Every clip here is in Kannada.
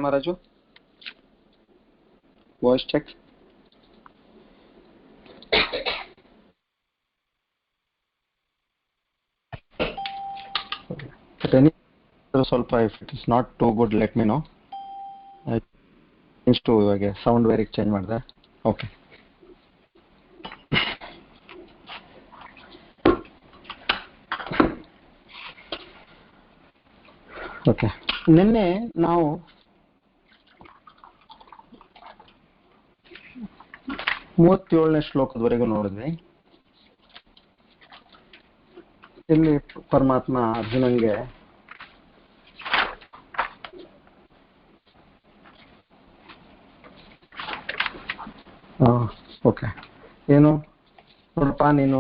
ಮಹಾರಾಜು ವಾಯ್ಸ್ ಚೆಕ್. ಸ್ವಲ್ಪ if it is not too good let me know. ಇಷ್ಟು ಇವಾಗ ಸೌಂಡ್ ವೇರಿ ಚೇಂಜ್ ಮಾಡಿದೆ. ಓಕೆ. ಓಕೆ, ನಿನ್ನೆ ನಾವು 37ನೇ ಶ್ಲೋಕದವರೆಗೂ ನೋಡಿದ್ವಿ. ಇಲ್ಲಿ ಪರಮಾತ್ಮ ಅರ್ಜುನಂಗೆ ಓಕೆ ಏನು ನೋಡಪ್ಪ, ನೀನು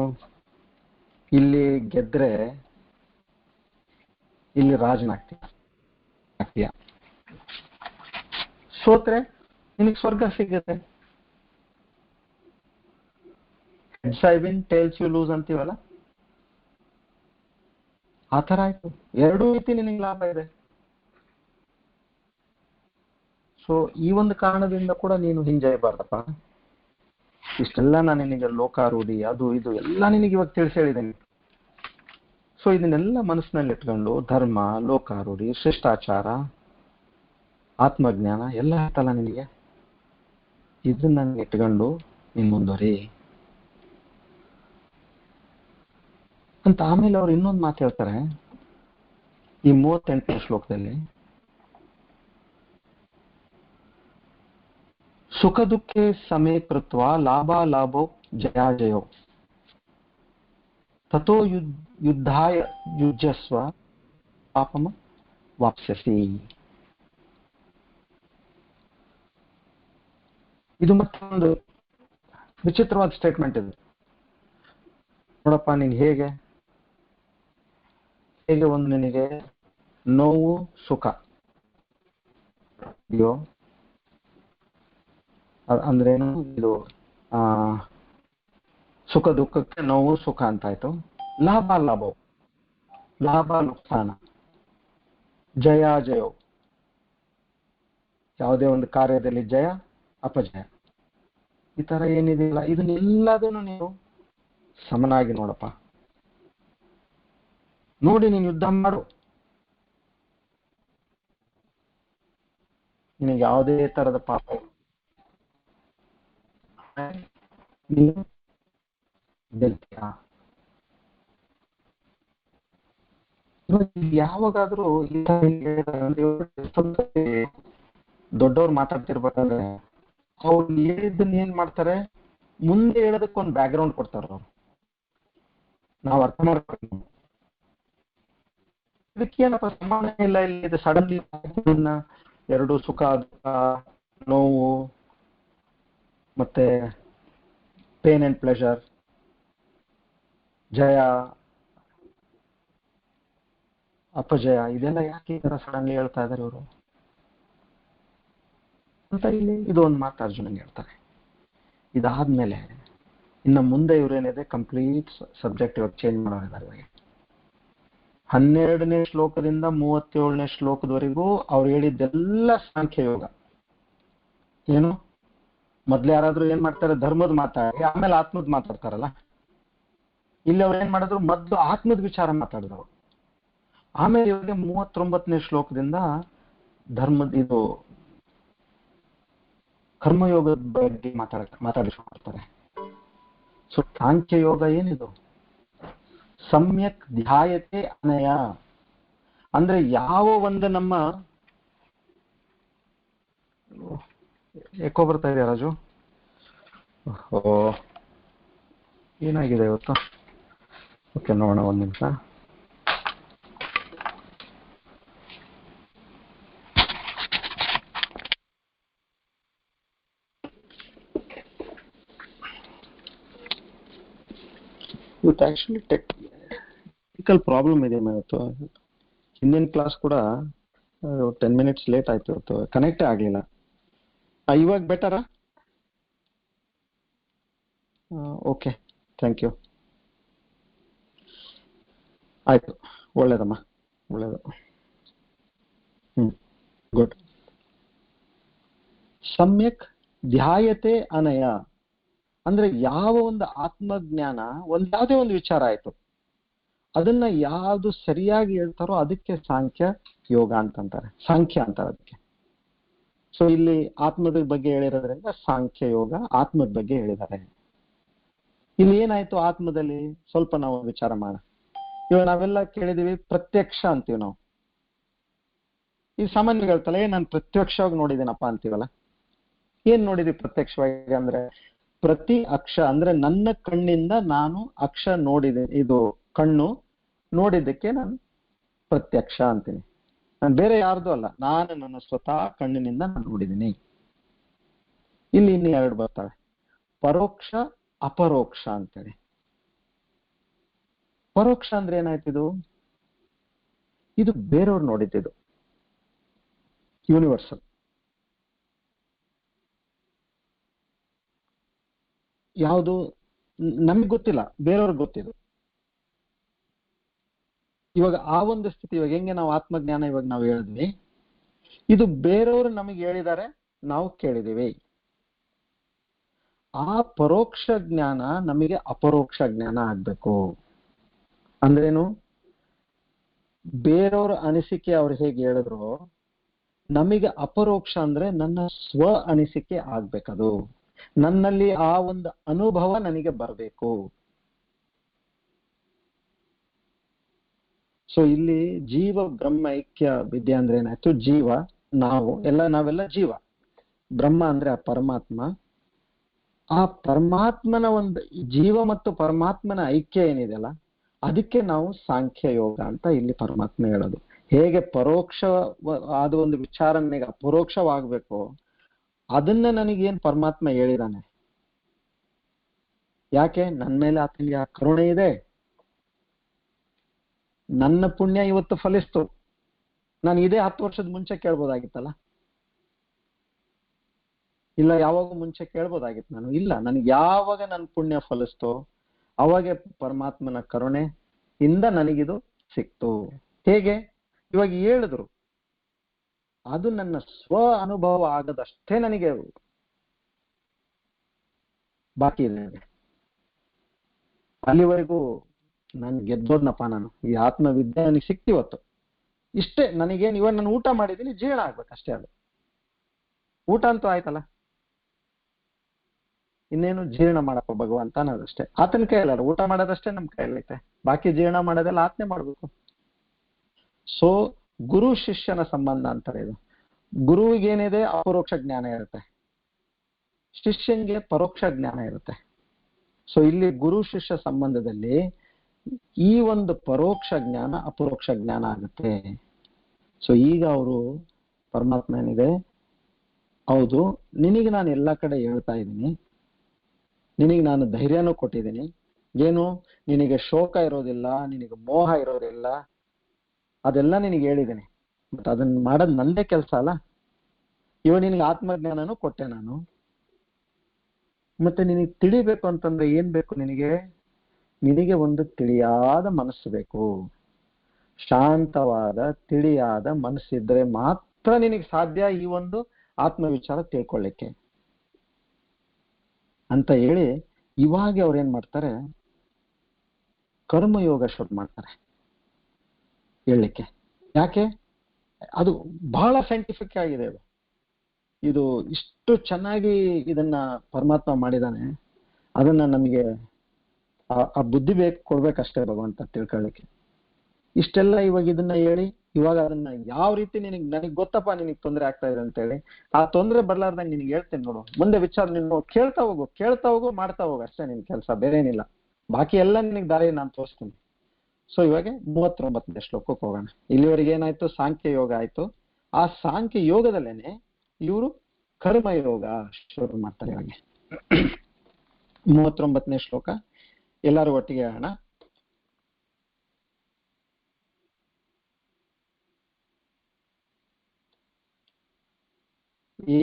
ಇಲ್ಲಿ ಗೆದ್ರೆ ಇಲ್ಲಿ ರಾಜನಾಗ್ತೀಯ, ಸೋತ್ರೆ ನಿನಗೆ ಸ್ವರ್ಗ ಸಿಗುತ್ತೆ. Heads I win tails you lose ಅಂತೀವಲ್ಲ, ಆ ಥರ ಆಯ್ತು. ಎರಡೂ ರೀತಿ ನಿನಗೆ ಲಾಭ ಇದೆ. ಸೊ ಈ ಒಂದು ಕಾರಣದಿಂದ ಕೂಡ ನೀನು ಹಿಂಜರಿಬಾರ್ದಪ್ಪ. ಇಷ್ಟೆಲ್ಲ ನಾನು ನಿನಗೆ ಲೋಕಾರೂಢಿ ಅದು ಇದು ಎಲ್ಲ ನಿನಗೆ ಇವಾಗ ತಿಳಿಸಿ ಹೇಳಿದ್ದೇನೆ. ಸೊ ಇದನ್ನೆಲ್ಲ ಮನಸ್ಸಿನಲ್ಲಿ ಇಟ್ಕೊಂಡು ಧರ್ಮ, ಲೋಕಾರೂಢಿ, ಶಿಷ್ಟಾಚಾರ, ಆತ್ಮಜ್ಞಾನ ಎಲ್ಲ ಆಯ್ತಲ್ಲ ನಿನಗೆ, ಇದನ್ನ ಇಟ್ಕೊಂಡು ನೀನ್ ಮುಂದುವರಿ ಅಂತ. ಆಮೇಲೆ ಅವ್ರು ಇನ್ನೊಂದು ಮಾತು ಹೇಳ್ತಾರೆ ಈ 38ನೇ ಶ್ಲೋಕದಲ್ಲಿ, ಸುಖ ದುಃಖೆ ಸಮೇ ಕೃತ್ವ ಲಾಭಾಲಾಭೋ ಜಯಾಜಯೋ ತಥೋ ಯುದ್ಧಾಯ ಯುಜ್ಯಸ್ವ ಪಾಪಮ ವಾಪ್ಸ್ಯಸಿ. ಇದು ಮತ್ತೊಂದು ವಿಚಿತ್ರವಾದ ಸ್ಟೇಟ್ಮೆಂಟ್ ಇದು. ನೋಡಪ್ಪ, ನೀನು ಹೇಗೆ ಒಂದು ನಿನಗೆ ನೋವು ಸುಖ ಇದೆಯೋ, ಅಂದ್ರೇನು ಇದು ಸುಖ ದುಃಖಕ್ಕೆ ನೋವು ಸುಖ ಅಂತಾಯ್ತು. ಲಾಭ ನುಕ್ಸಾನ, ಜಯಾಜಯೋ, ಯಾವುದೇ ಒಂದು ಕಾರ್ಯದಲ್ಲಿ ಜಯ ಅಪಜಯ, ಈ ತರ ಏನಿದೆಯಲ್ಲ ಇದನ್ನೆಲ್ಲದನ್ನು ನೀವು ಸಮನಾಗಿ ನೋಡಪ್ಪ. ನೋಡಿ ನೀನು ಯುದ್ಧ ಮಾಡು, ನಿನಗೆ ಯಾವುದೇ ತರದ ಪಾಪ ನೀನು ಗೆಲ್ತೀಯ. ಯಾವಾಗಾದ್ರೂ ದೊಡ್ಡವ್ರು ಮಾತಾಡ್ತಿರ್ಬೇಕಾದ್ರೆ ಅವ್ರು ಹೇಳಿದ್ದನ್ನ ಏನ್ ಮಾಡ್ತಾರೆ, ಮುಂದೆ ಹೇಳೋದಕ್ಕೊಂದು ಬ್ಯಾಕ್ ಗ್ರೌಂಡ್ ಕೊಡ್ತಾರ ಅವ್ರು. ನಾವು ಅರ್ಥ ಮಾಡ್ಬೇಕು ಇದಕ್ಕೇನಪ್ಪ ಸಮಾನ ಇಲ್ಲ, ಇಲ್ಲಿ ಸಡನ್ಲಿ ಎರಡು ಸುಖ ದುಃಖ ನೋವು ಮತ್ತೆ ಪೇನ್ ಅಂಡ್ ಪ್ಲೆಷರ್, ಜಯ ಅಪಜಯ, ಇದೆಲ್ಲ ಯಾಕೆ ಈ ತರ ಸಡನ್ಲಿ ಹೇಳ್ತಾ ಇದಾರೆ ಇವರು ಅಂತ ಇಲ್ಲಿ ಇದು ಒಂದು ಮಾತು ಅರ್ಜುನಂಗೆ ಹೇಳ್ತಾರೆ. ಇದಾದ್ಮೇಲೆ ಇನ್ನು ಮುಂದೆ ಇವ್ರೇನಿದೆ ಕಂಪ್ಲೀಟ್ ಸಬ್ಜೆಕ್ಟ್ ಇವಾಗ ಚೇಂಜ್ ಮಾಡೋರಿದ್ದಾರೆ. ಇವಾಗ 12ನೇ ಶ್ಲೋಕದಿಂದ 37ನೇ ಶ್ಲೋಕದವರೆಗೂ ಅವ್ರು ಹೇಳಿದ್ದೆಲ್ಲ ಸಾಂಖ್ಯ ಯೋಗ. ಏನು ಮೊದ್ಲು ಯಾರಾದ್ರೂ ಏನ್ ಮಾಡ್ತಾರೆ, ಧರ್ಮದ ಮಾತಾಡಿ ಆಮೇಲೆ ಆತ್ಮದ್ ಮಾತಾಡ್ತಾರಲ್ಲ, ಇಲ್ಲಿ ಅವ್ರು ಏನ್ ಮಾಡಿದ್ರು, ಮೊದ್ಲು ಆತ್ಮದ ವಿಚಾರ ಮಾತಾಡಿದ್ರು, ಆಮೇಲೆ ಇವಾಗ 39ನೇ ಶ್ಲೋಕದಿಂದ ಧರ್ಮದ ಇದು ಕರ್ಮಯೋಗದ ಬಗ್ಗೆ ಮಾತಾಡಿಸ್ಕೊಡ್ತಾರೆ. ಸೊ ಸಾಂಖ್ಯ ಯೋಗ ಏನಿದು, ಸಮ್ಯಕ್ ಧ್ಯಾಯತೆ ಅನಯ ಅಂದ್ರೆ ಯಾವ ಒಂದು ನಮ್ಮ ಎಕೋ ಬರ್ತಾ ಇದೆಯಾ ರಾಜು? ಏನಾಗಿದೆ ಇವತ್ತು? ಓಕೆ, ನೋಡೋಣ ಒಂದು ನಿಮಿಷ. ಇವತ್ತು ಆಕ್ಚುಲಿ ಟೆಕ್ನಿಕಲ್ ಪ್ರಾಬ್ಲಮ್ ಇದೆ ಇವತ್ತು. ಹಿಂದಿನ ಕ್ಲಾಸ್ ಕೂಡ 10 ಮಿನಿಟ್ಸ್ ಲೇಟ್ ಆಯ್ತು, ಇವತ್ತು ಕನೆಕ್ಟೇ ಆಗಲಿಲ್ಲ. ಇವಾಗ ಬೆಟರಾ? Okay, thank you. ಆಯ್ತು, ಒಳ್ಳೇದಮ್ಮ, ಒಳ್ಳೇದು. ಗುಡ್. ಸಮ್ಯಕ್ ಧ್ಯಾಯತೆ ಅನಯ ಅಂದ್ರೆ ಯಾವ ಒಂದು ಆತ್ಮಜ್ಞಾನ ಯಾವುದೇ ಒಂದು ವಿಚಾರ ಆಯ್ತು, ಅದನ್ನ ಯಾವುದು ಸರಿಯಾಗಿ ಹೇಳ್ತಾರೋ ಅದಕ್ಕೆ ಸಾಂಖ್ಯ ಯೋಗ ಅಂತಂತಾರೆ, ಸಾಂಖ್ಯ ಅಂತಾರೆ ಅದಕ್ಕೆ. ಸೊ ಇಲ್ಲಿ ಆತ್ಮದ ಬಗ್ಗೆ ಹೇಳಿರೋದ್ರಿಂದ ಸಾಂಖ್ಯ ಯೋಗ ಆತ್ಮದ ಬಗ್ಗೆ ಹೇಳಿದ್ದಾರೆ. ಇಲ್ಲಿ ಏನಾಯ್ತು ಆತ್ಮದಲ್ಲಿ ಸ್ವಲ್ಪ ನಾವು ವಿಚಾರ ಮಾಡೋಣ. ಇವಾಗ ನಾವೆಲ್ಲ ಕೇಳಿದೀವಿ ಪ್ರತ್ಯಕ್ಷ ಅಂತೀವಿ ನಾವು. ಈ ಸಾಮಾನ್ಯವಾಗಿ ಹೇಳ್ತಲ್ಲ, ನಾನು ಪ್ರತ್ಯಕ್ಷವಾಗಿ ನೋಡಿದ್ದೀನಪ್ಪ ಅಂತೀವಲ್ಲ. ಏನ್ ನೋಡಿದ್ವಿ ಪ್ರತ್ಯಕ್ಷವಾಗಿ ಅಂದ್ರೆ ಪ್ರತಿ ಅಕ್ಷ ಅಂದ್ರೆ ನನ್ನ ಕಣ್ಣಿಂದ ನಾನು ಅಕ್ಷ ನೋಡಿದೆ, ಇದು ಕಣ್ಣು ನೋಡಿದ್ದಕ್ಕೆ ನಾನು ಪ್ರತ್ಯಕ್ಷ ಅಂತೀನಿ. ನಾನು ಬೇರೆ ಯಾರ್ದು ಅಲ್ಲ, ನಾನು ನನ್ನ ಸ್ವತಃ ಕಣ್ಣಿನಿಂದ ನಾನು ನೋಡಿದ್ದೀನಿ. ಇಲ್ಲಿ ಇನ್ನು ಎರಡು ಬರ್ತವೆ, ಪರೋಕ್ಷ ಅಪರೋಕ್ಷ ಅಂತೇಳಿ. ಪರೋಕ್ಷ ಅಂದ್ರೆ ಏನಾಯ್ತಿದು, ಇದು ಬೇರೆಯವ್ರು ನೋಡಿದ್ದು, ಯೂನಿವರ್ಸಲ್. ಯಾವುದು ನಮ್ಗೆ ಗೊತ್ತಿಲ್ಲ, ಬೇರೆಯವ್ರಿಗೆ ಗೊತ್ತಿದ್ದು. ಇವಾಗ ಆ ಒಂದು ಸ್ಥಿತಿ, ಇವಾಗ ಹೆಂಗೆ ನಾವು ಆತ್ಮಜ್ಞಾನ ಇವಾಗ ನಾವು ಹೇಳಿದ್ವಿ, ಇದು ಬೇರೆಯವರು ನಮಗೆ ಹೇಳಿದ್ದಾರೆ, ನಾವು ಕೇಳಿದೀವಿ. ಆ ಪರೋಕ್ಷ ಜ್ಞಾನ ನಮಗೆ ಅಪರೋಕ್ಷ ಜ್ಞಾನ ಆಗ್ಬೇಕು. ಅಂದ್ರೇನು, ಬೇರೆಯವ್ರ ಅನಿಸಿಕೆ ಅವ್ರು ಹೇಗೆ ಹೇಳಿದ್ರು, ನಮಗೆ ಅಪರೋಕ್ಷ ಅಂದ್ರೆ ನನ್ನ ಸ್ವ ಅನಿಸಿಕೆ ಆಗ್ಬೇಕದು, ನನ್ನಲ್ಲಿ ಆ ಒಂದು ಅನುಭವ ನನಗೆ ಬರಬೇಕು. ಸೊ ಇಲ್ಲಿ ಜೀವ ಬ್ರಹ್ಮ ಐಕ್ಯ ವಿದ್ಯೆ ಅಂದ್ರೆ ಏನಾಯ್ತು, ಜೀವ ನಾವೆಲ್ಲ ಜೀವ, ಬ್ರಹ್ಮ ಅಂದ್ರೆ ಆ ಪರಮಾತ್ಮ. ಆ ಪರಮಾತ್ಮನ ಒಂದು ಜೀವ ಮತ್ತು ಪರಮಾತ್ಮನ ಐಕ್ಯ ಏನಿದೆಯಲ್ಲ, ಅದಕ್ಕೆ ನಾವು ಸಾಂಖ್ಯ ಯೋಗ ಅಂತ ಇಲ್ಲಿ ಪರಮಾತ್ಮ ಹೇಳೋದು. ಹೇಗೆ ಪರೋಕ್ಷ ಆದ ಒಂದು ವಿಚಾರ ನನಗೆ ಅಪರೋಕ್ಷವಾಗಬೇಕು, ಅದನ್ನ ನನಗೇನ್ ಪರಮಾತ್ಮ ಹೇಳಿದಾನೆ. ಯಾಕೆ, ನನ್ನ ಮೇಲೆ ಆತನಿಗೆ ಆ ಕರುಣೆ ಇದೆ, ನನ್ನ ಪುಣ್ಯ ಇವತ್ತು ಫಲಿಸ್ತು. ನಾನು ಇದೇ 10 ವರ್ಷದ ಮುಂಚೆ ಕೇಳ್ಬೋದಾಗಿತ್ತಲ್ಲ, ಇಲ್ಲ ಯಾವಾಗ ಮುಂಚೆ ಕೇಳ್ಬೋದಾಗಿತ್ತು ನಾನು, ಇಲ್ಲ, ನನಗೆ ಯಾವಾಗ ನನ್ನ ಪುಣ್ಯ ಫಲಿಸ್ತೋ ಅವಾಗ ಪರಮಾತ್ಮನ ಕರುಣೆ ಇಂದ ನನಗಿದು ಸಿಕ್ತು. ಹೇಗೆ, ಇವಾಗ ಹೇಳಿದ್ರು, ಅದು ನನ್ನ ಸ್ವ ಅನುಭವ ಆಗದಷ್ಟೇ ನನಗೆ ಬಾಕಿ ಇದೆ. ಅಲ್ಲಿವರೆಗೂ ನಾನು ಗೆದ್ದೋದ್ನಪ್ಪ, ನಾನು ಈ ಆತ್ಮವಿದ್ಯೆ ನನಗೆ ಸಿಕ್ತಿವತ್ತು ಇಷ್ಟೇ. ನನಗೇನು, ಇವಾಗ ನಾನು ಊಟ ಮಾಡಿದ್ದೀನಿ, ಜೀರ್ಣ ಆಗ್ಬೇಕಷ್ಟೇ. ಅದು ಊಟ ಅಂತೂ ಆಯ್ತಲ್ಲ, ಇನ್ನೇನು ಜೀರ್ಣ ಮಾಡಪ್ಪ ಭಗವಂತ ಅನ್ನೋದಷ್ಟೇ. ಆತನ ಕೈಯಲ್ಲ, ಊಟ ಮಾಡೋದಷ್ಟೇ ನಮ್ಮ ಕೈಯಲ್ಲೈತೆ, ಬಾಕಿ ಜೀರ್ಣ ಮಾಡೋದೆಲ್ಲ ಆತನೇ ಮಾಡ್ಬೇಕು. ಸೊ ಗುರು ಶಿಷ್ಯನ ಸಂಬಂಧ ಅಂತಾರೆ ಇದು. ಗುರುವಿಗೇನಿದೆ ಅಪರೋಕ್ಷ ಜ್ಞಾನ ಇರುತ್ತೆ, ಶಿಷ್ಯನ್ಗೆ ಪರೋಕ್ಷ ಜ್ಞಾನ ಇರುತ್ತೆ. ಸೊ ಇಲ್ಲಿ ಗುರು ಶಿಷ್ಯ ಸಂಬಂಧದಲ್ಲಿ ಈ ಒಂದು ಪರೋಕ್ಷ ಜ್ಞಾನ ಅಪರೋಕ್ಷ ಜ್ಞಾನ ಆಗುತ್ತೆ. ಸೊ ಈಗ ಅವರು ಪರಮಾತ್ಮ ಏನಿದೆ, ಹೌದು ನಿನಗೆ ನಾನು ಎಲ್ಲ ಕಡೆ ಹೇಳ್ತಾ ಇದ್ದೀನಿ, ನಿನಗೆ ನಾನು ಧೈರ್ಯನೂ ಕೊಟ್ಟಿದ್ದೀನಿ, ಏನು ನಿನಗೆ ಶೋಕ ಇರೋದಿಲ್ಲ, ನಿನಗೆ ಮೋಹ ಇರೋದಿಲ್ಲ, ಅದೆಲ್ಲ ನಿನಗೆ ಹೇಳಿದ್ದೀನಿ. ಬಟ್ ಅದನ್ನ ಮಾಡೋದು ನಂದೇ ಕೆಲಸ ಅಲ್ಲ. ಇವಾಗ ನಿನಗೆ ಆತ್ಮಜ್ಞಾನನೂ ಕೊಟ್ಟೆ ನಾನು. ಮತ್ತೆ ನಿನಗೆ ತಿಳಿಬೇಕು ಅಂತಂದ್ರೆ ಏನ್ ಬೇಕು, ನಿನಗೆ ಒಂದು ತಿಳಿಯಾದ ಮನಸ್ಸು ಬೇಕು. ಶಾಂತವಾದ ತಿಳಿಯಾದ ಮನಸ್ಸಿದ್ರೆ ಮಾತ್ರ ನಿನಗೆ ಸಾಧ್ಯ ಈ ಒಂದು ಆತ್ಮ ವಿಚಾರ ತಿಳ್ಕೊಳ್ಳಿಕ್ಕೆ ಅಂತ ಹೇಳಿ, ಇವಾಗ ಅವ್ರು ಏನ್ ಮಾಡ್ತಾರೆ, ಕರ್ಮಯೋಗ ಶುರು ಮಾಡ್ತಾರೆ ಹೇಳಲಿಕ್ಕೆ. ಯಾಕೆ, ಅದು ಬಹಳ ಸೈಂಟಿಫಿಕ್ ಆಗಿದೆ. ಇದು ಇಷ್ಟು ಚೆನ್ನಾಗಿ ಇದನ್ನ ಪರಮಾತ್ಮ ಮಾಡಿದಾನೆ, ಅದನ್ನ ನಮಗೆ ಆ ಬುದ್ಧಿ ಕೊಡ್ಬೇಕಷ್ಟೇ ಭಗವಂತ ತಿಳ್ಕೊಳ್ಳಿಕ್ಕೆ. ಇಷ್ಟೆಲ್ಲ ಇವಾಗ ಇದನ್ನ ಹೇಳಿ, ಇವಾಗ ಅದನ್ನ ಯಾವ ರೀತಿ ನನಗೆ ಗೊತ್ತಪ್ಪ ನಿನಗೆ ತೊಂದರೆ ಆಗ್ತಾ ಇದೆ ಅಂತ ಹೇಳಿ, ಆ ತೊಂದರೆ ಬರ್ಲಾರ್ದಂಗೆ ನಿನಗೆ ಹೇಳ್ತೇನೆ ನೋಡು, ಮುಂದೆ ವಿಚಾರ ನೀನು ಕೇಳ್ತಾ ಹೋಗು ಮಾಡ್ತಾ ಹೋಗು, ಅಷ್ಟೇ ನಿನ್ ಕೆಲಸ, ಬೇರೆ ಏನಿಲ್ಲ. ಬಾಕಿ ಎಲ್ಲ ನಿನಗೆ ದಾರಿ ನಾನು ತೋರಿಸ್ತೀನಿ. ಸೊ ಇವಾಗ 39ನೇ ಶ್ಲೋಕಕ್ಕೆ ಹೋಗೋಣ. ಇಲ್ಲಿವರೆಗೆ ಏನಾಯ್ತು, ಸಾಂಖ್ಯ ಯೋಗ ಆಯ್ತು. ಆ ಸಾಂಖ್ಯ ಯೋಗದಲ್ಲೇನೆ ಇವರು ಕರ್ಮಯೋಗ ಶುರು ಮಾಡ್ತಾರೆ. ಇವಾಗ 39ನೇ ಶ್ಲೋಕ ಎಲ್ಲರೂ ಒಟ್ಟಿಗೆ ಹೇಳೋಣ.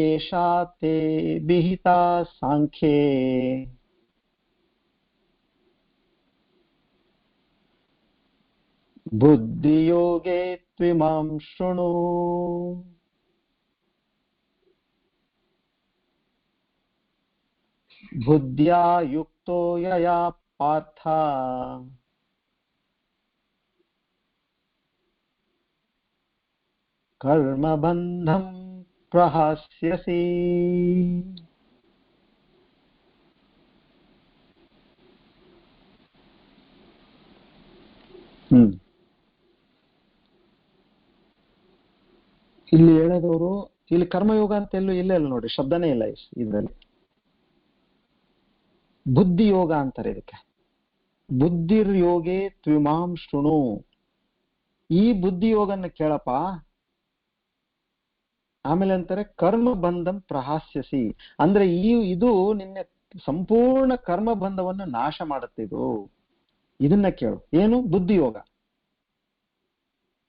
ಏಷಾ ತೇ ವಿಹಿತಾ ಸಾಂಖ್ಯೇ ಬುದ್ಧಿಯೋಗೇ ತ್ವಿಮಾಂ ಶೃಣು. ಬುದ್ಧ್ಯಾ ಯುಕ್ತೋ ಯಯಾ ಪಾರ್ಥ ಕರ್ಮಬಂಧಂ ಪ್ರಹಾಸ್ಯಸಿ. ಇಲ್ಲಿ ಹೇಳೋದವರು ಇಲ್ಲಿ ಕರ್ಮಯೋಗ ಅಂತ ಎಲ್ಲೂ ಇಲ್ಲ ನೋಡಿ, ಶಬ್ದನೇ ಇಲ್ಲ ಇದರಲ್ಲಿ. ಬುದ್ಧಿ ಯೋಗ ಅಂತಾರೆ ಇದಕ್ಕೆ. ಬುದ್ಧಿರ್ ಯೋಗೇ ತ್ವಿಮಾಂ ಶೃಣು. ಈ ಬುದ್ಧಿ ಯೋಗನ್ನ ಕೇಳಪ್ಪ. ಆಮೇಲೆ ಅಂತಾರೆ ಕರ್ಮ ಬಂಧಂ ಪ್ರಹಾಸ್ಯಸಿ, ಅಂದ್ರೆ ಇದು ನಿನ್ನೆ ಸಂಪೂರ್ಣ ಕರ್ಮ ಬಂಧವನ್ನು ನಾಶ ಮಾಡುತ್ತೆ. ಇದನ್ನ ಕೇಳು. ಏನು? ಬುದ್ಧಿ ಯೋಗ.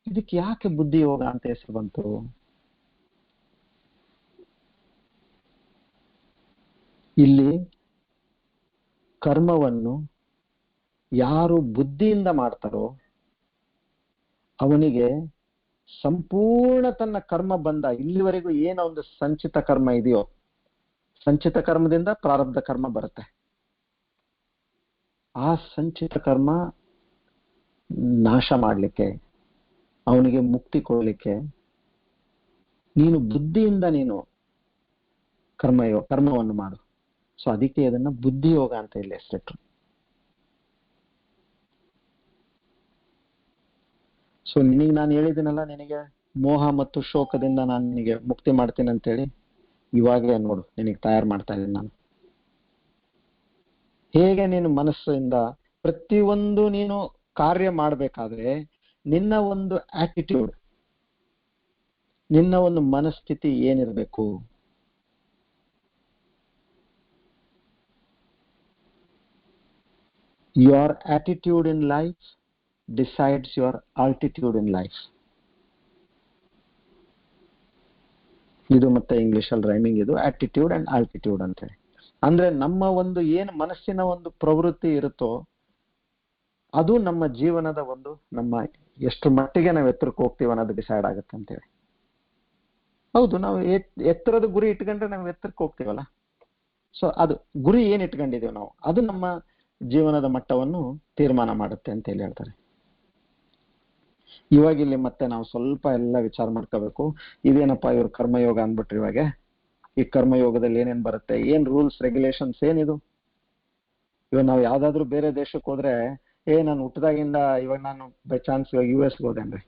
ಇದಕ್ಕೆ ಯಾಕೆ ಬುದ್ಧಿ ಯೋಗ ಅಂತ ಹೆಸರು ಬಂತು? ಇಲ್ಲಿ ಕರ್ಮವನ್ನು ಯಾರು ಬುದ್ಧಿಯಿಂದ ಮಾಡ್ತಾರೋ ಅವನಿಗೆ ಸಂಪೂರ್ಣ ತನ್ನ ಕರ್ಮ ಬಂಧ, ಇಲ್ಲಿವರೆಗೂ ಏನೋ ಒಂದು ಸಂಚಿತ ಕರ್ಮ ಇದೆಯೋ, ಸಂಚಿತ ಕರ್ಮದಿಂದ ಪ್ರಾರಬ್ಧ ಕರ್ಮ ಬರುತ್ತೆ. ಆ ಸಂಚಿತ ಕರ್ಮ ನಾಶ ಮಾಡ್ಲಿಕ್ಕೆ, ಅವನಿಗೆ ಮುಕ್ತಿ ಕೊಡ್ಲಿಕ್ಕೆ ನೀನು ಬುದ್ಧಿಯಿಂದ ನೀನು ಕರ್ಮವನ್ನು ಮಾಡು. ಸೊ ಅದಕ್ಕೆ ಅದನ್ನ ಬುದ್ಧಿ ಯೋಗ ಅಂತ ಇಲ್ಲಿ ಹೆಸರಿಟ್ರು. ಸೊ ನಿನಗೆ ನಾನು ಹೇಳಿದ್ದೀನಲ್ಲ, ನಿನಗೆ ಮೋಹ ಮತ್ತು ಶೋಕದಿಂದ ನಾನು ನಿನಗೆ ಮುಕ್ತಿ ಮಾಡ್ತೀನಿ ಅಂತೇಳಿ ಇವಾಗಲೇ ನೋಡು, ನಿನಗೆ ತಯಾರು ಮಾಡ್ತಾ ಇದ್ದೀನಿ ನಾನು. ಹೇಗೆ ನೀನು ಮನಸ್ಸಿಂದ ಪ್ರತಿಯೊಂದು ನೀನು ಕಾರ್ಯ ಮಾಡಬೇಕಾದ್ರೆ ನಿನ್ನ ಒಂದು ಆಟಿಟ್ಯೂಡ್, ನಿನ್ನ ಒಂದು ಮನಸ್ಥಿತಿ ಏನಿರಬೇಕು? Your attitude in life decides your altitude in life. ಇದು ಮತ್ತೆ ಇಂಗ್ಲಿಷ್ ಅಲ್ಲಿ ರೈಮಿಂಗ್ ಇದು, ಆಟಿಟ್ಯೂಡ್ ಅಂಡ್ ಆಲ್ಟಿಟ್ಯೂಡ್ ಅಂತ ಹೇಳಿ. ಅಂದ್ರೆ ನಮ್ಮ ಒಂದು ಏನು ಮನಸ್ಸಿನ ಒಂದು ಪ್ರವೃತ್ತಿ ಇರುತ್ತೋ ಅದು ನಮ್ಮ ಜೀವನದ ಒಂದು, ನಮ್ಮ ಎಷ್ಟು ಮಟ್ಟಿಗೆ ನಾವು ಎತ್ತರಕ್ಕೆ ಹೋಗ್ತೀವಿ ಅನ್ನೋದು ಡಿಸೈಡ್ ಆಗುತ್ತೆ ಅಂತೇಳಿ. ಹೌದು, ನಾವು ಎತ್ತರದ ಗುರಿ ಇಟ್ಕೊಂಡ್ರೆ ನಾವು ಎತ್ತರಕ್ಕೆ ಹೋಗ್ತೀವಲ್ಲ. ಸೊ ಅದು ಗುರಿ ಏನ್ ಇಟ್ಕೊಂಡಿದೀವಿ ನಾವು, ಅದು ನಮ್ಮ ಜೀವನದ ಮಟ್ಟವನ್ನು ತೀರ್ಮಾನ ಮಾಡುತ್ತೆ ಅಂತ ಹೇಳಿ ಹೇಳ್ತಾರೆ. ಇವಾಗ ಇಲ್ಲಿ ಮತ್ತೆ ನಾವು ಸ್ವಲ್ಪ ಎಲ್ಲ ವಿಚಾರ ಮಾಡ್ಕೋಬೇಕು. ಇದೇನಪ್ಪ ಇವ್ರು ಕರ್ಮಯೋಗ ಅಂದ್ಬಿಟ್ರಿ. ಇವಾಗ ಈ ಕರ್ಮಯೋಗದಲ್ಲಿ ಏನೇನ್ ಬರುತ್ತೆ, ಏನ್ ರೂಲ್ಸ್ ರೆಗ್ಯುಲೇಷನ್ಸ್ ಏನಿದು? ಇವಾಗ ನಾವು ಯಾವ್ದಾದ್ರು ಬೇರೆ ದೇಶಕ್ಕೆ ಹೋದ್ರೆ, ನಾನು ಹುಟ್ಟದಾಗಿಂದ ಇವಾಗ ನಾನು ಬೈ ಚಾನ್ಸ್ ಇವಾಗ US ಹೋದೇನ್ರಿ,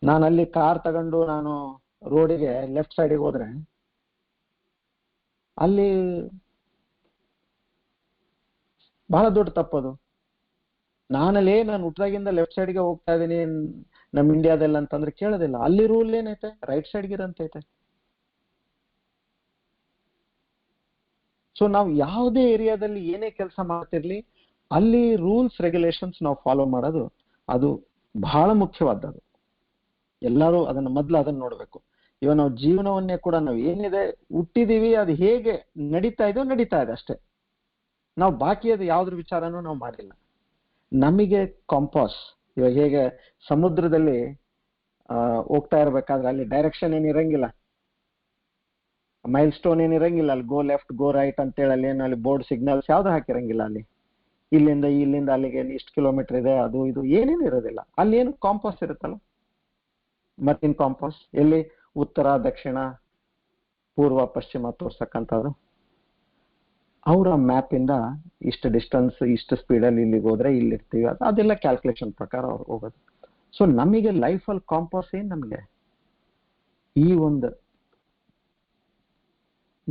ನಾನು ಅಲ್ಲಿ ಕಾರ್ ತಗೊಂಡು ನಾನು ರೋಡಿಗೆ ಲೆಫ್ಟ್ ಸೈಡಿಗೆ ಹೋದ್ರೆ ಅಲ್ಲಿ ಬಹಳ ದೊಡ್ಡ ತಪ್ಪದು. ನಾನು ಹುಟ್ಟದಾಗಿಂದ ಲೆಫ್ಟ್ ಸೈಡ್ಗೆ ಹೋಗ್ತಾ ಇದ್ದೀನಿ ನಮ್ಮ ಇಂಡಿಯಾದಲ್ಲಿ ಅಂತಂದ್ರೆ ಕೇಳೋದಿಲ್ಲ. ಅಲ್ಲಿ ರೂಲ್ ಏನೈತೆ? ರೈಟ್ ಸೈಡ್ಗೆ ಇರಂತೈತೆ. ಸೊ ನಾವು ಯಾವುದೇ ಏರಿಯಾದಲ್ಲಿ ಏನೇ ಕೆಲಸ ಮಾಡ್ತಿರ್ಲಿ, ಅಲ್ಲಿ ರೂಲ್ಸ್ ರೆಗ್ಯುಲೇಷನ್ಸ್ ನಾವು ಫಾಲೋ ಮಾಡೋದು ಅದು ಬಹಳ ಮುಖ್ಯವಾದದ್ದು. ಎಲ್ಲರೂ ಅದನ್ನ ನೋಡ್ಬೇಕು. ಇವಾಗ ನಾವು ಜೀವನವನ್ನೇ ಕೂಡ ನಾವು ಏನಿದೆ ಹುಟ್ಟಿದೀವಿ, ಅದು ಹೇಗೆ ನಡೀತಾ ಇದೆ ಅಷ್ಟೇ. ನಾವು ಬಾಕಿ ಅದು ಯಾವ್ದ್ರ ವಿಚಾರನೂ ನಾವು ಮಾಡಿಲ್ಲ. ನಮಗೆ ಕಾಂಪಾಸ್, ಇವಾಗ ಹೇಗೆ ಸಮುದ್ರದಲ್ಲಿ ಹೋಗ್ತಾ ಇರ್ಬೇಕಾದ್ರೆ ಅಲ್ಲಿ ಡೈರೆಕ್ಷನ್ ಏನಿರಂಗಿಲ್ಲ, ಮೈಲ್ ಸ್ಟೋನ್ ಏನಿರಂಗಿಲ್ಲ, ಅಲ್ಲಿ ಗೋ ಲೆಫ್ಟ್ ಗೋ ರೈಟ್ ಅಂತೇಳಿ ಅಲ್ಲಿ ಬೋರ್ಡ್ ಸಿಗ್ನಲ್ಸ್ ಯಾವ್ದು ಹಾಕಿರಂಗಿಲ್ಲ. ಅಲ್ಲಿ ಇಲ್ಲಿಂದ ಅಲ್ಲಿಗೆ ಇಷ್ಟು ಕಿಲೋಮೀಟರ್ ಇದೆ, ಅದು ಇದು ಏನೇನು ಇರೋದಿಲ್ಲ. ಅಲ್ಲಿ ಏನು ಕಾಂಪಾಸ್ ಇರುತ್ತಲ್ಲ, ಮತ್ತಿನ್ ಕಾಂಪಾಸ್ ಎಲ್ಲಿ ಉತ್ತರ ದಕ್ಷಿಣ ಪೂರ್ವ ಪಶ್ಚಿಮ ತೋರ್ಸಕ್ಕಂಥದ್ದು. ಅವರ ಮ್ಯಾಪ್ ಇಂದ ಇಷ್ಟು ಡಿಸ್ಟೆನ್ಸ್ ಇಷ್ಟು ಸ್ಪೀಡಲ್ಲಿ ಇಲ್ಲಿಗೆ ಹೋದ್ರೆ ಇಲ್ಲಿರ್ತೀವಿ, ಅದೆಲ್ಲ ಕ್ಯಾಲ್ಕುಲೇಷನ್ ಪ್ರಕಾರ ಅವ್ರು ಹೋಗೋದು. ಸೊ ನಮಗೆ ಲೈಫಲ್ಲಿ ಕಾಂಪಾಸ್ ಏನ್? ಈ ಒಂದು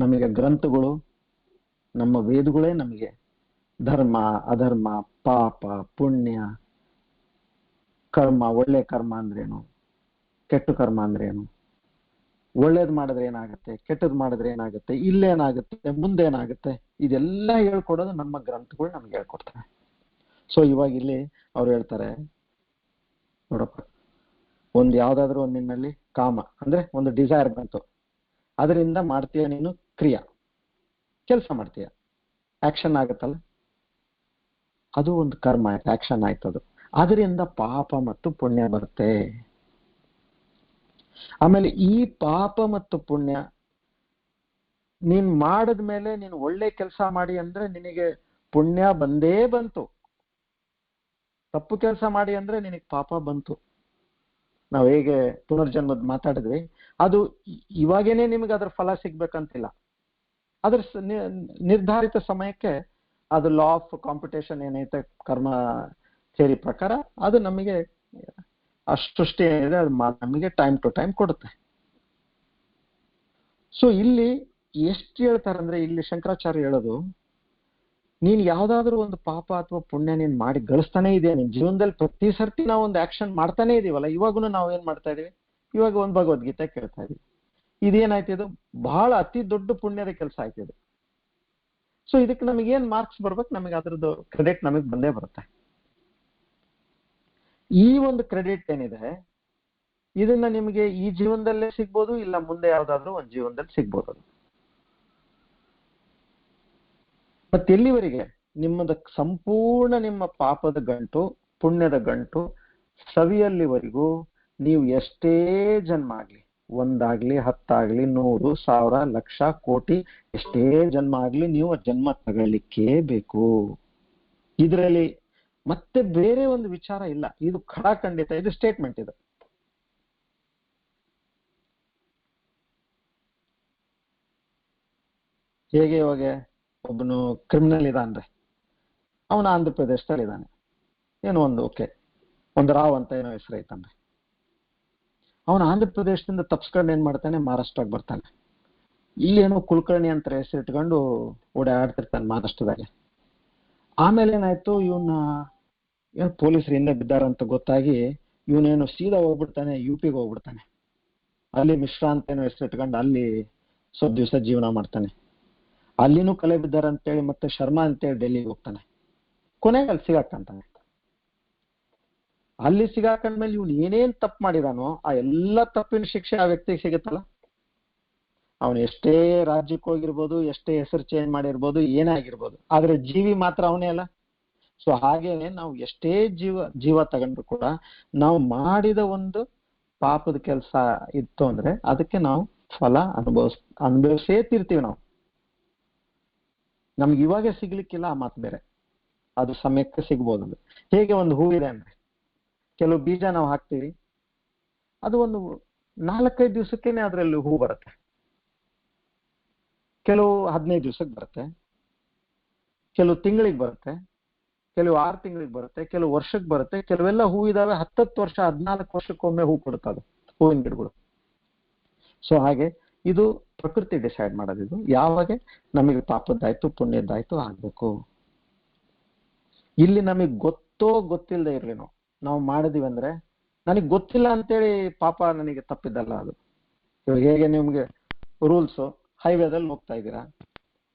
ನಮಗೆ ಗ್ರಂಥಗಳು, ನಮ್ಮ ವೇದಗಳೇ ನಮಗೆ ಧರ್ಮ ಅಧರ್ಮ, ಪಾಪ ಪುಣ್ಯ, ಕರ್ಮ, ಒಳ್ಳೆ ಕರ್ಮ ಅಂದ್ರೇನು, ಕೆಟ್ಟ ಕರ್ಮ ಅಂದ್ರೇನು, ಒಳ್ಳೇದ್ ಮಾಡಿದ್ರೆ ಏನಾಗುತ್ತೆ, ಕೆಟ್ಟದ್ ಮಾಡಿದ್ರೆ ಏನಾಗುತ್ತೆ, ಇಲ್ಲೇನಾಗುತ್ತೆ, ಮುಂದೇನಾಗುತ್ತೆ, ಇದೆಲ್ಲ ಹೇಳ್ಕೊಡೋದು ನಮ್ಮ ಗ್ರಂಥಗಳು ನಮ್ಗೆ ಹೇಳ್ಕೊಡ್ತವೆ. ಸೊ ಇವಾಗ ಇಲ್ಲಿ ಅವ್ರು ಹೇಳ್ತಾರೆ, ನೋಡಪ್ಪ, ಯಾವ್ದಾದ್ರು ಒಂದು ನಿನ್ನಲ್ಲಿ ಕಾಮ ಅಂದ್ರೆ ಒಂದು ಡಿಸೈರ್ ಬಂತು, ಅದರಿಂದ ಮಾಡ್ತೀಯ ನೀನು ಕ್ರಿಯಾ, ಕೆಲಸ ಮಾಡ್ತೀಯ, ಆಕ್ಷನ್ ಆಗುತ್ತಲ್ಲ, ಅದು ಒಂದು ಕರ್ಮ ಆಯ್ತು, ಆಕ್ಷನ್ ಆಯ್ತದು. ಅದರಿಂದ ಪಾಪ ಮತ್ತು ಪುಣ್ಯ ಬರುತ್ತೆ. ಆಮೇಲೆ ಈ ಪಾಪ ಮತ್ತು ಪುಣ್ಯ ನೀನ್ ಮಾಡಿದ್ಮೇಲೆ ನೀನು ಒಳ್ಳೆ ಕೆಲಸ ಮಾಡಿ ಅಂದ್ರೆ ನಿನಗೆ ಪುಣ್ಯ ಬಂದೇ ಬಂತು. ತಪ್ಪು ಕೆಲಸ ಮಾಡಿ ಅಂದ್ರೆ ನಿನಗೆ ಪಾಪ ಬಂತು. ನಾವು ಹೇಗೆ ಪುನರ್ಜನ್ಮದ್ ಮಾತಾಡಿದ್ವಿ, ಅದು ಇವಾಗೇನೆ ನಿಮಗೆ ಅದ್ರ ಫಲ ಸಿಗ್ಬೇಕಂತಿಲ್ಲ. ಅದ್ರ ನಿರ್ಧಾರಿತ ಸಮಯಕ್ಕೆ ಅದು ಲಾ ಆಫ್ ಕಾಂಪಿಟೇಷನ್ ಏನೈತೆ ಕರ್ಮ ಥಿಯರಿ ಪ್ರಕಾರ ಅದು ನಮಗೆ ಸೃಷ್ಟಿ ಏನಿದೆ ಅದು ನಮಗೆ ಟೈಮ್ ಟು ಟೈಮ್ ಕೊಡುತ್ತೆ. ಸೊ ಇಲ್ಲಿ ಎಷ್ಟು ಹೇಳ್ತಾರೆ ಅಂದ್ರೆ, ಇಲ್ಲಿ ಶಂಕರಾಚಾರ್ಯ ಹೇಳೋದು, ನೀನ್ ಯಾವ್ದಾದ್ರು ಒಂದು ಪಾಪ ಅಥವಾ ಪುಣ್ಯ ನೀನ್ ಮಾಡಿ ಗಳಿಸ್ತಾನೆ ಇದೆಯಾ ನಿನ್ ಜೀವನದಲ್ಲಿ. ಪ್ರತಿ ಸರ್ತಿ ನಾವು ಒಂದು ಆಕ್ಷನ್ ಮಾಡ್ತಾನೆ ಇದೀವಲ್ಲ. ಇವಾಗೂ ನಾವು ಏನ್ ಮಾಡ್ತಾ ಇದೀವಿ, ಇವಾಗ ಒಂದು ಭಗವದ್ಗೀತೆ ಕೇಳ್ತಾ ಇದೀವಿ. ಇದೇನಾಯ್ತು, ಇದು ಬಹಳ ಅತಿ ದೊಡ್ಡ ಪುಣ್ಯದ ಕೆಲಸ ಆಯ್ತಿದೆ. ಸೊ ಇದಕ್ಕೆ ನಮಗೆ ಏನ್ ಮಾರ್ಕ್ಸ್ ಬರ್ಬೇಕು, ನಮಗೆ ಅದ್ರದ್ದು ಕ್ರೆಡಿಟ್ ನಮಗೆ ಬಂದೇ ಬರುತ್ತೆ. ಈ ಒಂದು ಕ್ರೆಡಿಟ್ ಏನಿದೆ ಇದನ್ನ ನಿಮಗೆ ಈ ಜೀವನದಲ್ಲೇ ಸಿಗ್ಬೋದು, ಇಲ್ಲ ಮುಂದೆ ಯಾವ್ದಾದ್ರು ಒಂದು ಜೀವನದಲ್ಲಿ ಸಿಗ್ಬೋದು. ಅದು ಮತ್ತೆ ಎಲ್ಲಿವರೆಗೆ ನಿಮ್ಮದ ಸಂಪೂರ್ಣ ನಿಮ್ಮ ಪಾಪದ ಗಂಟು ಪುಣ್ಯದ ಗಂಟು ಸವಿಯಲ್ಲಿವರೆಗೂ ನೀವು ಎಷ್ಟೇ ಜನ್ಮ ಆಗ್ಲಿ, 1 ಆಗ್ಲಿ 10 ಆಗ್ಲಿ 100 1000 ಲಕ್ಷ ಕೋಟಿ ಎಷ್ಟೇ ಜನ್ಮ ಆಗ್ಲಿ ನೀವು ಜನ್ಮ ತಗೊಳ್ಳಿಕ್ಕೇ ಬೇಕು. ಇದರಲ್ಲಿ ಮತ್ತೆ ಬೇರೆ ಒಂದು ವಿಚಾರ ಇಲ್ಲ. ಇದು ಖಡಾಖಂಡಿತ, ಇದು ಸ್ಟೇಟ್ಮೆಂಟ್. ಇದು ಹೇಗೆ ಇವಾಗ ಒಬ್ಬನು ಕ್ರಿಮಿನಲ್ ಇದಾನ್ರೆ, ಅವನು ಆಂಧ್ರ ಪ್ರದೇಶದಲ್ಲಿ ಇದ್ದಾನೆ, ಏನೋ ಒಂದು ರಾವ್ ಅಂತ ಏನೋ ಹೆಸರು ಐತಾನ್ರಿ. ಅವನು ಆಂಧ್ರ ಪ್ರದೇಶದಿಂದ ತಪ್ಸ್ಕೊಂಡು ಏನ್ ಮಾಡ್ತಾನೆ, ಮಹಾರಾಷ್ಟ್ರಕ್ಕೆ ಬರ್ತಾನೆ. ಇಲ್ಲೇನೋ ಕುಲಕರ್ಣಿ ಅಂತ ಹೆಸರು ಇಟ್ಕೊಂಡು ಓಡಾಡ್ತಿರ್ತಾನೆ ಮಹಾರಾಷ್ಟ್ರದಾಗೆ. ಆಮೇಲೆ ಏನಾಯ್ತು, ಇವನ್ನ ಏನು ಪೊಲೀಸರು ಹಿಂದೆ ಬಿದ್ದಾರಂತ ಗೊತ್ತಾಗಿ ಇವನೇನು ಸೀದಾ ಹೋಗ್ಬಿಡ್ತಾನೆ, UP ಗೆ ಹೋಗ್ಬಿಡ್ತಾನೆ. ಅಲ್ಲಿ ಮಿಶ್ರಾ ಅಂತ ಏನೋ ಹೆಸರು ಇಟ್ಕೊಂಡು ಅಲ್ಲಿ ಸ್ವಲ್ಪ ದಿವಸ ಜೀವನ ಮಾಡ್ತಾನೆ. ಅಲ್ಲಿನೂ ಕಲೆ ಬಿದ್ದಾರಂತೇಳಿ ಮತ್ತೆ ಶರ್ಮಾ ಅಂತೇಳಿ ಡೆಲ್ಲಿಗೆ ಹೋಗ್ತಾನೆ. ಕೊನೆಗೆ ಅಲ್ಲಿ ಸಿಗಾಕಂತಾನೆ. ಅಲ್ಲಿ ಸಿಗಾಕೊಂಡ್ಮೇಲೆ ಇವ್ನು ಏನೇನ್ ತಪ್ಪು ಮಾಡಿದಾನೋ ಆ ಎಲ್ಲ ತಪ್ಪಿನ ಶಿಕ್ಷೆ ಆ ವ್ಯಕ್ತಿಗೆ ಸಿಗುತ್ತಲ್ಲ. ಅವನು ಎಷ್ಟೇ ರಾಜ್ಯಕ್ಕೆ ಹೋಗಿರ್ಬೋದು, ಎಷ್ಟೇ ಹೆಸರು ಚೇಂಜ್ ಮಾಡಿರ್ಬೋದು, ಏನೇ ಆಗಿರ್ಬೋದು, ಆದ್ರೆ ಜೀವಿ ಮಾತ್ರ ಅವನೇ ಅಲ್ಲ. ಸೊ ಹಾಗೇನೆ ನಾವು ಎಷ್ಟೇ ಜೀವ ತಗೊಂಡ್ರು ಕೂಡ ನಾವು ಮಾಡಿದ ಒಂದು ಪಾಪದ ಕೆಲಸ ಇತ್ತು ಅಂದ್ರೆ ಅದಕ್ಕೆ ನಾವು ಫಲ ಅನುಭವಿಸೇ ತೀರ್ತೀವಿ. ನಾವು ನಮ್ಗೆ ಇವಾಗ ಸಿಗ್ಲಿಕ್ಕಿಲ್ಲ, ಆ ಮಾತು ಬೇರೆ, ಅದು ಸಮಯಕ್ಕೆ ಸಿಗ್ಬೋದು. ಅದು ಹೇಗೆ ಒಂದು ಹೂವಿದೆ ಅಂದ್ರೆ, ಕೆಲವು ಬೀಜ ನಾವು ಹಾಕ್ತೀವಿ, ಅದು ಒಂದು 4-5 ದಿವಸಕ್ಕೇನೆ ಅದರಲ್ಲಿ ಹೂ ಬರುತ್ತೆ. ಕೆಲವು 15 ದಿವಸಕ್ಕೆ ಬರುತ್ತೆ, ಕೆಲವು ತಿಂಗಳಿಗೆ ಬರುತ್ತೆ, ಕೆಲವು 6 ತಿಂಗಳಿಗೆ ಬರುತ್ತೆ, ಕೆಲವು ವರ್ಷಕ್ಕೆ ಬರುತ್ತೆ. ಕೆಲವೆಲ್ಲ ಹೂ ಇದಾವೆ 10 ವರ್ಷ 14 ವರ್ಷಕ್ಕೊಮ್ಮೆ ಹೂ ಕೊಡುತ್ತೆ ಅದು ಹೂವಿನ ಗಿಡಗಳು. ಸೊ ಹಾಗೆ ಇದು ಪ್ರಕೃತಿ ಡಿಸೈಡ್ ಮಾಡೋದು. ಇದು ಯಾವಾಗ ನಮಗೆ ಪಾಪದ್ದಾಯ್ತು ಪುಣ್ಯದ್ದಾಯ್ತು ಆಗ್ಬೇಕು. ಇಲ್ಲಿ ನಮಗೆ ಗೊತ್ತೋ ಗೊತ್ತಿಲ್ಲದೆ ಇರ್ಲಿ ನಾವು ಮಾಡಿದೀವಿ ಅಂದ್ರೆ, ನನಗೆ ಗೊತ್ತಿಲ್ಲ ಅಂತೇಳಿ ಪಾಪ ನನಗೆ ತಪ್ಪಿದ್ದಲ್ಲ ಅದು. ಇವಾಗ ಹೇಗೆ ನಿಮ್ಗೆ ರೂಲ್ಸ್, ಹೈವೇದಲ್ಲಿ ಹೋಗ್ತಾ ಇದ್ದೀರಾ,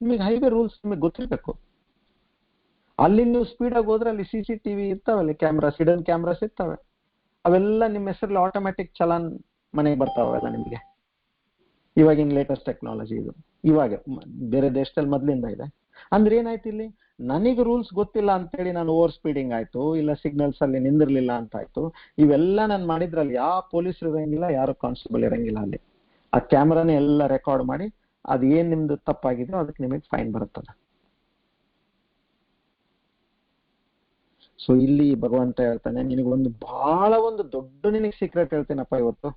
ನಿಮಗೆ ಹೈವೇ ರೂಲ್ಸ್ ನಿಮಗೆ ಗೊತ್ತಿರ್ಬೇಕು. ಅಲ್ಲಿ ನೀವು ಸ್ಪೀಡಾಗಿ ಹೋದ್ರೆ ಅಲ್ಲಿ CCTV ಇರ್ತಾವೆ, ಅಲ್ಲಿ ಕ್ಯಾಮ್ರಾಸ್, ಹಿಡನ್ ಕ್ಯಾಮ್ರಾಸ್ ಇರ್ತವೆ. ಅವೆಲ್ಲ ನಿಮ್ಮ ಹೆಸರಲ್ಲಿ ಆಟೋಮ್ಯಾಟಿಕ್ ಚಲಾನ್ ಮನೆಗೆ ಬರ್ತಾವೆಲ್ಲ ನಿಮಗೆ. ಇವಾಗಿನ ಲೇಟೆಸ್ಟ್ ಟೆಕ್ನಾಲಜಿ ಇದು. ಇವಾಗ ಬೇರೆ ದೇಶದಲ್ಲಿ ಮೊದ್ಲಿಂದ ಇದೆ. ಅಂದ್ರೆ ಏನಾಯ್ತು, ಇಲ್ಲಿ ನನಗೆ ರೂಲ್ಸ್ ಗೊತ್ತಿಲ್ಲ ಅಂತೇಳಿ ನಾನು ಓವರ್ ಸ್ಪೀಡಿಂಗ್ ಆಯ್ತು, ಇಲ್ಲ ಸಿಗ್ನಲ್ಸ್ ಅಲ್ಲಿ ನಿಂದಿರ್ಲಿಲ್ಲ ಅಂತ ಆಯ್ತು. ಇವೆಲ್ಲ ನಾನು ಮಾಡಿದ್ರಲ್ಲಿ ಯಾವ ಪೊಲೀಸರು ಇರಂಗಿಲ್ಲ, ಯಾರು ಕಾನ್ಸ್ಟೇಬಲ್ ಇರಂಗಿಲ್ಲ. ಅಲ್ಲಿ ಆ ಕ್ಯಾಮ್ರಾನೇ ಎಲ್ಲ ರೆಕಾರ್ಡ್ ಮಾಡಿ ಅದು ಏನ್ ನಿಮ್ದು ತಪ್ಪಾಗಿದೆಯೋ ಅದಕ್ಕೆ ನಿಮಗೆ ಫೈನ್ ಬರುತ್ತದ. ಸೊ ಇಲ್ಲಿ ಭಗವಂತ ಹೇಳ್ತಾನೆ, ನಿನಗೊಂದು ಬಹಳ ಒಂದು ದೊಡ್ಡ ನಿನಗೆ ಸೀಕ್ರೆಟ್ ಹೇಳ್ತೀನಪ್ಪ ಇವತ್ತು.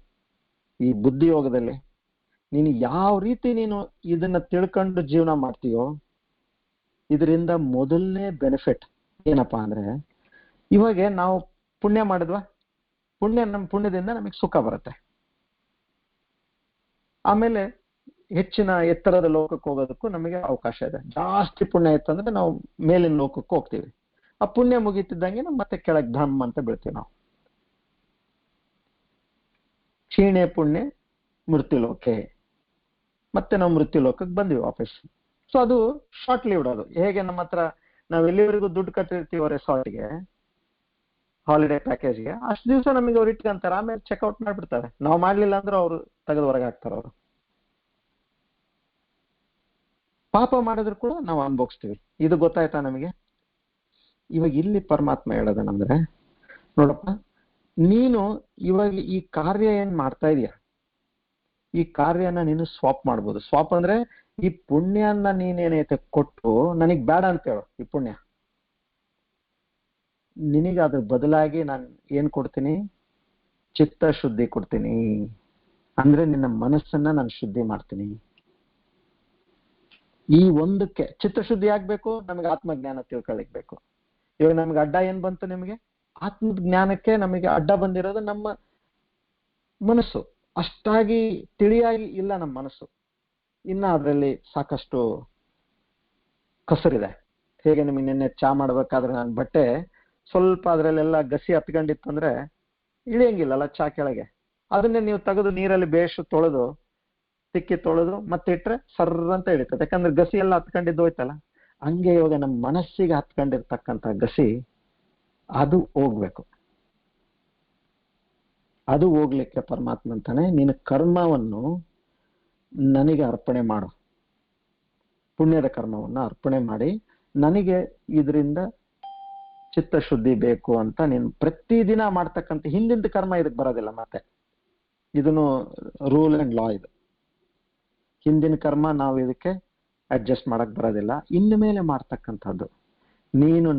ಈ ಬುದ್ಧಿ ಯೋಗದಲ್ಲಿ ನೀನು ಯಾವ ರೀತಿ ನೀನು ಇದನ್ನ ತಿಳ್ಕೊಂಡು ಜೀವನ ಮಾಡ್ತೀಯೋ, ಇದರಿಂದ ಮೊದಲನೇ ಬೆನಿಫಿಟ್ ಏನಪ್ಪಾ ಅಂದ್ರೆ, ಇವಾಗ ನಾವು ಪುಣ್ಯ ಮಾಡಿದ್ವಾ, ನಮ್ಮ ಪುಣ್ಯದಿಂದ ನಮಗೆ ಸುಖ ಬರುತ್ತೆ. ಆಮೇಲೆ ಹೆಚ್ಚಿನ ಎತ್ತರದ ಲೋಕಕ್ಕೆ ಹೋಗೋದಕ್ಕೂ ನಮಗೆ ಅವಕಾಶ ಇದೆ. ಜಾಸ್ತಿ ಪುಣ್ಯ ಇತ್ತಂದ್ರೆ ನಾವು ಮೇಲಿನ ಲೋಕಕ್ಕೆ ಹೋಗ್ತೀವಿ. ಆ ಪುಣ್ಯ ಮುಗೀತಿದ್ದಂಗೆ ನಾವು ಮತ್ತೆ ಕೆಳಗೆ ಧಮ್ ಅಂತ ಬೀಳ್ತೀವಿ ನಾವು. ಕ್ಷೀಣೆ ಪುಣ್ಯ ಮೃತ್ಯು ಲೋಕೆ, ಮತ್ತೆ ನಾವು ಮೃತ್ಯು ಲೋಕಕ್ಕೆ ಬಂದ್ವಿ ವಾಪಸ್. ಸೊ ಅದು ಶಾರ್ಟ್ ಲಿವ್ಡ್. ಅದು ಹೇಗೆ ನಮ್ಮ ಹತ್ರ ನಾವು ಎಲ್ಲಿವರೆಗೂ ದುಡ್ಡು ಕಟ್ಟಿರ್ತೀವೋ ರೆಸಾರ್ಟ್ಗೆ, ಹಾಲಿಡೇ ಪ್ಯಾಕೇಜ್ಗೆ, ಅಷ್ಟು ದಿವಸ ನಮಗೆ ಅವ್ರು ಇಟ್ಕೊಂತಾರೆ. ಆಮೇಲೆ ಚೆಕ್ಔಟ್ ಮಾಡ್ಬಿಡ್ತಾರೆ. ನಾವು ಮಾಡ್ಲಿಲ್ಲ ಅಂದ್ರೆ ಅವರು ತೆಗೆದು ಹೊರಗೆ ಹಾಕ್ತಾರೆ. ಅವರು ಪಾಪ ಮಾಡಿದ್ರು ಕೂಡ ನಾವು ಅನುಭವಿಸ್ತೀವಿ. ಇದು ಗೊತ್ತಾಯ್ತಾ ನಮಗೆ? ಇವಾಗ ಇಲ್ಲಿ ಪರಮಾತ್ಮ ಹೇಳೋದೇನಂದ್ರೆ, ನೋಡಪ್ಪ, ನೀನು ಇವಾಗ ಈ ಕಾರ್ಯ ಏನ್ ಮಾಡ್ತಾ ಇದೀಯ, ಈ ಕಾರ್ಯನ ನೀನು ಸ್ವಾಪ್ ಮಾಡ್ಬೋದು. ಸ್ವಾಪ್ ಅಂದ್ರೆ ಈ ಪುಣ್ಯನ ನೀನೇನೈತೆ ಕೊಟ್ಟು ನನಗ್ ಬೇಡ ಅಂತ ಹೇಳು. ಈ ಪುಣ್ಯ ನಿನಗೆ ಅದ್ರ ಬದಲಾಗಿ ನಾನು ಏನ್ ಕೊಡ್ತೀನಿ? ಚಿತ್ತ ಶುದ್ಧಿ ಕೊಡ್ತೀನಿ. ಅಂದ್ರೆ ನಿನ್ನ ಮನಸ್ಸನ್ನ ನಾನು ಶುದ್ಧಿ ಮಾಡ್ತೀನಿ. ಈ ಒಂದಕ್ಕೆ ಚಿತ್ತಶುದ್ಧಿ ಆಗ್ಬೇಕು, ನಮಗೆ ಆತ್ಮಜ್ಞಾನ ತಿಳ್ಕೊಳ್ಳಿಕ್ ಬೇಕು. ಇವಾಗ ನಮ್ಗೆ ಅಡ್ಡ ಏನ್ ಬಂತು? ನಿಮಗೆ ಆತ್ಮಜ್ಞಾನಕ್ಕೆ ನಮಗೆ ಅಡ್ಡ ಬಂದಿರೋದು ನಮ್ಮ ಮನಸ್ಸು. ಅಷ್ಟಾಗಿ ತಿಳಿಯಾಗಿ ಇಲ್ಲ ನಮ್ಮ ಮನಸ್ಸು. ಇನ್ನ ಅದರಲ್ಲಿ ಸಾಕಷ್ಟು ಕಸರಿದೆ. ಹೇಗೆ ನಿಮಗೆ ನಿನ್ನೆ ಚಾ ಮಾಡ್ಬೇಕಾದ್ರೆ ನಾನು ಬಟ್ಟೆ ಸ್ವಲ್ಪ ಅದ್ರಲ್ಲೆಲ್ಲ ಗಸಿ ಹತ್ಕೊಂಡಿತ್ತು ಅಂದ್ರೆ ಇಳಿಯಂಗಿಲ್ಲಲ್ಲ ಚಾ ಕೆಳಗೆ. ಅದನ್ನೇ ನೀವು ತೆಗೆದು ನೀರಲ್ಲಿ ಬೇಷು ತೊಳೆದು ತಿಕ್ಕಿ ತೊಳೆದು ಮತ್ತೆ ಇಟ್ರೆ ಸರ್ರಂತ ಇಳಿತದೆ, ಯಾಕಂದ್ರೆ ಗಸಿ ಎಲ್ಲ ಹತ್ಕೊಂಡಿದ್ದು ಹೋಯ್ತಲ್ಲ. ಹಂಗೆ ಇವಾಗ ನಮ್ಮ ಮನಸ್ಸಿಗೆ ಹತ್ಕೊಂಡಿರ್ತಕ್ಕಂಥ ಗಸಿ ಅದು ಹೋಗ್ಬೇಕು. ಅದು ಹೋಗ್ಲಿಕ್ಕೆ ಪರಮಾತ್ಮ ಅಂತಾನೆ, ನೀನು ಕರ್ಮವನ್ನು ನನಗೆ ಅರ್ಪಣೆ ಮಾಡು. ಪುಣ್ಯದ ಕರ್ಮವನ್ನು ಅರ್ಪಣೆ ಮಾಡಿ ನನಗೆ ಇದರಿಂದ ಚಿತ್ತಶುದ್ಧಿ ಬೇಕು ಅಂತ ನೀನು ಪ್ರತಿದಿನ ಮಾಡ್ತಕ್ಕಂಥ ಹಿಂದಿನ ಕರ್ಮ ಇದಕ್ಕೆ ಬರೋದಿಲ್ಲ. ಮತ್ತೆ ಇದನ್ನು ರೂಲ್ ಅಂಡ್ ಲಾ. ಇದು ಹಿಂದಿನ ಕರ್ಮ ನಾವು ಇದಕ್ಕೆ ಅಡ್ಜಸ್ಟ್ ಮಾಡಕ್ ಬರೋದಿಲ್ಲ. ಇನ್ನು ಮೇಲೆ ಮಾಡ್ತಕ್ಕಂಥದ್ದು ನೀನು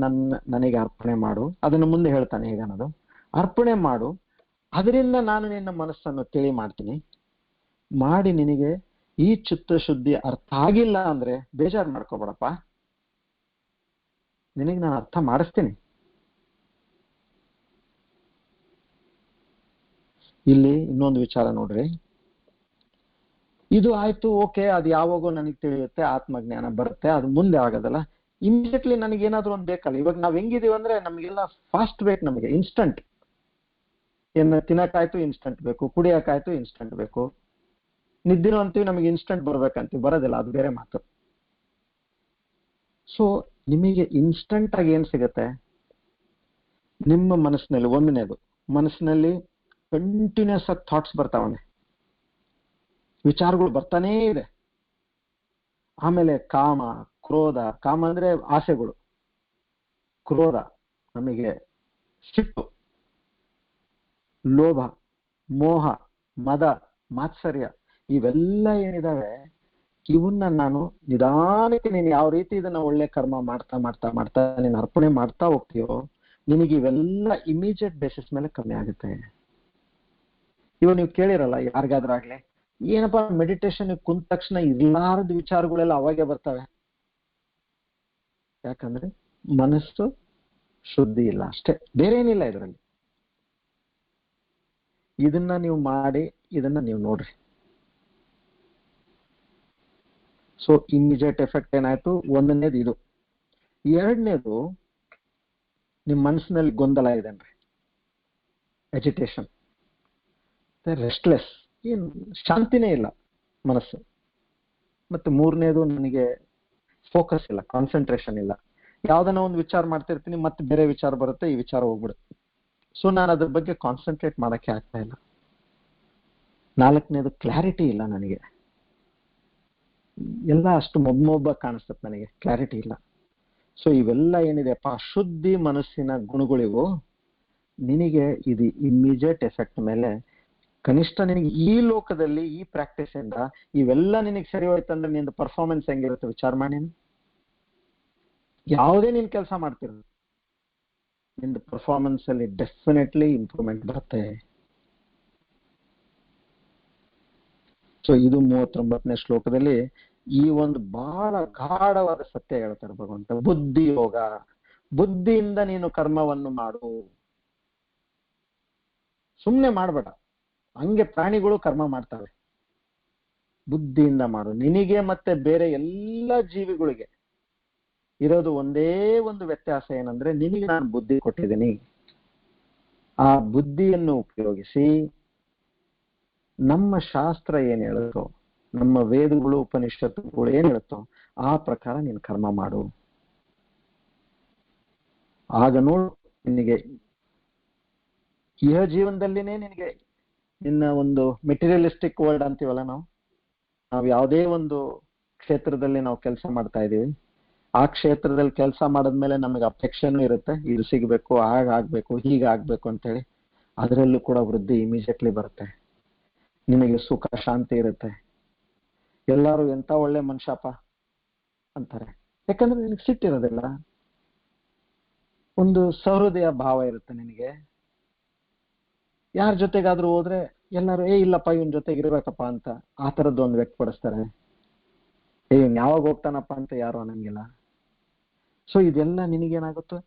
ನನಗೆ ಅರ್ಪಣೆ ಮಾಡು. ಅದನ್ನು ಮುಂದೆ ಹೇಳ್ತಾನೆ ಹೇಗೆ ಅನ್ನೋದು. ಅರ್ಪಣೆ ಮಾಡು, ಅದರಿಂದ ನಾನು ನಿನ್ನ ಮನಸ್ಸನ್ನು ತಿಳಿ ಮಾಡ್ತೀನಿ. ಮಾಡಿ ನಿನಗೆ ಈ ಚಿತ್ತಶುದ್ಧಿ ಅರ್ಥ ಆಗಿಲ್ಲ ಅಂದ್ರೆ ಬೇಜಾರು ಮಾಡ್ಕೋಬೇಡಪ್ಪ, ನಿನಗೆ ನಾನು ಅರ್ಥ ಮಾಡಿಸ್ತೀನಿ. ಇಲ್ಲಿ ಇನ್ನೊಂದು ವಿಚಾರ ನೋಡ್ರಿ. ಇದು ಆಯ್ತು, ಓಕೆ, ಅದು ಯಾವಾಗೋ ನನಗೆ ತಿಳಿಯುತ್ತೆ, ಆತ್ಮಜ್ಞಾನ ಬರುತ್ತೆ, ಅದು ಮುಂದೆ ಆಗೋದಲ್ಲ. ಇಮಿಡಿಯೇಟ್ಲಿ ನನಗೆ ಏನಾದ್ರು ಒಂದು ಬೇಕಲ್ಲ. ಇವಾಗ ನಾವ್ ಹೆಂಗಿದೀವಿ ಅಂದ್ರೆ ನಮಗೆಲ್ಲ ಫಾಸ್ಟ್ ಬೇಕು, ನಮಗೆ ಇನ್ಸ್ಟಂಟ್. ಏನು ತಿನ್ನಕ್ಕಾಯ್ತು ಇನ್ಸ್ಟಂಟ್ ಬೇಕು, ಕುಡಿಯಕ್ಕಾಯ್ತು ಇನ್ಸ್ಟಂಟ್ ಬೇಕು, ನಿದ್ದಿನೂ ಅಂತೀವಿ ನಮಗೆ ಇನ್ಸ್ಟಂಟ್ ಬರ್ಬೇಕಂತೀವಿ, ಬರೋದಿಲ್ಲ, ಅದು ಬೇರೆ ಮಾತು. ಸೊ ನಿಮಗೆ ಇನ್ಸ್ಟಂಟ್ ಆಗಿ ಏನ್ ಸಿಗತ್ತೆ? ನಿಮ್ಮ ಮನಸ್ಸಿನಲ್ಲಿ ಒಂದನೇದು, ಮನಸ್ಸಿನಲ್ಲಿ ಕಂಟಿನ್ಯೂಸ್ ಆಗಿ ಥಾಟ್ಸ್ ಬರ್ತಾವೆ, ವಿಚಾರಗಳು ಬರ್ತಾನೇ ಇದೆ. ಆಮೇಲೆ ಕಾಮ, ಕ್ರೋಧ. ಕಾಮ ಅಂದ್ರೆ ಆಸೆಗಳು, ಕ್ರೋಧ ನಮಗೆ ಸಿಟ್ಟು, ಲೋಭ, ಮೋಹ, ಮದ, ಮಾತ್ಸರ್ಯ, ಇವೆಲ್ಲ ಏನಿದಾವೆ ಇವನ್ನ ನಾನು ನಿಧಾನಕ್ಕೆ ನೀನು ಯಾವ ರೀತಿ ಇದನ್ನ ಒಳ್ಳೆ ಕರ್ಮ ಮಾಡ್ತಾ ಮಾಡ್ತಾ ಮಾಡ್ತಾ ನೀನು ಅರ್ಪಣೆ ಮಾಡ್ತಾ ಹೋಗ್ತೀಯೋ ನಿನಗೆ ಇವೆಲ್ಲ ಇಮಿಡಿಯೇಟ್ ಬೇಸಿಸ್ ಮೇಲೆ ಕಮ್ಮಿ ಆಗುತ್ತೆ. ಇವಾಗ ನೀವು ಕೇಳಿರಲ್ಲ ಯಾರಿಗಾದ್ರಾಗ್ಲಿ, ಏನಪ್ಪಾ ಮೆಡಿಟೇಷನ್ ಕುಂತ ತಕ್ಷಣ ಇರ್ಲಾರ್ದ ವಿಚಾರಗಳೆಲ್ಲ ಅವಾಗೆ ಬರ್ತವೆ. ಯಾಕಂದ್ರೆ ಮನಸ್ಸು ಶುದ್ಧಿ ಇಲ್ಲ ಅಷ್ಟೇ, ಬೇರೆ ಏನಿಲ್ಲ ಇದರಲ್ಲಿ. ಇದನ್ನ ನೀವು ಮಾಡಿ, ಇದನ್ನ ನೀವು ನೋಡ್ರಿ. ಸೊ ಇಮಿಡಿಯೇಟ್ ಎಫೆಕ್ಟ್ ಏನಾಯ್ತು? ಒಂದನೇದು ಇದು. ಎರಡನೇದು, ನಿಮ್ಮ ಮನಸ್ಸಿನಲ್ಲಿ ಗೊಂದಲ ಇದೆ ಅಂದ್ರೆ ಎಜಿಟೇಷನ್, ರೆಸ್ಟ್ಲೆಸ್, ಏನು ಶಾಂತಿನೇ ಇಲ್ಲ ಮನಸ್ಸು. ಮತ್ತೆ ಮೂರನೇದು, ನನಗೆ ಫೋಕಸ್ ಇಲ್ಲ, ಕಾನ್ಸಂಟ್ರೇಷನ್ ಇಲ್ಲ. ಯಾವ್ದನ್ನ ಒಂದು ವಿಚಾರ ಮಾಡ್ತಿರ್ತೀನಿ, ಮತ್ತೆ ಬೇರೆ ವಿಚಾರ ಬರುತ್ತೆ, ಈ ವಿಚಾರ ಹೋಗ್ಬಿಡುತ್ತೆ. ಸೊ ನಾನು ಅದ್ರ ಬಗ್ಗೆ ಕಾನ್ಸಂಟ್ರೇಟ್ ಮಾಡಕ್ಕೆ ಆಗ್ತಾ ಇಲ್ಲ. ನಾಲ್ಕನೇದು, ಕ್ಲಾರಿಟಿ ಇಲ್ಲ ನನಗೆ, ಎಲ್ಲ ಅಷ್ಟು ಮೊಬ್ಬ ಕಾಣಿಸ್ತದೆ ನನಗೆ, ಕ್ಲಾರಿಟಿ ಇಲ್ಲ. ಸೊ ಇವೆಲ್ಲ ಏನಿದೆಪ್ಪ ಶುದ್ಧಿ ಮನಸ್ಸಿನ ಗುಣಗಳಿವು. ನಿನಗೆ ಇದು ಇಮಿಡಿಯೇಟ್ ಎಫೆಕ್ಟ್ ಮೇಲೆ ಕನಿಷ್ಠ ನಿನಗೆ ಈ ಲೋಕದಲ್ಲಿ ಈ ಪ್ರಾಕ್ಟೀಸ್ ಇಂದ ಇವೆಲ್ಲ ನಿನಗೆ ಸರಿ ಹೋಯ್ತಂದ್ರೆ ನಿಂದು ಪರ್ಫಾರ್ಮೆನ್ಸ್ ಹೆಂಗಿರುತ್ತೆ ವಿಚಾರ ಮಾಡಿ. ಯಾವುದೇ ನೀನ್ ಕೆಲಸ ಮಾಡ್ತಿರ ನಿಂದು ಪರ್ಫಾರ್ಮೆನ್ಸ್ ಅಲ್ಲಿ ಡೆಫಿನೆಟ್ಲಿ ಇಂಪ್ರೂವ್ಮೆಂಟ್ ಬರುತ್ತೆ. ಸೊ ಇದು 39ನೇ ಶ್ಲೋಕದಲ್ಲಿ ಈ ಒಂದು ಬಹಳ ಗಾಢವಾದ ಸತ್ಯ ಹೇಳ್ತಾರೆ ಭಗವಂತ. ಬುದ್ಧಿ ಯೋಗ, ಬುದ್ಧಿಯಿಂದ ನೀನು ಕರ್ಮವನ್ನು ಮಾಡು, ಸುಮ್ನೆ ಮಾಡ್ಬೇಡ. ಹಂಗೆ ಪ್ರಾಣಿಗಳು ಕರ್ಮ ಮಾಡ್ತವೆ, ಬುದ್ಧಿಯಿಂದ ಮಾಡು. ನಿನಗೆ ಮತ್ತೆ ಬೇರೆ ಎಲ್ಲ ಜೀವಿಗಳಿಗೆ ಇರೋದು ಒಂದೇ ಒಂದು ವ್ಯತ್ಯಾಸ ಏನಂದ್ರೆ, ನಿನಗೆ ನಾನು ಬುದ್ಧಿ ಕೊಟ್ಟಿದ್ದೀನಿ. ಆ ಬುದ್ಧಿಯನ್ನು ಉಪಯೋಗಿಸಿ ನಮ್ಮ ಶಾಸ್ತ್ರ ಏನ್ ಹೇಳುತ್ತೋ, ನಮ್ಮ ವೇದಗಳು ಉಪನಿಷತ್ತುಗಳು ಏನ್ ಹೇಳುತ್ತೋ ಆ ಪ್ರಕಾರ ನೀನು ಕರ್ಮ ಮಾಡು. ಆಗ ನೋಡು ನಿನಗೆ ಇಹ ಜೀವನದಲ್ಲಿನೇ ನಿನಗೆ ನಿನ್ನ ಒಂದು ಮೆಟೀರಿಯಲಿಸ್ಟಿಕ್ ವರ್ಲ್ಡ್ ಅಂತೀವಲ್ಲ, ನಾವು ಯಾವುದೇ ಒಂದು ಕ್ಷೇತ್ರದಲ್ಲಿ ನಾವು ಕೆಲಸ ಮಾಡ್ತಾ ಇದೀವಿ, ಆ ಕ್ಷೇತ್ರದಲ್ಲಿ ಕೆಲಸ ಮಾಡಿದ್ಮೇಲೆ ನಮಗೆ ಅಪೇಕ್ಷೆನೂ ಇರುತ್ತೆ, ಇದು ಸಿಗ್ಬೇಕು, ಆಗ್ಬೇಕು, ಹೀಗಾಗ್ಬೇಕು ಅಂತೇಳಿ. ಅದರಲ್ಲೂ ಕೂಡ ವೃದ್ಧಿ ಇಮಿಡಿಯೇಟ್ಲಿ ಬರುತ್ತೆ. ನಿಮಗೆ ಸುಖ ಶಾಂತಿ ಇರುತ್ತೆ. ಎಲ್ಲಾರು ಎಂತ ಒಳ್ಳೆ ಮನುಷ್ಯಪ್ಪ ಅಂತಾರೆ. ಯಾಕಂದ್ರೆ ನಿನಗೆ ಸಿಟ್ಟಿರೋದಿಲ್ಲ, ಒಂದು ಸಹೃದಯ ಭಾವ ಇರುತ್ತೆ ನಿನಗೆ. ಯಾರ ಜೊತೆಗಾದ್ರೂ ಹೋದ್ರೆ ಎಲ್ಲರೂ ಇಲ್ಲಪ್ಪ ಇವನ್ ಜೊತೆಗೆ ಇರ್ಬೇಕಪ್ಪ ಅಂತ ಆ ತರದ್ದು ಒಂದು ವ್ಯಕ್ತಪಡಿಸ್ತಾರೆ. ಇವ್ನ್ ಯಾವಾಗ ಹೋಗ್ತಾನಪ್ಪ ಅಂತ ಯಾರು ಅನ್ನಂಗಿಲ್ಲ. ಸೊ ಇದೆಲ್ಲ ನಿನಗೇನಾಗುತ್ತೋ,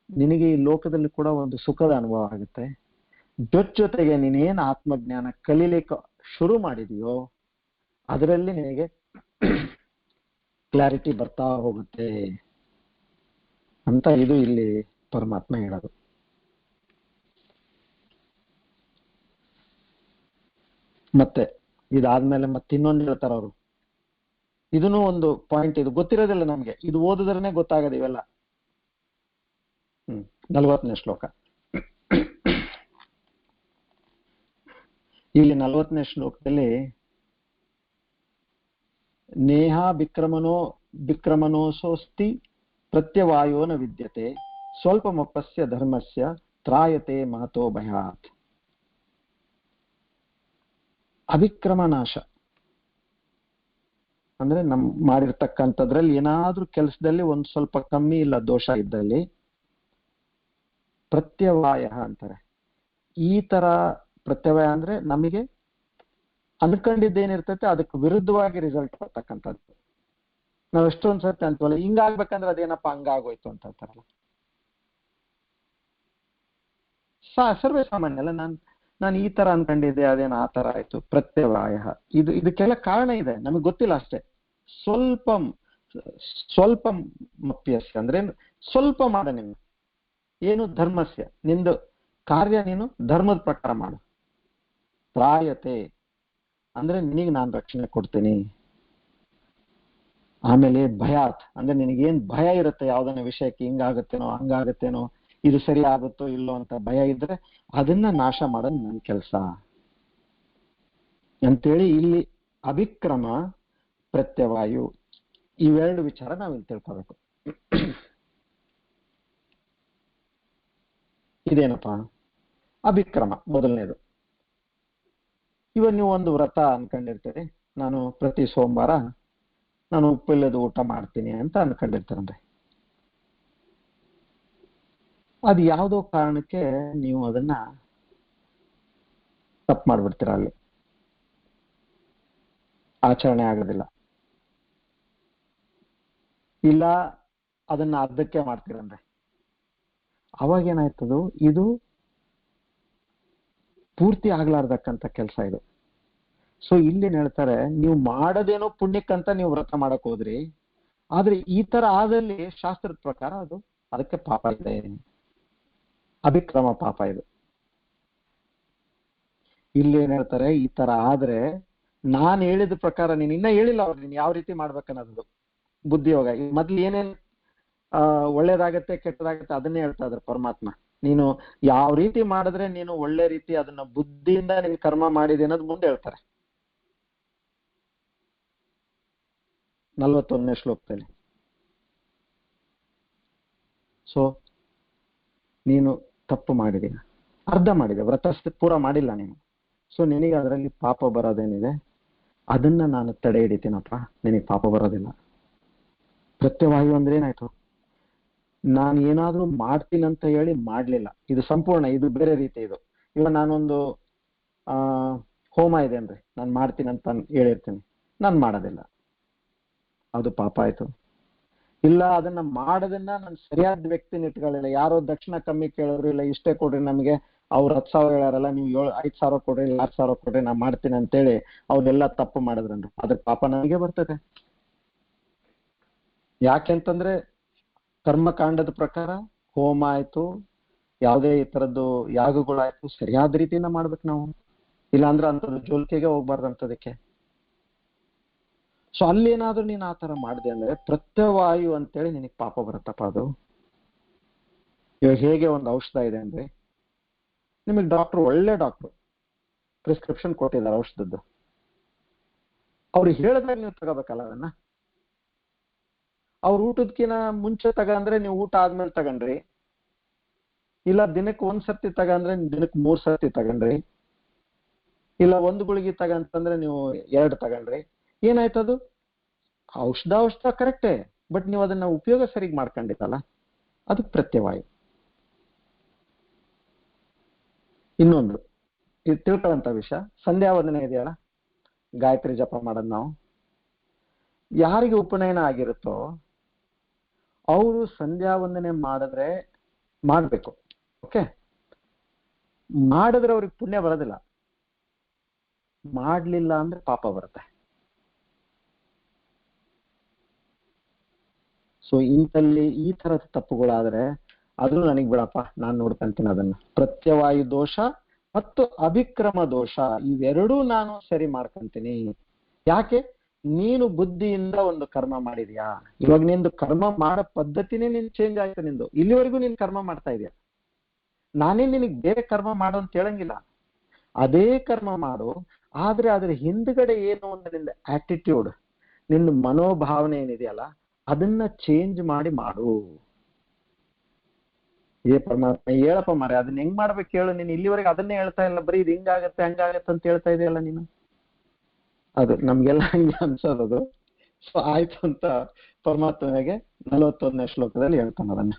ನಿನಗೆ ಈ ಲೋಕದಲ್ಲಿ ಕೂಡ ಒಂದು ಸುಖದ ಅನುಭವ ಆಗುತ್ತೆ. ಜೊತೆಗೆ ನೀನೇನ್ ಆತ್ಮಜ್ಞಾನ ಕಲೀಲಿಕ್ಕೆ ಶುರು ಮಾಡಿದೆಯೋ ಅದರಲ್ಲಿ ನಿನಗೆ ಕ್ಲಾರಿಟಿ ಬರ್ತಾ ಹೋಗುತ್ತೆ ಅಂತ ಇದು ಇಲ್ಲಿ ಪರಮಾತ್ಮ ಹೇಳೋದು. ಮತ್ತೆ ಇದಾದ್ಮೇಲೆ ಮತ್ತೆ ಇನ್ನೊಂದು ಹೇಳ್ತಾರ ಅವರು. ಇದನ್ನು ಒಂದು ಪಾಯಿಂಟ್, ಇದು ಗೊತ್ತಿರೋದಿಲ್ಲ ನಮ್ಗೆ, ಇದು ಓದಿದ್ರನೆ ಗೊತ್ತಾಗದು ಇವೆಲ್ಲ. 40ನೇ ಶ್ಲೋಕ. ಇಲ್ಲಿ 40ನೇ ಶ್ಲೋಕದಲ್ಲಿ ನೇಹ ವಿಕ್ರಮಣೋಸೋಸ್ತಿ ಪ್ರತ್ಯವಾಯೋ ನ ವಿದ್ಯತೆ ಸ್ವಲ್ಪಮಪಸ್ಯ ಧರ್ಮಸ್ಯ ತ್ರಾಯತೆ ಮಹತೋ ಭಯಾತ್. ಅವಿಕ್ರಮ ನಾಶ ಅಂದ್ರೆ ಮಾಡಿರ್ತಕ್ಕಂಥದ್ರಲ್ಲಿ ಏನಾದ್ರೂ ಕೆಲಸದಲ್ಲಿ ಒಂದ್ ಸ್ವಲ್ಪ ಕಮ್ಮಿ ಇಲ್ಲ ದೋಷ ಇದ್ದಲ್ಲಿ ಪ್ರತ್ಯವಾಯ ಅಂತಾರೆ. ಈ ತರ ಪ್ರತ್ಯವಾಯ ಅಂದ್ರೆ ನಮಗೆ ಅನ್ಕೊಂಡಿದ್ದೇನಿರ್ತೈತೆ ಅದಕ್ಕೆ ವಿರುದ್ಧವಾಗಿ ರಿಸಲ್ಟ್ ಬರ್ತಕ್ಕಂಥದ್ದು. ನಾವ್ ಎಷ್ಟೊಂದ್ ಸರ್ತಿ ಅಂತವಲ್ಲ ಹಿಂಗಾಗ್ಬೇಕಂದ್ರೆ ಅದೇನಪ್ಪ ಹಂಗಾಗೋಯ್ತು ಅಂತ ಅಂತಾರಲ್ಲ. ಸರ್ವೇ ಸಾಮಾನ್ಯ ಅಲ್ಲ, ನಾನು ಈ ತರ ಅನ್ಕೊಂಡಿದ್ದೆ ಅದೇನ ಆ ತರ ಆಯ್ತು. ಪ್ರತ್ಯವಾಯ ಇದಕ್ಕೆಲ್ಲ ಕಾರಣ ಇದೆ, ನಮಗೆ ಗೊತ್ತಿಲ್ಲ ಅಷ್ಟೇ. ಸ್ವಲ್ಪ ಮಪ್ಯಸ್ಯ ಅಂದ್ರೆ ಸ್ವಲ್ಪ ಮಾಡ, ನೀನು ಏನು ಧರ್ಮಸ್ಯ, ನಿಂದು ಕಾರ್ಯ ನೀನು ಧರ್ಮದ ಪ್ರಕಾರ ಮಾಡು. ತ್ರಾಯತೆ ಅಂದ್ರೆ ನಿನಗೆ ನಾನು ರಕ್ಷಣೆ ಕೊಡ್ತೀನಿ. ಆಮೇಲೆ ಭಯಾತ್ ಅಂದ್ರೆ ನಿನಗೇನ್ ಭಯ ಇರುತ್ತೆ ಯಾವ್ದನ್ನ ವಿಷಯಕ್ಕೆ, ಹಿಂಗಾಗತ್ತೇನೋ ಹಂಗಾಗತ್ತೇನೋ, ಇದು ಸರಿ ಆಗುತ್ತೋ ಇಲ್ಲೋ ಅಂತ ಭಯ ಇದ್ರೆ ಅದನ್ನ ನಾಶ ಮಾಡೋದು ನನ್ನ ಕೆಲಸ ಅಂತೇಳಿ ಇಲ್ಲಿ ಅವಿಕ್ರಮ ಪ್ರತ್ಯವಾಯು ಇವೆರಡು ವಿಚಾರ ನಾವಿಲ್ಲಿ ತಿಳ್ಕೋಬೇಕು. ಇದೇನಪ್ಪ ಅಭಿಕ್ರಮ ಮೊದಲನೇದು. ಇವಾಗ ನೀವು ಒಂದು ವ್ರತ ಅನ್ಕೊಂಡಿರ್ತೀರಿ, ನಾನು ಪ್ರತಿ ಸೋಮವಾರ ನಾನು ಉಪ್ಪಿಲ್ಲದ ಊಟ ಮಾಡ್ತೀನಿ ಅಂತ ಅನ್ಕೊಂಡಿರ್ತಾರನ್ರಿ. ಅದು ಯಾವುದೋ ಕಾರಣಕ್ಕೆ ನೀವು ಅದನ್ನ ತಪ್ಪು ಮಾಡ್ಬಿಡ್ತೀರ, ಅಲ್ಲಿ ಆಚರಣೆ ಆಗೋದಿಲ್ಲ. ಇಲ್ಲ ಅದನ್ನ ಅರ್ಧಕ್ಕೆ ಮಾಡ್ತೀರನ್ರಿ. ಅವಾಗ ಏನಾಯ್ತದು, ಇದು ಪೂರ್ತಿ ಆಗ್ಲಾರ್ದಕ್ಕಂತ ಕೆಲಸ ಇದು. ಸೊ ಇಲ್ಲಿ ಹೇಳ್ತಾರೆ, ನೀವು ಮಾಡದೇನೋ ಪುಣ್ಯಕ್ಕಂತ ನೀವು ವ್ರತ ಮಾಡಕ್ ಹೋದ್ರಿ, ಆದ್ರೆ ಈ ತರ ಆದಲ್ಲಿ ಶಾಸ್ತ್ರದ ಪ್ರಕಾರ ಅದಕ್ಕೆ ಪಾಪ ಇದೆ, ಅಭಿಕ್ರಮ ಪಾಪ ಇದು. ಇಲ್ಲಿ ಏನ್ ಹೇಳ್ತಾರೆ, ಈ ತರ ಆದ್ರೆ ನಾನ್ ಹೇಳಿದ ಪ್ರಕಾರ ನೀನ್ ಇನ್ನ ಹೇಳಿಲ್ಲ ಅವ್ರು ನೀನ್ ಯಾವ ರೀತಿ ಮಾಡ್ಬೇಕನ್ನೋದು ಬುದ್ಧಿಯೋಗ. ಮೊದ್ಲು ಏನೇನ್ ಒಳ್ಳೇದಾಗತ್ತೆ ಕೆಟ್ಟದಾಗತ್ತೆ ಅದನ್ನೇ ಹೇಳ್ತಾ ಇದ್ರು ಪರಮಾತ್ಮ. ನೀನು ಯಾವ ರೀತಿ ಮಾಡಿದ್ರೆ ನೀನು ಒಳ್ಳೆ ರೀತಿ ಅದನ್ನ ಬುದ್ಧಿಯಿಂದ ನೀನ್ ಕರ್ಮ ಮಾಡಿದೆ ಅನ್ನೋದು ಮುಂದೆ ಹೇಳ್ತಾರೆ 41ನೇ ಶ್ಲೋಕದಲ್ಲಿ. ಸೊ ನೀನು ತಪ್ಪು ಮಾಡಿದೀಯ, ಅರ್ಧ ಮಾಡಿದೆ, ವ್ರತ ಪೂರ ಮಾಡಿಲ್ಲ ನೀನು. ಸೊ ನಿನಗೆ ಅದರಲ್ಲಿ ಪಾಪ ಬರೋದೇನಿದೆ ಅದನ್ನ ನಾನು ತಡೆ ಹಿಡಿತೀನಪ್ಪ, ನಿನಗೆ ಪಾಪ ಬರೋದಿಲ್ಲ. ಪ್ರತ್ಯವಾಯು ಅಂದ್ರೆ ಏನಾಯ್ತು, ನಾನು ಏನಾದ್ರೂ ಮಾಡ್ತೀನಂತ ಹೇಳಿ ಮಾಡ್ಲಿಲ್ಲ, ಇದು ಸಂಪೂರ್ಣ, ಇದು ಬೇರೆ ರೀತಿ. ಇದು ಇವಾಗ ನಾನೊಂದು ಹೋಮ ಇದೆ ಅಂದ್ರೆ ನಾನು ಮಾಡ್ತೀನಂತ ಹೇಳಿರ್ತೀನಿ, ನಾನು ಮಾಡೋದಿಲ್ಲ, ಅದು ಪಾಪ ಆಯ್ತು. ಇಲ್ಲ ಅದನ್ನ ಮಾಡೋದನ್ನ ನಾನು ಸರಿಯಾದ ವ್ಯಕ್ತಿನ ಇಟ್ಕೊಳ್ಳಿಲ್ಲ, ಯಾರೋ ದಕ್ಷಿಣ ಕಮ್ಮಿ ಕೇಳೋರು, ಇಲ್ಲ ಇಷ್ಟೇ ಕೊಡ್ರಿ ನಮಗೆ, ಅವ್ರು 10,000 ಹೇಳಾರಲ್ಲ, ನೀವು 5,000 ಕೊಡ್ರಿ, 6,000 ಕೊಡ್ರಿ, ನಾ ಮಾಡ್ತೀನಿ ಅಂತೇಳಿ ಅವ್ರೆಲ್ಲ ತಪ್ಪು ಮಾಡಿದ್ರನ್ರಿ, ಅದ್ರ ಪಾಪ ನನಗೆ ಬರ್ತದೆ. ಯಾಕೆಂತಂದ್ರೆ ಕರ್ಮಕಾಂಡದ ಪ್ರಕಾರ ಹೋಮ ಆಯ್ತು, ಯಾವುದೇ ಈ ತರದ್ದು ಯಾಗಗಳಾಯ್ತು ಸರಿಯಾದ ರೀತಿಯಿಂದ ಮಾಡ್ಬೇಕು ನಾವು, ಇಲ್ಲಾಂದ್ರೆ ಅಂತದ್ದು ಜೋಲ್ಕೆಗೆ ಹೋಗ್ಬಾರ್ದು ಅಂತದಕ್ಕೆ. ಸೊ ಅಲ್ಲೇನಾದ್ರೂ ನೀನ್ ಆ ತರ ಮಾಡಿದೆ ಅಂದ್ರೆ ಪ್ರತ್ಯವಾಯು ಅಂತೇಳಿ ನಿನಗೆ ಪಾಪ ಬರುತ್ತಪ್ಪ ಅದು. ಇವಾಗ ಹೇಗೆ ಒಂದು ಔಷಧ ಇದೆ ಅಂದ್ರೆ, ನಿಮಗೆ ಒಳ್ಳೆ ಡಾಕ್ಟ್ರು ಪ್ರಿಸ್ಕ್ರಿಪ್ಷನ್ ಕೊಟ್ಟಿದ್ದಾರೆ ಔಷಧದ್ದು, ಅವ್ರು ಹೇಳಿದಾಗ ನೀವು ತಗೋಬೇಕಲ್ಲ ಅದನ್ನ. ಅವ್ರ ಊಟದ್ಕಿನ ಮುಂಚೆ ತಗಂದ್ರೆ ನೀವು ಊಟ ಆದ್ಮೇಲೆ ತಗೊಂಡ್ರಿ, ಇಲ್ಲ ದಿನಕ್ಕೆ 1 ಸರ್ತಿ ತಗಂದ್ರೆ ದಿನಕ್ಕೆ 3 ಸರ್ತಿ ತಗೊಂಡ್ರಿ, ಇಲ್ಲ 1 ಗುಳಿಗೆ ತಗಂತಂದ್ರೆ ನೀವು 2 ತಗೊಂಡ್ರಿ, ಏನಾಯ್ತದು? ಔಷಧ ಕರೆಕ್ಟೇ, ಬಟ್ ನೀವು ಅದನ್ನ ಉಪಯೋಗ ಸರಿಗೆ ಮಾಡ್ಕೊಂಡಿದ್ದಲ್ಲ, ಅದು ಪ್ರತ್ಯವಾಯು. ಇನ್ನೊಂದು ಇದು ತಿಳ್ಕೊಳ್ಳೋಂಥ ವಿಷಯ, ಸಂಧ್ಯಾ ವಂದನೆ ಇದೆಯಲ್ಲ, ಗಾಯತ್ರಿ ಜಪ ಮಾಡೋದು ನಾವು, ಯಾರಿಗೆ ಉಪನಯನ ಆಗಿರುತ್ತೋ ಅವರು ಸಂಧ್ಯಾ ವಂದನೆ ಮಾಡಿದ್ರೆ ಮಾಡ್ಬೇಕು. ಓಕೆ, ಮಾಡಿದ್ರೆ ಅವ್ರಿಗೆ ಪುಣ್ಯ ಬರೋದಿಲ್ಲ, ಮಾಡ್ಲಿಲ್ಲ ಅಂದ್ರೆ ಪಾಪ ಬರುತ್ತೆ. ಸೊ ಇಂಥಲ್ಲಿ ಈ ತರದ ತಪ್ಪುಗಳಾದ್ರೆ ಅದು ನನಗೆ ಬಿಡಪ್ಪ, ನಾನು ನೋಡ್ಕೊಂತೀನಿ ಅದನ್ನ. ಪ್ರತ್ಯವಾಯು ದೋಷ ಮತ್ತು ಅಭಿಕ್ರಮ ದೋಷ ಇವೆರಡೂ ನಾನು ಸರಿ ಮಾಡ್ಕೊಂತೀನಿ. ಯಾಕೆ? ನೀನು ಬುದ್ಧಿಯಿಂದ ಒಂದು ಕರ್ಮ ಮಾಡಿದ್ಯಾ, ಇವಾಗ ನಿಂದು ಕರ್ಮ ಮಾಡೋ ಪದ್ಧತಿನೇ ನಿನ್ ಚೇಂಜ್ ಆಯ್ತು. ನಿಂದು ಇಲ್ಲಿವರೆಗೂ ನೀನ್ ಕರ್ಮ ಮಾಡ್ತಾ ಇದೀಯ, ನಾನೇ ನಿನಗೆ ಬೇರೆ ಕರ್ಮ ಮಾಡು ಅಂತ ಹೇಳಂಗಿಲ್ಲ, ಅದೇ ಕರ್ಮ ಮಾಡು. ಆದ್ರೆ ಅದ್ರ ಹಿಂದ್ಗಡೆ ಏನು ಅಂದ್ರೆ ನಿಂದ ಆಟಿಟ್ಯೂಡ್, ನಿನ್ನ ಮನೋಭಾವನೆ ಏನಿದೆಯಲ್ಲ ಅದನ್ನ ಚೇಂಜ್ ಮಾಡಿ ಮಾಡು. ಏ ಪರಮಾತ್ಮ ಹೇಳಪ್ಪ ಮಾರೆ, ಅದನ್ನ ಹೆಂಗ್ ಮಾಡ್ಬೇಕು ಹೇಳು, ನೀನು ಇಲ್ಲಿವರೆಗೆ ಅದನ್ನೇ ಹೇಳ್ತಾ ಇಲ್ಲ, ಬರೀ ಇದು ಹಿಂಗಾಗತ್ತೆ ಹಂಗಾಗತ್ತೆ ಅಂತ ಹೇಳ್ತಾ ಇದೆಯಲ್ಲ ನೀನು. ಅದು ನಮ್ಗೆಲ್ಲ ಹಂಗೆ ಅನ್ಸೋದು. ಸೊ ಆಯ್ತು ಅಂತ ಪರಮಾತ್ಮನಿಗೆ 41ನೇ ಶ್ಲೋಕದಲ್ಲಿ ಹೇಳ್ತಾನೆ ಅದನ್ನ.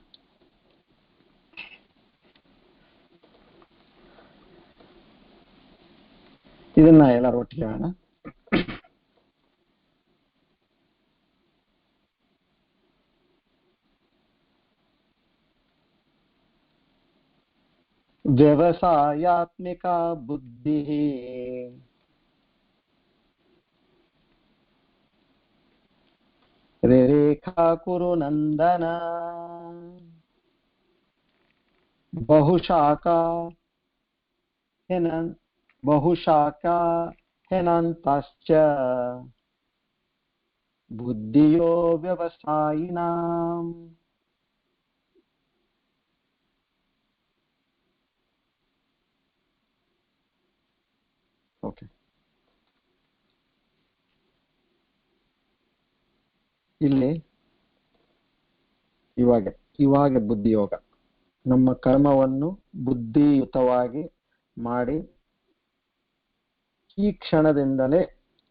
ಇದನ್ನ ಎಲ್ಲರೂ ಒಟ್ಟಿಗೆ ಹೇಳೋಣ. ವ್ಯವಸಾಯಾತ್ಮಿಕ ಬುದ್ಧಿ ರೇಖಾ ಕುರು ನಂದನ ಬಹುಶಾಖಾ ಹೆನಂತಾಶ್ಚ ಬುದ್ಧಿಯೋ ವ್ಯವಸಾಯಿನಾಂ. ಓಕೆ, ಇಲ್ಲಿ ಇವಾಗ ಬುದ್ಧಿಯೋಗ, ನಮ್ಮ ಕರ್ಮವನ್ನು ಬುದ್ಧಿಯುತವಾಗಿ ಮಾಡಿ ಈ ಕ್ಷಣದಿಂದಲೇ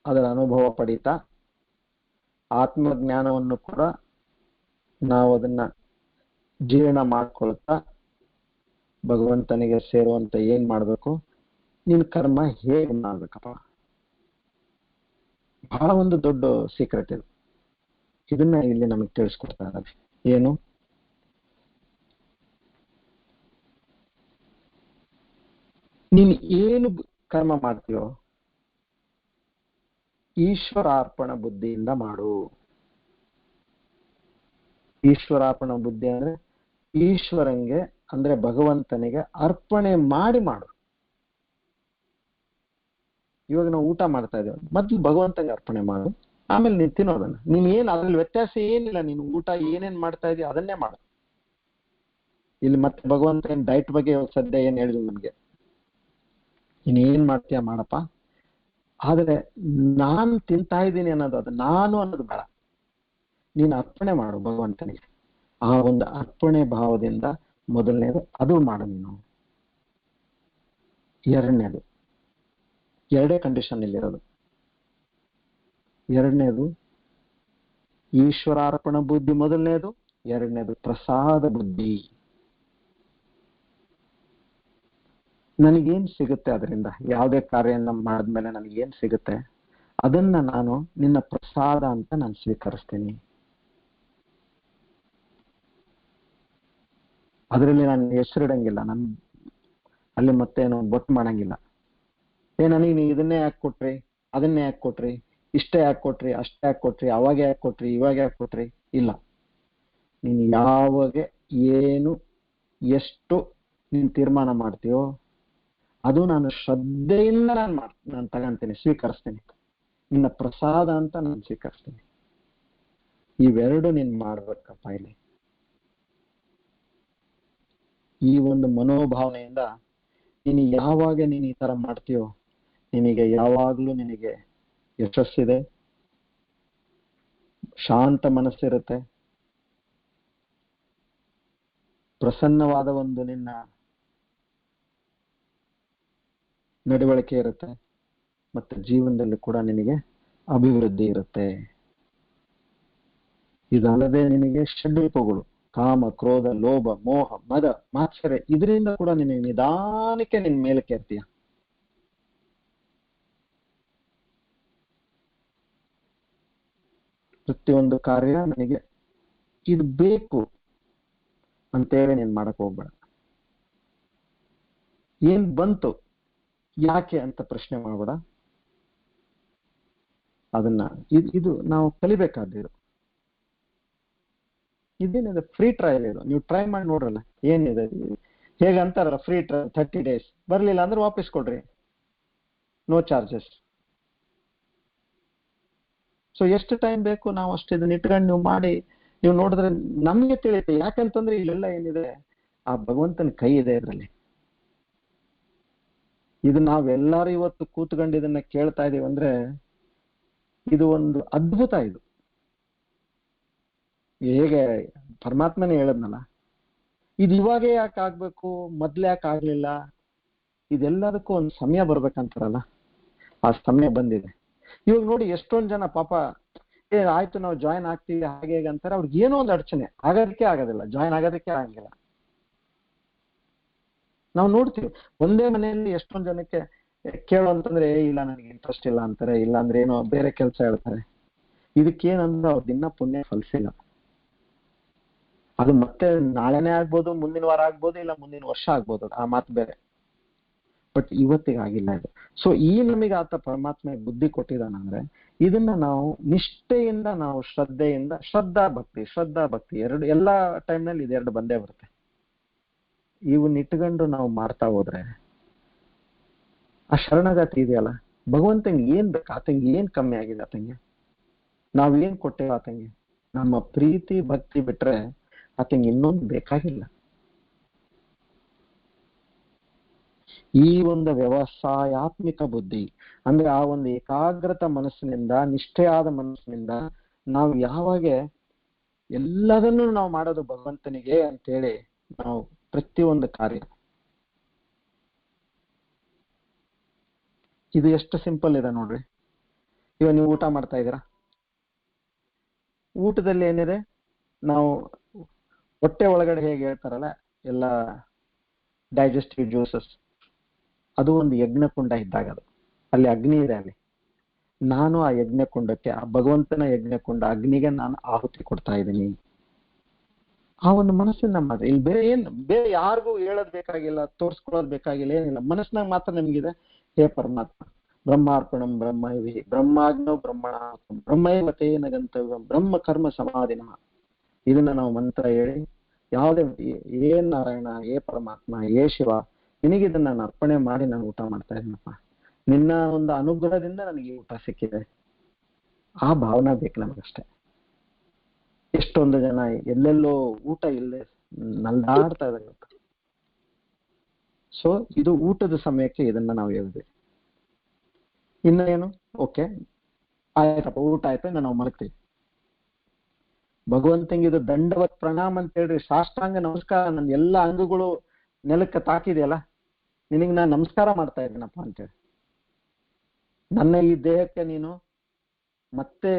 ಅದರ ಅನುಭವ ಪಡೀತಾ ಆತ್ಮಜ್ಞಾನವನ್ನು ಕೂಡ ನಾವು ಅದನ್ನ ಜೀರ್ಣ ಮಾಡ್ಕೊಳ್ತಾ ಭಗವಂತನಿಗೆ ಸೇರುವಂತ ಏನ್ ಮಾಡ್ಬೇಕು, ನಿನ್ ಕರ್ಮ ಹೇಗೆ ಮಾಡ್ಬೇಕಪ್ಪ. ಬಹಳ ಒಂದು ದೊಡ್ಡ ಸೀಕ್ರೆಟ್ ಇದು. ಇದನ್ನ ಇಲ್ಲಿ ನಮಗೆ ತಿಳಿಸ್ಕೊಡ್ತಾ ಇದ್ದಾರೆ. ಏನು? ನೀನ್ ಏನು ಕರ್ಮ ಮಾಡ್ತೀಯೋ ಈಶ್ವರಾರ್ಪಣ ಬುದ್ಧಿಯಿಂದ ಮಾಡು. ಈಶ್ವರಾರ್ಪಣ ಬುದ್ಧಿ ಅಂದ್ರೆ ಈಶ್ವರಂಗೆ ಅಂದ್ರೆ ಭಗವಂತನಿಗೆ ಅರ್ಪಣೆ ಮಾಡಿ ಮಾಡು. ಇವಾಗ ನಾವು ಊಟ ಮಾಡ್ತಾ ಇದ್ದೇವೆ, ಮೊದ್ಲು ಭಗವಂತನಿಗೆ ಅರ್ಪಣೆ ಮಾಡು, ಆಮೇಲೆ ನೀನ್ ತಿನ್ನೋದನ್ನ. ನೀನ್ ಏನ್ ಅದ್ರಲ್ಲಿ ವ್ಯತ್ಯಾಸ ಏನಿಲ್ಲ, ನೀನು ಊಟ ಏನೇನ್ ಮಾಡ್ತಾ ಇದೀಯ ಅದನ್ನೇ ಮಾಡು. ಇಲ್ಲಿ ಮತ್ತೆ ಭಗವಂತ ಏನ್ ಡೈಟ್ ಬಗ್ಗೆ ಸದ್ಯ ಏನ್ ಹೇಳಿದ್ರು ನಮ್ಗೆ, ನೀನ್ ಏನ್ ಮಾಡ್ತೀಯ ಮಾಡಪ್ಪ, ಆದ್ರೆ ನಾನ್ ತಿಂತಾ ಇದ್ದೀನಿ ಅನ್ನೋದು, ಅದು ನಾನು ಅನ್ನೋದು ಬೇಡ. ನೀನು ಅರ್ಪಣೆ ಮಾಡು ಭಗವಂತನಿಗೆ. ಆ ಒಂದು ಅರ್ಪಣೆ ಭಾವದಿಂದ ಮೊದಲನೇದು ಅದು ಮಾಡು ನೀನು. ಎರಡನೇದು, ಎರಡೇ ಕಂಡೀಷನ್ ಇಲ್ಲಿರೋದು. ಎರಡನೇದು ಈಶ್ವರಾರ್ಪಣ ಬುದ್ಧಿ ಮೊದಲನೇದು, ಎರಡನೇದು ಪ್ರಸಾದ ಬುದ್ಧಿ. ನನಗೇನ್ ಸಿಗುತ್ತೆ ಅದರಿಂದ, ಯಾವುದೇ ಕಾರ್ಯನ ಮಾಡಿದ್ಮೇಲೆ ನನಗೇನ್ ಸಿಗುತ್ತೆ ಅದನ್ನ ನಾನು ನಿನ್ನ ಪ್ರಸಾದ ಅಂತ ನಾನು ಸ್ವೀಕರಿಸ್ತೀನಿ. ಅದರಲ್ಲಿ ನಾನು ಹೆಸರಿಡಂಗಿಲ್ಲ, ನನ್ ಅಲ್ಲಿ ಮತ್ತೇನು ಬೊಟ್ಟು ಮಾಡಂಗಿಲ್ಲ. ನನಗೆ ನೀವು ಇದನ್ನೇ ಯಾಕೆ ಕೊಟ್ರಿ, ಅದನ್ನೇ ಯಾಕೆ ಕೊಟ್ರಿ, ಇಷ್ಟೇ ಯಾಕೆ ಕೊಟ್ರಿ, ಅಷ್ಟೇ ಯಾಕೆ ಕೊಟ್ರಿ, ಅವಾಗ ಯಾಕೆ ಕೊಟ್ರಿ, ಇವಾಗ ಯಾಕೆ ಕೊಟ್ರಿ, ಇಲ್ಲ. ನೀನು ಯಾವಾಗ ಏನು ಎಷ್ಟು ನೀನು ತೀರ್ಮಾನ ಮಾಡ್ತೀಯೋ ಅದು ನಾನು ಶ್ರದ್ಧೆಯಿಂದ ನಾನು ತಗೊಂತೀನಿ, ಸ್ವೀಕರಿಸ್ತೀನಿ. ನಿನ್ನ ಪ್ರಸಾದ ಅಂತ ನಾನು ಸ್ವೀಕರಿಸ್ತೀನಿ. ಇವೆರಡು ನೀನ್ ಮಾಡ್ಬೇಕಪ್ಪ. ಇಲ್ಲಿ ಈ ಒಂದು ಮನೋಭಾವನೆಯಿಂದ ನೀನು ಯಾವಾಗ ನೀನು ಈ ತರ ಮಾಡ್ತೀಯೋ ನಿನಗೆ ಯಾವಾಗ್ಲೂ ನಿನಗೆ ಯಶಸ್ಸಿದೆ, ಶಾಂತ ಮನಸ್ಸಿರುತ್ತೆ, ಪ್ರಸನ್ನವಾದ ಒಂದು ನಿನ್ನ ನಡವಳಿಕೆ ಇರುತ್ತೆ, ಮತ್ತೆ ಜೀವನದಲ್ಲಿ ಕೂಡ ನಿನಗೆ ಅಭಿವೃದ್ಧಿ ಇರುತ್ತೆ. ಇದಲ್ಲದೆ ನಿನಗೆ ಷಡ್ರೂಪಗಳು, ಕಾಮ, ಕ್ರೋಧ, ಲೋಭ, ಮೋಹ, ಮದ, ಮಾತ್ಸರ್ಯ, ಇದರಿಂದ ಕೂಡ ನಿನಗೆ ನಿಧಾನಕ್ಕೆ ನಿನ್ ಮೇಲಕ್ಕೆ ಇರ್ತೀಯ. ಪ್ರತಿಯೊಂದು ಕಾರ್ಯ ನನಗೆ ಇದು ಬೇಕು ಅಂತೇಳಿ ನೀನ್ ಮಾಡಕ್ ಹೋಗ್ಬೇಡ. ಏನ್ ಬಂತು ಯಾಕೆ ಅಂತ ಪ್ರಶ್ನೆ ಮಾಡ್ಬೇಡ. ಅದನ್ನ ಇದು ನಾವು ಕಲಿಬೇಕಾದ್ದು. ಇದೇನಿದೆ, ಫ್ರೀ ಟ್ರಯಲ್ ಇದು. ನೀವು ಟ್ರೈ ಮಾಡಿ ನೋಡ್ರಲ್ಲ ಏನಿದೆ. ಹೇಗಂತಾರಲ್ಲ, ಫ್ರೀ ಟ್ರಯಲ್ 30 days, ಬರ್ಲಿಲ್ಲ ಅಂದ್ರೆ ವಾಪಸ್ ಕೊಡ್ರಿ, ನೋ ಚಾರ್ಜಸ್. ಸೊ ಎಷ್ಟು ಟೈಮ್ ಬೇಕು ನಾವು ಅಷ್ಟು ಇದನ್ನ ಇಟ್ಕೊಂಡು ನೀವು ಮಾಡಿ, ನೀವು ನೋಡಿದ್ರೆ ನಮ್ಗೆ ತಿಳಿಯುತ್ತೆ. ಯಾಕಂತಂದ್ರೆ ಇಲ್ಲೆಲ್ಲ ಏನಿದೆ, ಆ ಭಗವಂತನ ಕೈ ಇದೆ ಇದರಲ್ಲಿ. ಇದು ನಾವೆಲ್ಲರೂ ಇವತ್ತು ಕೂತ್ಕೊಂಡು ಇದನ್ನ ಕೇಳ್ತಾ ಇದೀವಿ ಅಂದ್ರೆ ಇದು ಒಂದು ಅದ್ಭುತ. ಇದು ಹೇಗೆ ಪರಮಾತ್ಮನೇ ಹೇಳದ್ನಲ್ಲ, ಇದು ಇವಾಗೇ ಯಾಕೆ ಆಗ್ಬೇಕು, ಮೊದ್ಲೇ ಯಾಕೆ ಆಗ್ಲಿಲ್ಲ, ಇದೆಲ್ಲದಕ್ಕೂ ಒಂದು ಸಮಯ ಬರ್ಬೇಕಂತಾರಲ್ಲ, ಆ ಸಮಯ ಬಂದಿದೆ. ಇವಾಗ ನೋಡಿ ಎಷ್ಟೊಂದು ಜನ ಪಾಪ ಆಯ್ತು ನಾವು ಜಾಯಿನ್ ಆಗ್ತೀವಿ ಹಾಗೆ ಹೇಗೆ ಅಂತಾರೆ. ಅವ್ರಿಗೆ ಏನೋ ಒಂದು ಅಡಚಣೆ, ಆಗೋದಕ್ಕೆ ಆಗೋದಿಲ್ಲ, ಜಾಯಿನ್ ಆಗೋದಕ್ಕೆ ಆಗಂಗಿಲ್ಲ. ನಾವು ನೋಡ್ತೀವಿ ಒಂದೇ ಮನೆಯಲ್ಲಿ ಎಷ್ಟೊಂದು ಜನಕ್ಕೆ ಕೇಳು ಅಂತಂದ್ರೆ ಇಲ್ಲ ನನಗೆ ಇಂಟ್ರೆಸ್ಟ್ ಇಲ್ಲ ಅಂತಾರೆ, ಇಲ್ಲ ಅಂದ್ರೆ ಏನೋ ಬೇರೆ ಕೆಲಸ ಹೇಳ್ತಾರೆ. ಇದಕ್ಕೇನಂದ್ರೆ ಅವ್ರ ದಿನ ಪುಣ್ಯ ಫಲಿಸಿಲ್ಲ. ಅದು ಮತ್ತೆ ನಾಳೆನೇ ಆಗ್ಬೋದು, ಮುಂದಿನ ವಾರ ಆಗ್ಬೋದು, ಇಲ್ಲ ಮುಂದಿನ ವರ್ಷ ಆಗ್ಬೋದು, ಆ ಮಾತು ಬೇರೆ. ಬಟ್ ಇವತ್ತಿಗೆ ಆಗಿಲ್ಲ ಇದು. ಸೊ ಈ ನಮಗೆ ಆತ ಪರಮಾತ್ಮ ಬುದ್ಧಿ ಕೊಟ್ಟಿದ್ದಾನಂದ್ರೆ ಇದನ್ನ ನಾವು ನಿಷ್ಠೆಯಿಂದ, ನಾವು ಶ್ರದ್ಧೆಯಿಂದ, ಶ್ರದ್ಧಾ ಭಕ್ತಿ ಎರಡು, ಎಲ್ಲಾ ಟೈಮ್ನಲ್ಲಿ ಇದೆರಡು ಬಂದೇ ಬರುತ್ತೆ. ಇವನ್ನ ಇಟ್ಕೊಂಡು ನಾವು ಮಾಡ್ತಾ ಹೋದ್ರೆ ಆ ಶರಣಗತಿ ಇದೆಯಲ್ಲ, ಭಗವಂತಂಗೆ ಏನ್ ಬೇಕು, ಆತಂಗೆ ಏನ್ ಕಮ್ಮಿ ಆಗಿದೆ, ಆತಂಗೆ ನಾವ್ ಏನ್ ಕೊಟ್ಟೇವ, ಆತಂಗೆ ನಮ್ಮ ಪ್ರೀತಿ ಭಕ್ತಿ ಬಿಟ್ರೆ ಆತಂಗೆ ಇನ್ನೊಂದು ಬೇಕಾಗಿಲ್ಲ. ಈ ಒಂದು ವ್ಯವಸಾಯಾತ್ಮಿಕ ಬುದ್ಧಿ ಅಂದ್ರೆ ಆ ಒಂದು ಏಕಾಗ್ರತ ಮನಸ್ಸಿನಿಂದ, ನಿಷ್ಠೆಯಾದ ಮನಸ್ಸಿನಿಂದ ನಾವು ಯಾವಾಗ ಎಲ್ಲದನ್ನು ನಾವು ಮಾಡೋದು ಭಗವಂತನಿಗೆ ಅಂತೇಳಿ ನಾವು ಪ್ರತಿಯೊಂದು ಕಾರ್ಯ, ಇದು ಎಷ್ಟು ಸಿಂಪಲ್ ಇದೆ ನೋಡ್ರಿ. ಇವಾಗ ನೀವು ಊಟ ಮಾಡ್ತಾ ಇದ್ದೀರಾ, ಊಟದಲ್ಲಿ ಏನಿದೆ, ನಾವು ಹೊಟ್ಟೆ ಒಳಗಡೆ ಹೇಗೆ ಹೇಳ್ತಾರಲ್ಲ ಎಲ್ಲ ಡೈಜೆಸ್ಟಿವ್ ಜ್ಯೂಸಸ್, ಅದು ಒಂದು ಯಜ್ಞಕುಂಡ ಇದ್ದಾಗ, ಅದು ಅಲ್ಲಿ ಅಗ್ನಿ ಇದೆ. ಅಲ್ಲಿ ನಾನು ಆ ಯಜ್ಞಕುಂಡಕ್ಕೆ, ಆ ಭಗವಂತನ ಯಜ್ಞಕುಂಡ ಅಗ್ನಿಗೆ ನಾನು ಆಹುತಿ ಕೊಡ್ತಾ ಇದ್ದೀನಿ. ಆ ಒಂದು ಮನಸ್ಸಿನ ಮಾತ್ರ, ಇಲ್ಲಿ ಬೇರೆ ಯಾರಿಗೂ ಹೇಳೋದ್ ಬೇಕಾಗಿಲ್ಲ, ತೋರ್ಸ್ಕೊಳ್ಳೋದ್ ಬೇಕಾಗಿಲ್ಲ, ಏನಿಲ್ಲ. ಮನಸ್ಸಿನಾಗ ಮಾತ್ರ ನಮಗಿದೆ, ಹೇ ಪರಮಾತ್ಮ ಬ್ರಹ್ಮಾರ್ಪಣಂ ಬ್ರಹ್ಮೈವಿ ಬ್ರಹ್ಮಾಗ್ನೋ ಬ್ರಹ್ಮಣಾಹುತಂ ಬ್ರಹ್ಮೈವ ತೇನ ಗಂತವ್ಯಂ ಬ್ರಹ್ಮ ಕರ್ಮ ಸಮಾಧಿನ. ಇದನ್ನ ನಾವು ಮಂತ್ರ ಹೇಳಿ ಯಾವುದೇ ಏನ್ ನಾರಾಯಣ, ಏ ಪರಮಾತ್ಮ, ಏ ಶಿವ, ನಿನಗಿದನ್ನ ನಾನು ಅರ್ಪಣೆ ಮಾಡಿ ನಾನು ಊಟ ಮಾಡ್ತಾ ಇದ್ದೀನಪ್ಪ, ನಿನ್ನ ಒಂದು ಅನುಗ್ರಹದಿಂದ ನನಗೆ ಊಟ ಸಿಕ್ಕಿದೆ, ಆ ಭಾವನೆ ಬೇಕು ನಮಗಷ್ಟೇ. ಎಷ್ಟೊಂದು ಜನ ಎಲ್ಲೆಲ್ಲೋ ಊಟ ಇಲ್ಲದೆ ನಲ್ದಾಡ್ತಾ ಇದ್ದಾರೆ. ಸೊ ಇದು ಊಟದ ಸಮಯಕ್ಕೆ ಇದನ್ನ ನಾವು ಹೇಳ್ಬೇಕು. ಇನ್ನ ಏನು, ಓಕೆ ಆಯ್ತಪ್ಪ ಊಟ ಆಯ್ತು, ಇನ್ನು ನಾವು ಮಲಗ್ತೀವಿ. ಭಗವಂತಂಗೆ ಇದು ದಂಡವತ್ ಪ್ರಣಾಮ ಅಂತ ಹೇಳ್ರಿ, ಸಾಷ್ಟಾಂಗ ನಮಸ್ಕಾರ, ನನ್ನ ಎಲ್ಲ ಅಂಗಗಳು ನೆಲಕ್ಕೆ ತಾಕಿದೆಯಲ್ಲ, ನಿನಗೆ ನಾನು ನಮಸ್ಕಾರ ಮಾಡ್ತಾ ಇದ್ದೀನಪ್ಪ ಅಂತೇಳಿ. ನನ್ನ ಈ ದೇಹಕ್ಕೆ ನೀನು ಮತ್ತೆ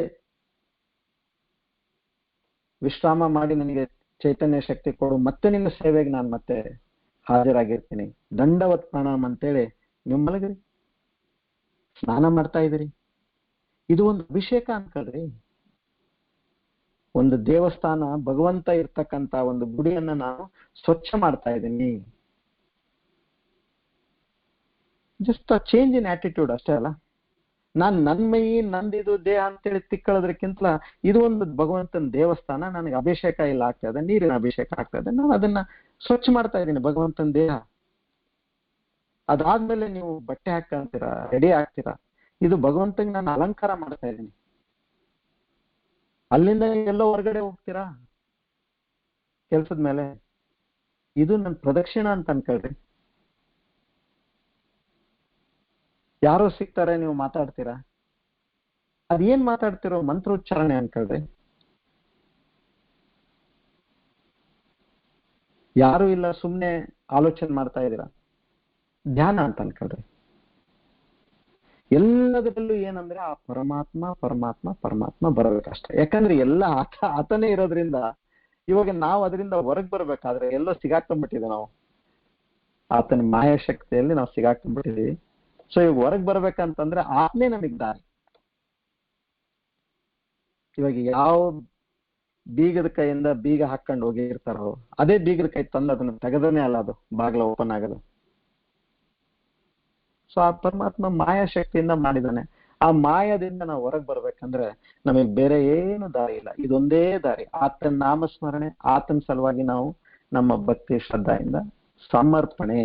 ವಿಶ್ರಾಮ ಮಾಡಿ ನನಗೆ ಚೈತನ್ಯ ಶಕ್ತಿ ಕೊಡು, ಮತ್ತೆ ನಿನ್ನ ಸೇವೆಗೆ ನಾನು ಮತ್ತೆ ಹಾಜರಾಗಿರ್ತೀನಿ, ದಂಡವತ್ ಪ್ರಣಾಮ ಅಂತೇಳಿ ನೀವು ಮಲಗಿರಿ, ಸ್ನಾನ ಮಾಡ್ತಾ ಇದ್ದೀರಿ. ಇದು ಒಂದು ಅಭಿಷೇಕ ಅನ್ಕೊಳ್ರಿ. ಒಂದು ದೇವಸ್ಥಾನ, ಭಗವಂತ ಇರ್ತಕ್ಕಂತ ಒಂದು ಗುಡಿಯನ್ನ ನಾನು ಸ್ವಚ್ಛ ಮಾಡ್ತಾ ಇದ್ದೀನಿ. ಜಸ್ಟ್ ಚೇಂಜ್ ಇನ್ ಆಟಿಟ್ಯೂಡ್ ಅಷ್ಟೇ ಅಲ್ಲ. ನನ್ನ ಮೈ ನಂದಿದು ದೇಹ ಅಂತೇಳಿ ತಿಕ್ಕಳೋದ್ರಕ್ಕಿಂತ ಇದು ಒಂದು ಭಗವಂತನ ದೇವಸ್ಥಾನ, ನನಗೆ ಅಭಿಷೇಕ ಇಲ್ಲ ಆಗ್ತಾ ಇದೆ, ನೀರಿನ ಅಭಿಷೇಕ ಆಗ್ತಾ ಇದೆ, ನಾನು ಅದನ್ನ ಸ್ವಚ್ಛ ಮಾಡ್ತಾ ಇದ್ದೀನಿ ಭಗವಂತನ ದೇಹ. ಅದಾದ್ಮೇಲೆ ನೀವು ಬಟ್ಟೆ ಹಾಕ್ತೀರಾ, ರೆಡಿ ಆಗ್ತೀರಾ, ಇದು ಭಗವಂತನಿಗೆ ನಾನು ಅಲಂಕಾರ ಮಾಡ್ತಾ ಇದ್ದೀನಿ. ಅಲ್ಲಿಂದ ಎಲ್ಲೋ ಹೊರಗಡೆ ಹೋಗ್ತೀರಾ ಕೆಲ್ಸದ ಮೇಲೆ, ಇದು ನನ್ನ ಪ್ರದಕ್ಷಿಣ ಅಂತ ಅನ್ಕೊಳ್ರಿ. ಯಾರೋ ಸಿಗ್ತಾರೆ, ನೀವು ಮಾತಾಡ್ತೀರಾ, ಅದೇನ್ ಮಾತಾಡ್ತಿರೋ ಮಂತ್ರೋಚ್ಚಾರಣೆ ಅನ್ಕೊಳ್ರಿ. ಯಾರು ಇಲ್ಲ, ಸುಮ್ನೆ ಆಲೋಚನೆ ಮಾಡ್ತಾ ಇದ್ದೀರಾ, ಧ್ಯಾನ ಅಂತ ಅನ್ಕೊಳ್ರಿ. ಎಲ್ಲದರಲ್ಲೂ ಏನಂದ್ರೆ ಆ ಪರಮಾತ್ಮ ಪರಮಾತ್ಮ ಪರಮಾತ್ಮ ಬರಬೇಕಷ್ಟೆ. ಯಾಕಂದ್ರೆ ಎಲ್ಲ ಆತನೇ ಇರೋದ್ರಿಂದ ಇವಾಗ ನಾವು ಅದರಿಂದ ಹೊರಗೆ ಬರ್ಬೇಕಾದ್ರೆ ಎಲ್ಲೋ ಸಿಗಾಕೊಂಡ್ಬಿಟ್ಟಿದೆ ನಾವು, ಆತನ ಮಾಯಾಶಕ್ತಿಯಲ್ಲಿ ನಾವು ಸಿಗಾಕೊಂಡ್ಬಿಟ್ಟಿದೀವಿ. ಸೊ ಈಗ ಹೊರಗೆ ಬರ್ಬೇಕಂತಂದ್ರೆ ಆತನೇ ನಮಗ್ ದಾರಿ. ಇವಾಗ ಯಾವ ಬೀಗದ ಕೈಯಿಂದ ಬೀಗ ಹಾಕೊಂಡು ಹೋಗಿರ್ತಾರೋ ಅದೇ ಬೀಗದ ಕೈ ತಂದು ಅದನ್ನ ತೆಗೆದನೇ ಅಲ್ಲ ಅದು ಬಾಗಿಲ ಓಪನ್ ಆಗೋದು. ಸೊ ಆ ಪರಮಾತ್ಮ ಮಾಯಾಶಕ್ತಿಯಿಂದ ಮಾಡಿದಾನೆ. ಆ ಮಾಯದಿಂದ ನಾವು ಹೊರಗೆ ಬರ್ಬೇಕಂದ್ರೆ ನಮಗೆ ಬೇರೆ ಏನು ದಾರಿ ಇಲ್ಲ, ಇದೊಂದೇ ದಾರಿ. ಆತನ ನಾಮಸ್ಮರಣೆ, ಆತನ ಸಲುವಾಗಿ ನಾವು ನಮ್ಮ ಭಕ್ತಿ ಶ್ರದ್ಧೆಯಿಂದ ಸಮರ್ಪಣೆ.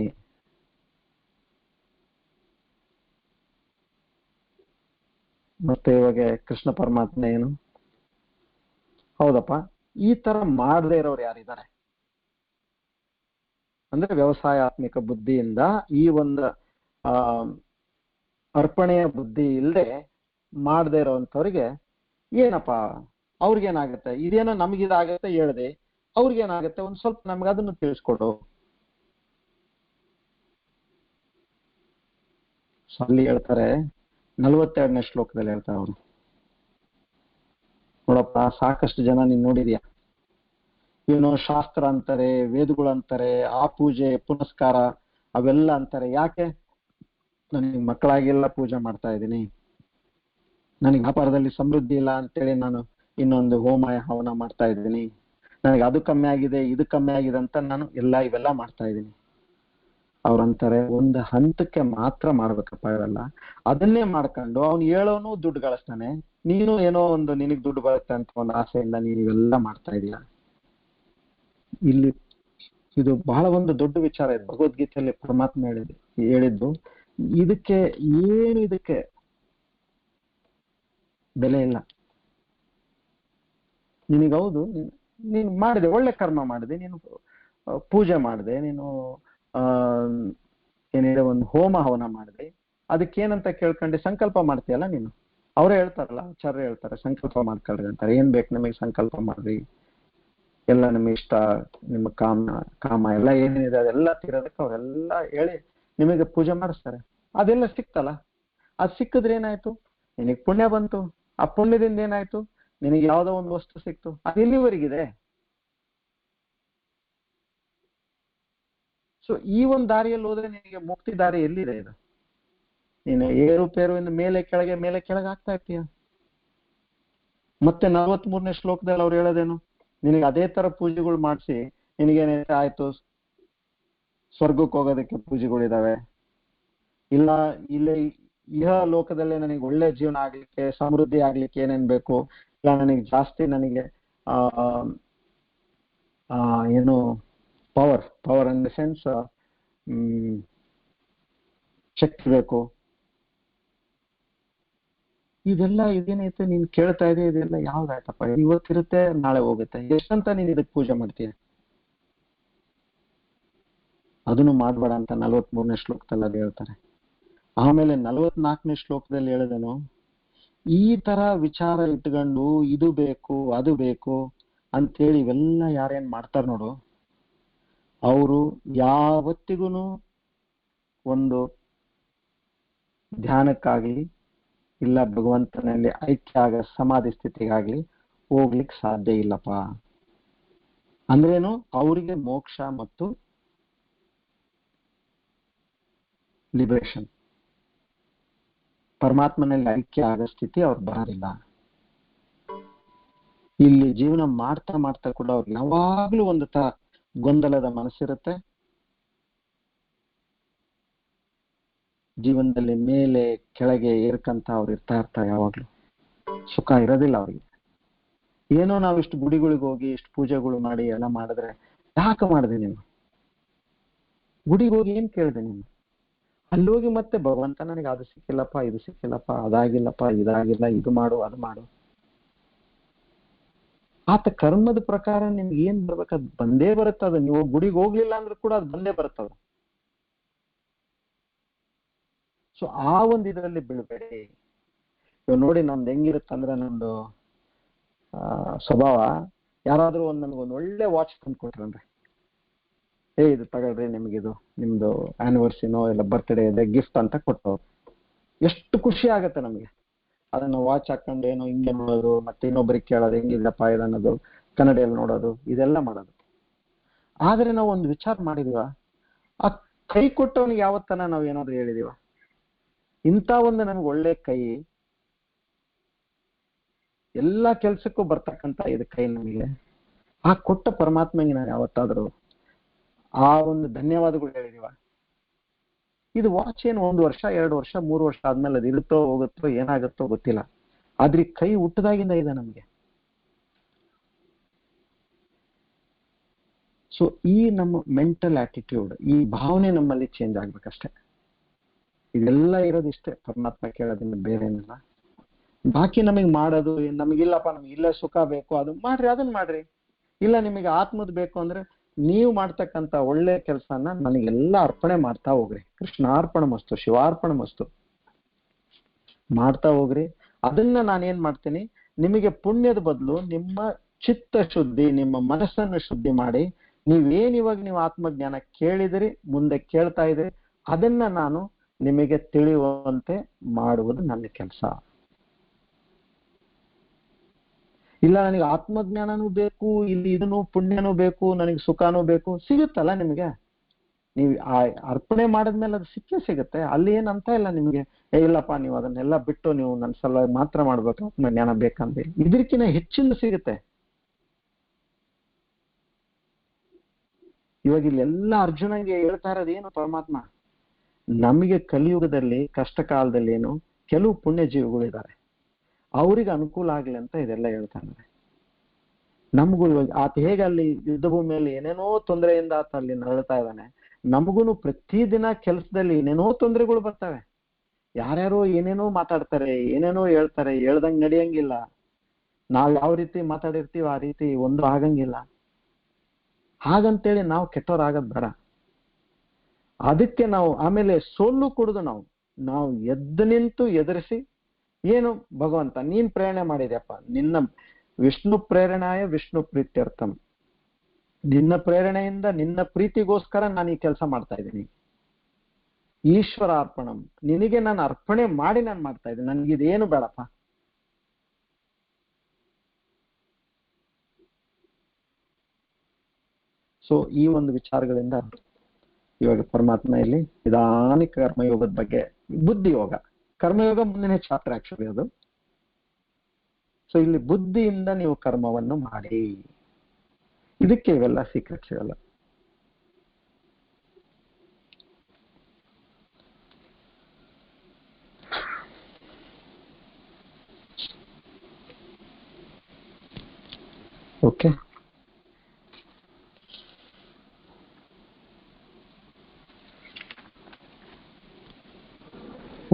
ಮತ್ತೆ ಇವಾಗ ಕೃಷ್ಣ ಪರಮಾತ್ಮ ಏನು, ಹೌದಪ್ಪ ಈ ತರ ಮಾಡದೇ ಇರೋರು ಯಾರಿದ್ದಾರೆ ಅಂದ್ರೆ ವ್ಯವಸಾಯಾತ್ಮಕ ಬುದ್ಧಿಯಿಂದ ಈ ಒಂದು ಅರ್ಪಣೆಯ ಬುದ್ಧಿ ಇಲ್ಲದೆ ಮಾಡದೇ ಇರೋವಂಥವ್ರಿಗೆ ಏನಪ್ಪಾ ಅವ್ರಿಗೇನಾಗತ್ತೆ, ಇದೇನೋ ನಮಗಿದಾಗತ್ತೆ ಹೇಳ್ದೆ, ಅವ್ರಿಗೇನಾಗತ್ತೆ ಒಂದ್ ಸ್ವಲ್ಪ ನಮ್ಗೆ ಅದನ್ನು ತಿಳಿಸ್ಕೊಡು. ಅಲ್ಲಿ ಹೇಳ್ತಾರೆ 42ನೇ ಶ್ಲೋಕದಲ್ಲಿ ಹೇಳ್ತಾರೆ ಅವರು, ನೋಡಪ್ಪ ಸಾಕಷ್ಟು ಜನ ನೀನ್ ನೋಡಿದ್ಯಾ, ಏನೋ ಶಾಸ್ತ್ರ ಅಂತಾರೆ, ವೇದಗಳು ಅಂತಾರೆ, ಆ ಪೂಜೆ ಪುನಸ್ಕಾರ ಅವೆಲ್ಲ ಅಂತಾರೆ. ಯಾಕೆ? ನನಗೆ ಮಕ್ಕಳಾಗೆಲ್ಲ ಪೂಜೆ ಮಾಡ್ತಾ ಇದ್ದೀನಿ, ನನಗೆ ವ್ಯಾಪಾರದಲ್ಲಿ ಸಮೃದ್ಧಿ ಇಲ್ಲ ಅಂತೇಳಿ ನಾನು ಇನ್ನೊಂದು ಹೋಮ ಹವನ ಮಾಡ್ತಾ ಇದ್ದೀನಿ, ನನಗೆ ಅದು ಕಮ್ಮಿ ಆಗಿದೆ ಇದು ಕಮ್ಮಿ ಆಗಿದೆ ಅಂತ ನಾನು ಇವೆಲ್ಲ ಮಾಡ್ತಾ ಇದ್ದೀನಿ. ಅವ್ರಂತಾರೆ ಒಂದು ಹಂತಕ್ಕೆ ಮಾತ್ರ ಮಾಡ್ಬೇಕಪ್ಪ ಇವೆಲ್ಲ. ಅದನ್ನೇ ಮಾಡ್ಕೊಂಡು ಅವ್ನು ಹೇಳೋನು ದುಡ್ಡು ಗಳಿಸ್ತಾನೆ, ನೀನು ಏನೋ ಒಂದು ನಿನಗ್ ದುಡ್ಡು ಬರುತ್ತೆ ಅಂತ ಒಂದು ಆಸೆಯಿಂದ ನೀನು ಇವೆಲ್ಲ ಮಾಡ್ತಾ ಇದೀಯ. ಇಲ್ಲಿ ಇದು ಬಹಳ ಒಂದು ದೊಡ್ಡ ವಿಚಾರ ಇದೆ. ಭಗವದ್ಗೀತೆಯಲ್ಲಿ ಪರಮಾತ್ಮ ಹೇಳಿದ್ದು ಇದಕ್ಕೆ ಏನು, ಇದಕ್ಕೆ ಬೆಲೆ ಇಲ್ಲ. ನಿನಗೌದು ನೀನು ಮಾಡಿದೆ, ಒಳ್ಳೆ ಕರ್ಮ ಮಾಡಿದೆ, ನೀನು ಪೂಜೆ ಮಾಡಿದೆ, ನೀನು ಏನಿದೆ ಒಂದು ಹೋಮ ಹವನ ಮಾಡಿದೆ, ಅದಕ್ಕೇನಂತ ಕೇಳ್ಕೊಂಡೆ ಸಂಕಲ್ಪ ಮಾಡ್ತೀಯಲ್ಲ ನೀನು. ಅವರೇ ಹೇಳ್ತಾರಲ್ಲ, ಆಚಾರ್ಯ ಹೇಳ್ತಾರೆ ಸಂಕಲ್ಪ ಮಾಡ್ಕೊಳ್ರಿ ಅಂತಾರೆ. ಏನ್ ಬೇಕು ನಮಗೆ ಸಂಕಲ್ಪ ಮಾಡ್ರಿ, ಎಲ್ಲ ನಿಮಗೆ ಇಷ್ಟ, ನಿಮ್ಮ ಕಾಮ ಎಲ್ಲ ಏನೇನಿದೆ ಅದೆಲ್ಲ ತೀರೋದಕ್ಕೆ ಅವರೆಲ್ಲ ಹೇಳಿ ನಿಮಗೆ ಪೂಜೆ ಮಾಡಿಸ್ತಾರೆ. ಅದೆಲ್ಲ ಸಿಕ್ತಲ್ಲ, ಅದು ಸಿಕ್ಕಿದ್ರೆ ಏನಾಯ್ತು, ನಿನಗೆ ಪುಣ್ಯ ಬಂತು. ಆ ಪುಣ್ಯದಿಂದ ಏನಾಯ್ತು, ನಿನಗೆ ಯಾವ್ದೋ ಒಂದು ವಸ್ತು ಸಿಕ್ತು. ಅದು ಎಲ್ಲಿವರೆಗಿದೆ? ಸೊ ಈ ಒಂದು ದಾರಿಯಲ್ಲಿ ಹೋದ್ರೆ ನಿನಗೆ ಮುಕ್ತಿ ದಾರಿ ಎಲ್ಲಿದೆ? ಇದು ನೀನು ಏರುಪೇರುವಿಂದ ಮೇಲೆ ಕೆಳಗೆ ಆಗ್ತಾ ಇರ್ತೀಯ. ಮತ್ತೆ 43ನೇ ಶ್ಲೋಕದಲ್ಲಿ ಅವ್ರು ಹೇಳೋದೇನು, ನಿನಗೆ ಅದೇ ತರ ಪೂಜೆಗಳು ಮಾಡಿಸಿ ನಿನಗೇನೈತೆ ಆಯ್ತು, ಸ್ವರ್ಗಕ್ಕೆ ಹೋಗೋದಕ್ಕೆ ಪೂಜೆಗಳಿದಾವೆ, ಇಲ್ಲ ಇಲ್ಲೇ ಇಹ ಲೋಕದಲ್ಲೇ ನನಗೆ ಒಳ್ಳೆ ಜೀವನ ಆಗ್ಲಿಕ್ಕೆ ಸಮೃದ್ಧಿ ಆಗ್ಲಿಕ್ಕೆ ಏನೇನ್ ಬೇಕು, ಇಲ್ಲ ನನಗೆ ಜಾಸ್ತಿ ನನಗೆ ಏನು ಪವರ್ ಇನ್ ದ ಸೆನ್ಸ್ ಶಕ್ತಿ ಬೇಕು, ಇದೆಲ್ಲ ಇದೇನೈತೆ ನೀನ್ ಕೇಳ್ತಾ ಇದೆ, ಇದೆಲ್ಲ ಯಾವ್ದಾಯ್ತಪ್ಪ, ಇವತ್ತಿರುತ್ತೆ ನಾಳೆ ಹೋಗುತ್ತೆ, ಎಷ್ಟಂತ ನೀನ್ ಇದಕ್ಕೆ ಪೂಜೆ ಮಾಡ್ತೀಯ? ಅದನ್ನು ಮಾಡ್ಬೇಡ ಅಂತ 43ನೇ ಶ್ಲೋಕದಲ್ಲಿ ಅದು ಹೇಳ್ತಾರೆ. ಆಮೇಲೆ 44ನೇ ಶ್ಲೋಕದಲ್ಲಿ ಹೇಳಿದನು, ಈ ತರ ವಿಚಾರ ಇಟ್ಕೊಂಡು ಇದು ಬೇಕು ಅದು ಬೇಕು ಅಂತೇಳಿ ಇವೆಲ್ಲ ಯಾರೇನ್ ಮಾಡ್ತಾರ ನೋಡು, ಅವರು ಯಾವತ್ತಿಗೂ ಒಂದು ಧ್ಯಾನಕ್ಕಾಗ್ಲಿ ಇಲ್ಲ ಭಗವಂತನಲ್ಲಿ ಐಕ್ಯ ಆಗ ಸಮಾಧಿ ಸ್ಥಿತಿಗಾಗ್ಲಿ ಹೋಗ್ಲಿಕ್ಕೆ ಸಾಧ್ಯ ಇಲ್ಲಪ್ಪ. ಅಂದ್ರೇನು, ಅವರಿಗೆ ಮೋಕ್ಷ ಮತ್ತು ಲಿಬರೇಷನ್, ಪರಮಾತ್ಮನಲ್ಲಿ ಐಕ್ಯ ಆಗೋ ಸ್ಥಿತಿ ಅವ್ರು ಬರೋದಿಲ್ಲ. ಇಲ್ಲಿ ಜೀವನ ಮಾಡ್ತಾ ಮಾಡ್ತಾ ಕೂಡ ಅವ್ರಿಗೆ ಯಾವಾಗ್ಲೂ ಒಂದು ತರ ಗೊಂದಲದ ಮನಸ್ಸಿರುತ್ತೆ. ಜೀವನದಲ್ಲಿ ಮೇಲೆ ಕೆಳಗೆ ಏರ್ಕಂತ ಅವ್ರು ಇರ್ತಾ ಇರ್ತಾರೆ, ಯಾವಾಗ್ಲೂ ಸುಖ ಇರೋದಿಲ್ಲ ಅವ್ರಿಗೆ. ಏನೋ ನಾವು ಇಷ್ಟು ಗುಡಿಗಳಿಗೆ ಹೋಗಿ ಇಷ್ಟು ಪೂಜೆಗಳು ಮಾಡಿ ಎಲ್ಲ ಮಾಡಿದ್ರೆ ಯಾಕೆ ಮಾಡಿದೆ ನೀನು? ಗುಡಿಗೆ ಹೋಗಿ ಏನ್ ಕೇಳಿದೆ ನೀನು? ಅಲ್ಲಿ ಹೋಗಿ ಮತ್ತೆ ಭಗವಂತ ನನಗೆ ಅದು ಸಿಕ್ಕಿಲ್ಲಪ್ಪ, ಇದು ಸಿಕ್ಕಿಲ್ಲಪ್ಪ, ಅದಾಗಿಲ್ಲಪ್ಪ, ಇದಾಗಿಲ್ಲ, ಇದು ಮಾಡು ಅದು ಮಾಡು. ಆತ ಕರ್ಮದ ಪ್ರಕಾರ ನಿಮ್ಗೆ ಏನ್ ಬರ್ಬೇಕು ಅದು ಬಂದೇ ಬರುತ್ತದ. ನೀವು ಗುಡಿಗೆ ಹೋಗ್ಲಿಲ್ಲ ಅಂದ್ರೂ ಕೂಡ ಅದು ಬಂದೇ ಬರುತ್ತದ. ಸೊ ಆ ಒಂದು ಇದರಲ್ಲಿ ಬೀಳ್ಬೇಡಿ. ಇವಾಗ ನೋಡಿ ನಮ್ದು ಹೆಂಗಿರುತ್ತಂದ್ರೆ, ನಮ್ದು ಸ್ವಭಾವ, ಯಾರಾದ್ರೂ ನಮ್ಗೊಂದು ಒಳ್ಳೆ ವಾಚ್ ತಂದು ಕೊಟ್ರಂದ್ರೆ, ಇದು ತಗೊಳ್ರಿ ನಿಮ್ಗಿದು ನಿಮ್ದು ಆನಿವರ್ಸರಿನೋ ಇಲ್ಲ ಬರ್ತ್ಡೇ ಇದೆ ಗಿಫ್ಟ್ ಅಂತ ಕೊಟ್ಟವ್ರು. ಎಷ್ಟು ಖುಷಿ ಆಗತ್ತೆ ನಮಗೆ. ಅದನ್ನ ವಾಚ್ ಹಾಕೊಂಡು ಏನೋ ಹಿಂಗೆ ನೋಡೋದು, ಮತ್ತೆ ಇನ್ನೊಬ್ಬರಿಗೆ ಕೇಳೋದು ಹೆಂಗಿದೆಪ್ಪ ಇದು ಅನ್ನೋದು, ಕನ್ನಡಿಯಲ್ಲಿ ನೋಡೋದು, ಇದೆಲ್ಲ ಮಾಡೋದು. ಆದ್ರೆ ನಾವು ಒಂದು ವಿಚಾರ ಮಾಡಿದೀವ, ಆ ಕೈ ಕೊಟ್ಟವನಿಗೆ ಯಾವತ್ತನ ನಾವು ಏನಾದ್ರು ಹೇಳಿದೀವ, ಇಂಥ ಒಂದು ನಮ್ಗೆ ಒಳ್ಳೆ ಕೈ, ಎಲ್ಲಾ ಕೆಲ್ಸಕ್ಕೂ ಬರ್ತಕ್ಕಂತ ಇದು ಕೈ ನಮಗೆ, ಆ ಕೊಟ್ಟ ಪರಮಾತ್ಮಗೆ ನಾವು ಯಾವತ್ತಾದ್ರೂ ಆ ಒಂದು ಧನ್ಯವಾದಗಳು ಹೇಳಿದೀವ? ಇದು ವಾಚ್ ಏನು 1 ವರ್ಷ 2 ವರ್ಷ 3 ವರ್ಷ ಆದ್ಮೇಲೆ ಅದು ಇರುತ್ತೋ ಹೋಗುತ್ತೋ ಏನಾಗುತ್ತೋ ಗೊತ್ತಿಲ್ಲ, ಆದ್ರೆ ಕೈ ಹುಟ್ಟದಾಗಿಂದ ಇದೆ ನಮ್ಗೆ. ಸೊ ಈ ನಮ್ಮ ಮೆಂಟಲ್ ಆಟಿಟ್ಯೂಡ್, ಈ ಭಾವನೆ ನಮ್ಮಲ್ಲಿ ಚೇಂಜ್ ಆಗ್ಬೇಕಷ್ಟೆ. ಇದೆಲ್ಲ ಇರೋದಿಷ್ಟೇ, ಪರಮಾತ್ಮ ಕೇಳೋದ್ರಿಂದ ಬೇರೆ ಏನಿಲ್ಲ. ಬಾಕಿ ನಮಗೆ ಮಾಡೋದು, ನಮಗಿಲ್ಲಪ್ಪ ನಮ್ಗೆ ಇಲ್ಲ ಸುಖ ಬೇಕು ಅದು ಮಾಡ್ರಿ, ಅದನ್ನ ಮಾಡ್ರಿ. ಇಲ್ಲ ನಿಮಗೆ ಆತ್ಮದ್ ಬೇಕು ಅಂದ್ರೆ ನೀವು ಮಾಡ್ತಕ್ಕಂಥ ಒಳ್ಳೆ ಕೆಲಸನ ನನಗೆಲ್ಲ ಅರ್ಪಣೆ ಮಾಡ್ತಾ ಹೋಗ್ರಿ. ಕೃಷ್ಣಾರ್ಪಣ ಮಸ್ತು, ಶಿವಾರ್ಪಣ ಮಸ್ತು ಮಾಡ್ತಾ ಹೋಗ್ರಿ. ಅದನ್ನ ನಾನೇನ್ ಮಾಡ್ತೀನಿ, ನಿಮಗೆ ಪುಣ್ಯದ ಬದಲು ನಿಮ್ಮ ಚಿತ್ತ ಶುದ್ಧಿ, ನಿಮ್ಮ ಮನಸ್ಸನ್ನು ಶುದ್ಧಿ ಮಾಡಿ, ನೀವೇನ್ ಇವಾಗ ನೀವು ಆತ್ಮಜ್ಞಾನ ಕೇಳಿದಿರಿ, ಮುಂದೆ ಕೇಳ್ತಾ ಇದ್ರಿ, ಅದನ್ನ ನಾನು ನಿಮಗೆ ತಿಳಿಯುವಂತೆ ಮಾಡುವುದು ನನ್ನ ಕೆಲಸ. ಇಲ್ಲ ನನಗೆ ಆತ್ಮಜ್ಞಾನನೂ ಬೇಕು, ಇಲ್ಲಿ ಇದನ್ನು ಪುಣ್ಯನೂ ಬೇಕು, ನನಗೆ ಸುಖನೂ ಬೇಕು, ಸಿಗುತ್ತಲ್ಲ ನಿಮಗೆ. ನೀವು ಆ ಅರ್ಪಣೆ ಮಾಡಿದ್ಮೇಲೆ ಅದು ಸಿಕ್ಕೇ ಸಿಗುತ್ತೆ. ಅಲ್ಲಿ ಏನಂತ ಇಲ್ಲ ನಿಮ್ಗೆ, ಇಲ್ಲಪ್ಪ ನೀವು ಅದನ್ನೆಲ್ಲ ಬಿಟ್ಟು ನೀವು ನನ್ನ ಸಲುವಾಗಿ ಮಾತ್ರ ಮಾಡ್ಬೇಕು ಆತ್ಮಜ್ಞಾನ ಬೇಕಂದ್ರೆ, ಇದಕ್ಕಿಂತ ಹೆಚ್ಚಿನ ಸಿಗುತ್ತೆ. ಇವಾಗ ಇಲ್ಲೆಲ್ಲ ಅರ್ಜುನಗೆ ಹೇಳ್ತಾ ಇರೋದು ಏನು ಪರಮಾತ್ಮ, ನಮಗೆ ಕಲಿಯುಗದಲ್ಲಿ ಕಷ್ಟ ಕಾಲದಲ್ಲಿ ಏನು ಕೆಲವು ಪುಣ್ಯ ಜೀವಿಗಳಿದ್ದಾರೆ, ಅವ್ರಿಗೆ ಅನುಕೂಲ ಆಗ್ಲಿ ಅಂತ ಇದೆಲ್ಲ ಹೇಳ್ತಾ ಇದ್ದಾರೆ. ನಮಗೂ ಇವಾಗ ಆತ ಹೇಗೆ ಅಲ್ಲಿ ಯುದ್ಧ ಭೂಮಿಯಲ್ಲಿ ಏನೇನೋ ತೊಂದರೆಯಿಂದ ಆತ ಅಲ್ಲಿ ನರಳ್ತಾ ಇದ್ದಾನೆ, ನಮಗೂ ಪ್ರತಿದಿನ ಕೆಲಸದಲ್ಲಿ ಏನೇನೋ ತೊಂದರೆಗಳು ಬರ್ತವೆ. ಯಾರ್ಯಾರೋ ಏನೇನೋ ಮಾತಾಡ್ತಾರೆ, ಏನೇನೋ ಹೇಳ್ತಾರೆ, ಹೇಳ್ದಂಗ್ ನಡೆಯಂಗಿಲ್ಲ. ನಾವ್ ಯಾವ ರೀತಿ ಮಾತಾಡಿರ್ತೀವಿ ಆ ರೀತಿ ಒಂದು ಆಗಂಗಿಲ್ಲ. ಹಾಗಂತೇಳಿ ನಾವು ಕೆಟ್ಟವರಾಗದ್ ಬೇಡ. ಅದಕ್ಕೆ ನಾವು ಆಮೇಲೆ ಸೋಲು ಕೊಡುದು, ನಾವು ಎದ್ದು ನಿಂತು ಎದುರಿಸಿ, ಏನು ಭಗವಂತ ನೀನ್ ಪ್ರೇರಣೆ ಮಾಡಿದ್ಯಪ್ಪ, ನಿನ್ನ ವಿಷ್ಣು ಪ್ರೇರಣಾಯ ವಿಷ್ಣು ಪ್ರೀತ್ಯರ್ಥಂ, ನಿನ್ನ ಪ್ರೇರಣೆಯಿಂದ ನಿನ್ನ ಪ್ರೀತಿಗೋಸ್ಕರ ನಾನು ಈ ಕೆಲಸ ಮಾಡ್ತಾ ಇದ್ದೀನಿ. ಈಶ್ವರ ಅರ್ಪಣಂ, ನಿನಗೆ ನಾನು ಅರ್ಪಣೆ ಮಾಡಿ ನಾನು ಮಾಡ್ತಾ ಇದ್ದೀನಿ, ನನ್ಗಿದೇನು ಬೇಡಪ್ಪ. ಸೊ ಈ ಒಂದು ವಿಚಾರಗಳಿಂದ ಇವಾಗ ಪರಮಾತ್ಮ ಇಲ್ಲಿ ನಿಧಾನಿಕ ಕರ್ಮಯೋಗದ ಬಗ್ಗೆ, ಬುದ್ಧಿಯೋಗ, ಕರ್ಮಯೋಗ ಮುಂದಿನ ಚಾಪ್ಟರ್ ಆಕ್ಚುಲಿ ಅದು. ಸೊ ಇಲ್ಲಿ ಬುದ್ಧಿಯಿಂದ ನೀವು ಕರ್ಮವನ್ನು ಮಾಡಿ, ಇದಕ್ಕೆ ಇವೆಲ್ಲ ಸೀಕ್ರೆಟ್ಸ್ ಇವೆಲ್ಲ. ಓಕೆ,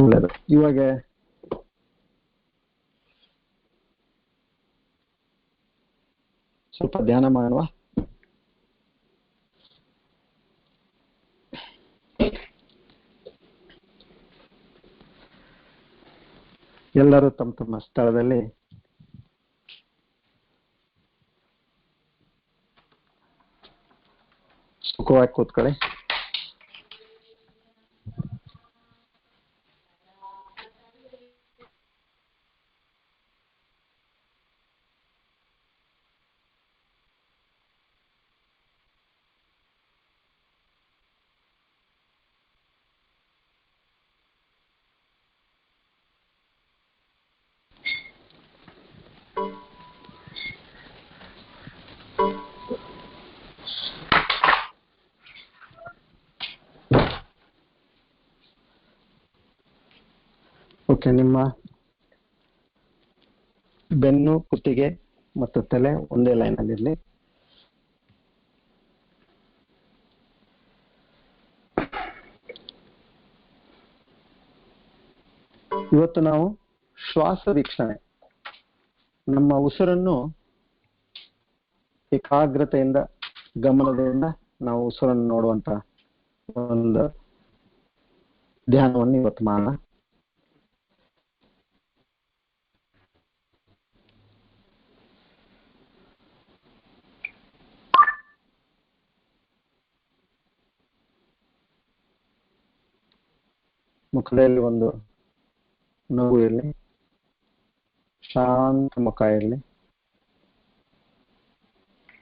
ಒಳ್ಳೆಯದು. ಇವಾಗ ಸ್ವಲ್ಪ ಧ್ಯಾನ ಮಾಡುವ. ಎಲ್ಲರೂ ತಮ್ಮ ತಮ್ಮ ಸ್ಥಳದಲ್ಲಿ ಸುಖವಾಗಿ ಕೂತ್ಕೊಳ್ಳಿ. ಓಕೆ, ನಿಮ್ಮ ಬೆನ್ನು, ಕುತ್ತಿಗೆ ಮತ್ತು ತಲೆ ಒಂದೇ ಲೈನ್ ಅಲ್ಲಿ ಇರಲಿ. ಇವತ್ತು ನಾವು ಶ್ವಾಸ ವೀಕ್ಷಣೆ, ನಮ್ಮ ಉಸಿರನ್ನು ಏಕಾಗ್ರತೆಯಿಂದ ಗಮನದಿಂದ ನಾವು ಉಸಿರನ್ನು ನೋಡುವಂತ ಒಂದು ಧ್ಯಾನವನ್ನು ಇವತ್ತು ಮಾಡೋಣ. ಮುಖದಲ್ಲಿ ಒಂದು ನಗು ಇರಲಿ, ಶಾಂತ ಮುಖ ಇರಲಿ,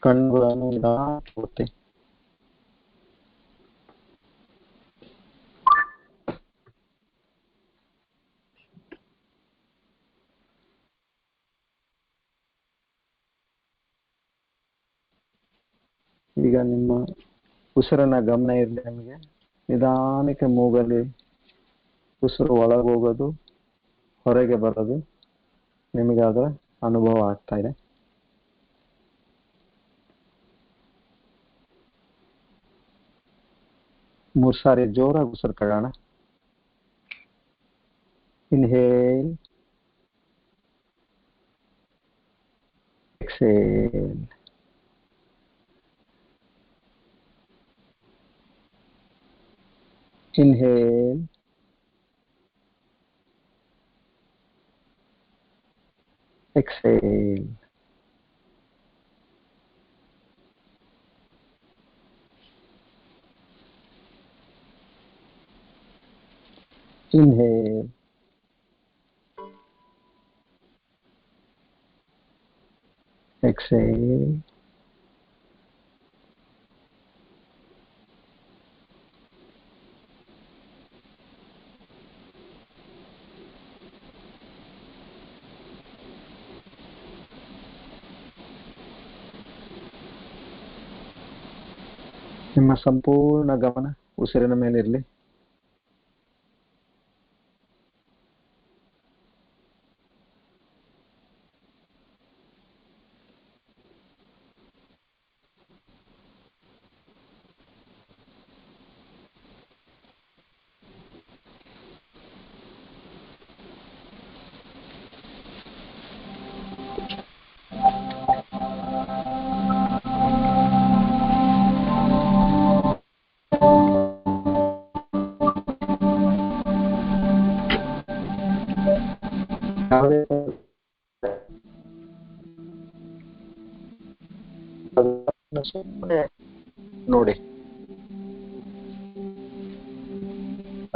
ಕಣ್ಣುಗಳನ್ನು ನಿಧಾನಕ್ಕೆ ಈಗ ನಿಮ್ಮ ಉಸಿರನ್ನ ಗಮನ ಇರಲಿ. ನಿಮಗೆ ನಿಧಾನಕ್ಕೆ ಮೂಗಲ್ಲಿ ಉಸಿರು ಒಳಗೋಗೋದು, ಹೊರಗೆ ಬರೋದು ನಿಮಗೆ ಅದರ ಅನುಭವ ಆಗ್ತಾ ಇದೆ. ಮೂರು ಸಾರಿ ಜೋರಾಗಿ ಉಸಿರು ತಗೋಣ. Inhale, exhale. Inhale, exhale. Inhale, exhale. ನಿಮ್ಮ ಸಂಪೂರ್ಣ ಗಮನ ಉಸಿರಿನ ಮೇಲಿರಲಿ. ಸುಮ್ಮನೆ ನೋಡಿ,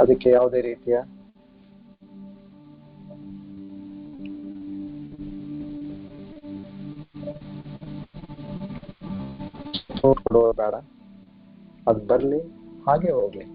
ಅದಕ್ಕೆ ಯಾವುದೇ ರೀತಿಯ ಕೊಡೋದು ಬೇಡ. ಅದು ಬರ್ಲಿ, ಹಾಗೆ ಹೋಗ್ಲಿ.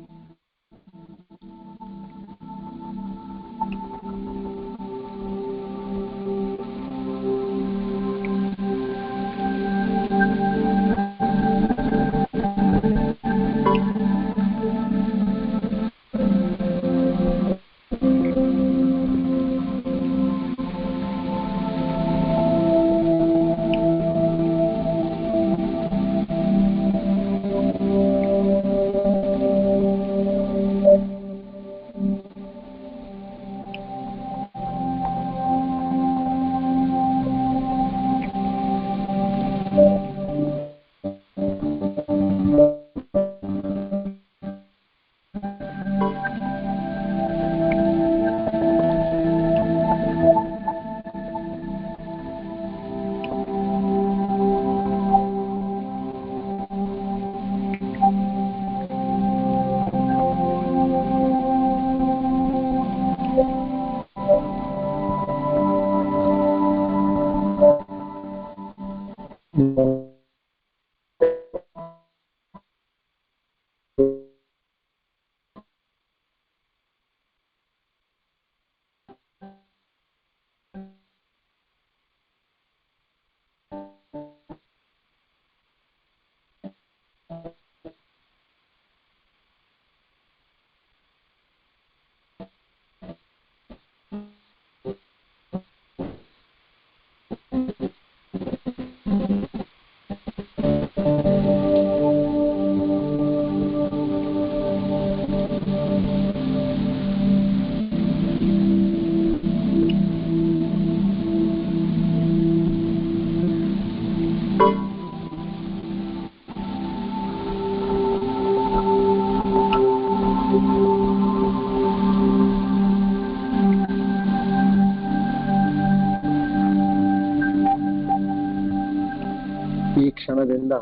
ಈ ಕ್ಷಣದಿಂದ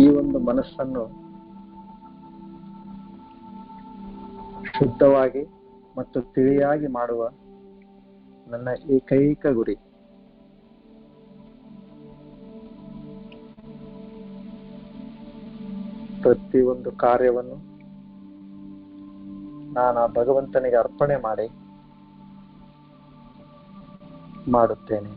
ಈ ಒಂದು ಮನಸ್ಸನ್ನು ಶುದ್ಧವಾಗಿ ಮತ್ತು ತಿಳಿಯಾಗಿ ಮಾಡುವ ನನ್ನ ಏಕೈಕ ಗುರಿ. ಪ್ರತಿಯೊಂದು ಕಾರ್ಯವನ್ನು ನಾನು ಆ ಭಗವಂತನಿಗೆ ಅರ್ಪಣೆ ಮಾಡುತ್ತೇನೆ.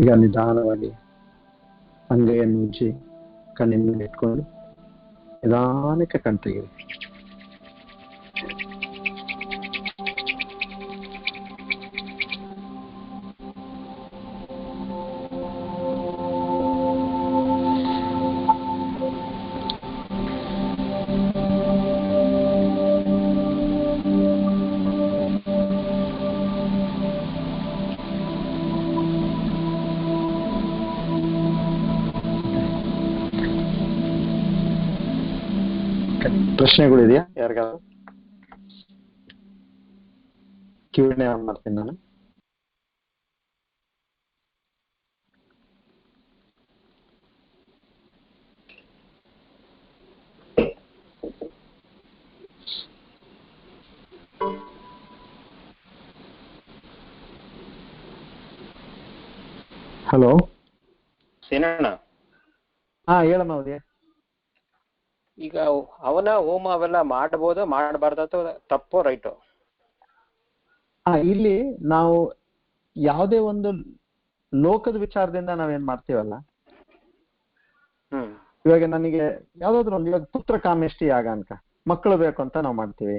ಈಗ ನಿಧಾನವಾಗಿ ಅಂಗೈಯನ್ನು ಉಜ್ಜಿ ಕಣ್ಣಿನ ಇಟ್ಕೊಂಡು ನಿಧಾನಕ್ಕೆ ಕಣ್ತೆಗೆಯಿರಿ. ಪ್ರಶ್ನೆಗಳಿದೆಯಾ ಯಾರಿಗಾದ್ರು? Q&A ಆನ್ ಮಾಡ್ತೀನಿ ನಾನು. ಹಲೋ ಸೇನಣ್ಣ, ಹೇಳಮ್ಮ. ಹೌದೇ, ಈಗ ಅವನ ಹೋಮ ಅವೆಲ್ಲ ಮಾಡಬಹುದು ಮಾಡಬಾರ್ದು ಅಥವಾ ತಪ್ಪೋ ರೈಟು? ಇಲ್ಲಿ ನಾವು ಯಾವುದೇ ಒಂದು ಲೋಕದ ವಿಚಾರದಿಂದ ನಾವೇನ್ ಮಾಡ್ತೀವಲ್ಲ, ಇವಾಗ ನನಗೆ ಯಾವ್ದಾದ್ರು ಒಂದು, ಇವಾಗ ಪುತ್ರ ಕಾಮೇಷ್ಟಿ ಯಾಗ ಅಂತ ಮಕ್ಕಳು ಬೇಕು ಅಂತ ನಾವು ಮಾಡ್ತೀವಿ,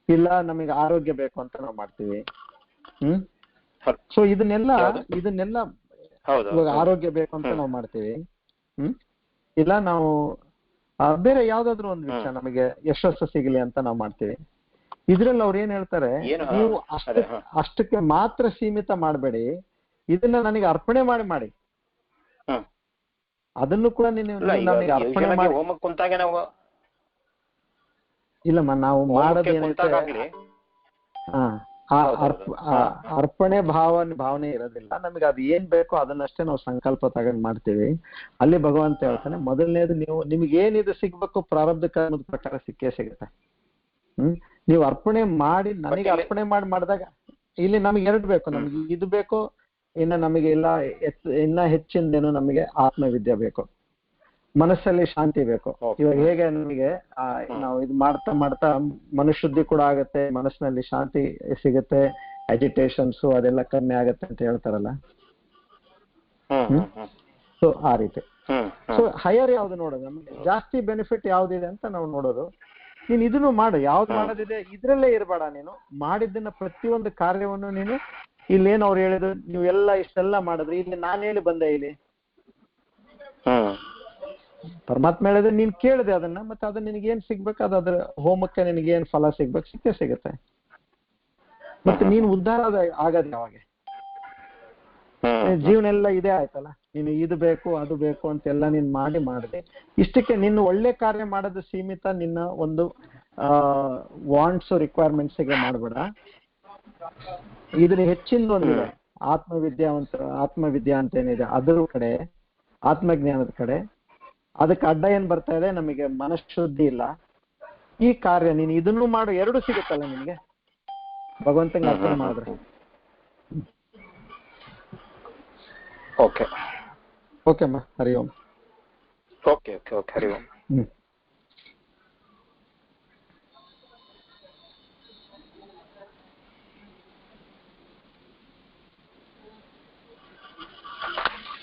ಇಲ್ಲ ನಮಗೆ ಆರೋಗ್ಯ ಬೇಕು ಅಂತ ನಾವು ಮಾಡ್ತೀವಿ. ಸೊ ಇದನ್ನೆಲ್ಲ ಇವಾಗ ಆರೋಗ್ಯ ಬೇಕು ಅಂತ ನಾವು ಮಾಡ್ತೀವಿ. ಇಲ್ಲ ನಾವು ಬೇರೆ ಯಾವ್ದಾದ್ರು ಒಂದು ವಿಷಯ ನಮಗೆ ಯಶಸ್ಸು ಸಿಗಲಿ ಅಂತ ನಾವು ಮಾಡ್ತೀವಿ. ಇದ್ರಲ್ಲಿ ಅವ್ರು ಏನ್ ಹೇಳ್ತಾರೆ, ನೀವು ಅಷ್ಟಕ್ಕೆ ಮಾತ್ರ ಸೀಮಿತ ಮಾಡಬೇಡಿ, ಇದನ್ನ ನನಗೆ ಅರ್ಪಣೆ ಮಾಡಿ. ಅದನ್ನು ಕೂಡ ನನಗೆ ಅರ್ಪಣೆ ಮಾಡಿ. ಇಲ್ಲಮ್ಮ, ನಾವು ಮಾಡೋದು ಏನೈತೆ, ಅರ್ಪಣೆ ಭಾವನೆ ಇರೋದಿಲ್ಲ ನಮಗೆ. ಅದು ಏನ್ ಬೇಕೋ ಅದನ್ನಷ್ಟೇ ನಾವು ಸಂಕಲ್ಪ ತಗೊಂಡ್ ಮಾಡ್ತೀವಿ. ಅಲ್ಲಿ ಭಗವಂತ ಹೇಳ್ತಾನೆ, ಮೊದಲನೇದು ನಿಮ್ಗೆ ಏನಿದು ಸಿಗ್ಬೇಕು ಪ್ರಾರಬ್ಧ ಕರ್ಮದ ಪ್ರಕಾರ ಸಿಕ್ಕೇ ಸಿಗುತ್ತೆ. ನೀವು ಅರ್ಪಣೆ ಮಾಡಿ, ನನಗೆ ಅರ್ಪಣೆ ಮಾಡಿದಾಗ ಇಲ್ಲಿ ನಮಗೆ ಎರಡು ಬೇಕು. ನಮ್ಗೆ ಇದು ಬೇಕು, ಇನ್ನ ನಮಗೆ ಇನ್ನ ಹೆಚ್ಚಿಂದೇನು ನಮಗೆ ಆತ್ಮವಿದ್ಯೆ ಬೇಕು, ಮನಸ್ಸಲ್ಲಿ ಶಾಂತಿ ಬೇಕು. ಇವಾಗ ಹೇಗೆ ನಮಗೆ ನಾವು ಇದು ಮಾಡ್ತಾ ಮನಃಶುದ್ಧಿ ಕೂಡ ಆಗತ್ತೆ, ಮನಸ್ಸಿನಲ್ಲಿ ಶಾಂತಿ ಸಿಗುತ್ತೆ, ಅಜಿಟೇಷನ್ಸ್ ಅದೆಲ್ಲ ಕಮ್ಮಿ ಆಗತ್ತೆ ಅಂತ ಹೇಳ್ತಾರಲ್ಲ. ಸೊ ಆ ರೀತಿ. ಸೊ ಹೈಯರ್ ಯಾವ್ದು ನೋಡೋದು, ನಮಗೆ ಜಾಸ್ತಿ ಬೆನಿಫಿಟ್ ಯಾವ್ದಿದೆ ಅಂತ ನಾವು ನೋಡೋದು. ನೀನ್ ಇದನ್ನು ಮಾಡು, ಯಾವ್ದು ಮಾಡೋದಿದೆ ಇದ್ರಲ್ಲೇ ಇರಬೇಡ. ನೀನು ಮಾಡಿದ್ದನ್ನ ಪ್ರತಿಯೊಂದು ಕಾರ್ಯವನ್ನು ನೀನು ಇಲ್ಲೇನು ಅವ್ರು ಹೇಳಿದ್ರು, ನೀವೆಲ್ಲ ಇಷ್ಟೆಲ್ಲ ಮಾಡಿದ್ರಿ, ಇಲ್ಲಿ ನಾನು ಹೇಳಿ ಬಂದೆ. ಇಲ್ಲಿ ಪರಮಾತ್ಮ ಹೇಳಿದ್ರೆ ನೀನ್ ಕೇಳಿದೆ ಅದನ್ನ, ಮತ್ತೆ ಅದನ್ನ ನಿನಗೇನ್ ಸಿಗ್ಬೇಕು, ಅದ್ರ ಹೋಮಕ್ಕೆ ನಿನಗೇನ್ ಫಲ ಸಿಗ್ಬೇಕು, ಸಿಕ್ಕೇ ಸಿಗುತ್ತೆ. ಮತ್ತೆ ನೀನು ಉದ್ಧಾರ ಆಗದ್ ಯಾವಾಗ? ಜೀವನ ಎಲ್ಲ ಇದೇ ಆಯ್ತಲ್ಲ. ನೀನು ಇದು ಬೇಕು ಅದು ಬೇಕು ಅಂತೆಲ್ಲ ನೀನ್ ಮಾಡಿದೆ. ಇಷ್ಟಕ್ಕೆ ನಿನ್ನ ಒಳ್ಳೆ ಕಾರ್ಯ ಮಾಡೋದು ಸೀಮಿತ, ನಿನ್ನ ಒಂದು ವಾಂಟ್ಸ್ ರಿಕ್ವೈರ್ಮೆಂಟ್ಸ್ ಗೆ ಮಾಡ್ಬೇಡ. ಇದ್ರ ಹೆಚ್ಚಿನ ಒಂದಿದೆ, ಆತ್ಮವಿದ್ಯಾ ಅಂತ ಏನಿದೆ ಅದ್ರ ಕಡೆ, ಆತ್ಮಜ್ಞಾನದ ಕಡೆ. ಅದಕ್ಕೆ ಅಡ್ಡ ಏನ್ ಬರ್ತಾ ಇದೆ, ನಮಗೆ ಮನಃಶುದ್ಧಿ ಇಲ್ಲ. ಈ ಕಾರ್ಯ ನೀನು ಇದನ್ನು ಮಾಡು, ಎರಡು ಸಿಗುತ್ತಲ್ಲ ನಿನ್ಗೆ ಭಗವಂತಂಗೆ ಅರ್ಪಣೆ ಮಾಡಿದ್ರೆ. ಓಕೆ ಅಮ್ಮ, ಹರಿ ಓಂ. ಓಕೆ ಹರಿ ಓಂ.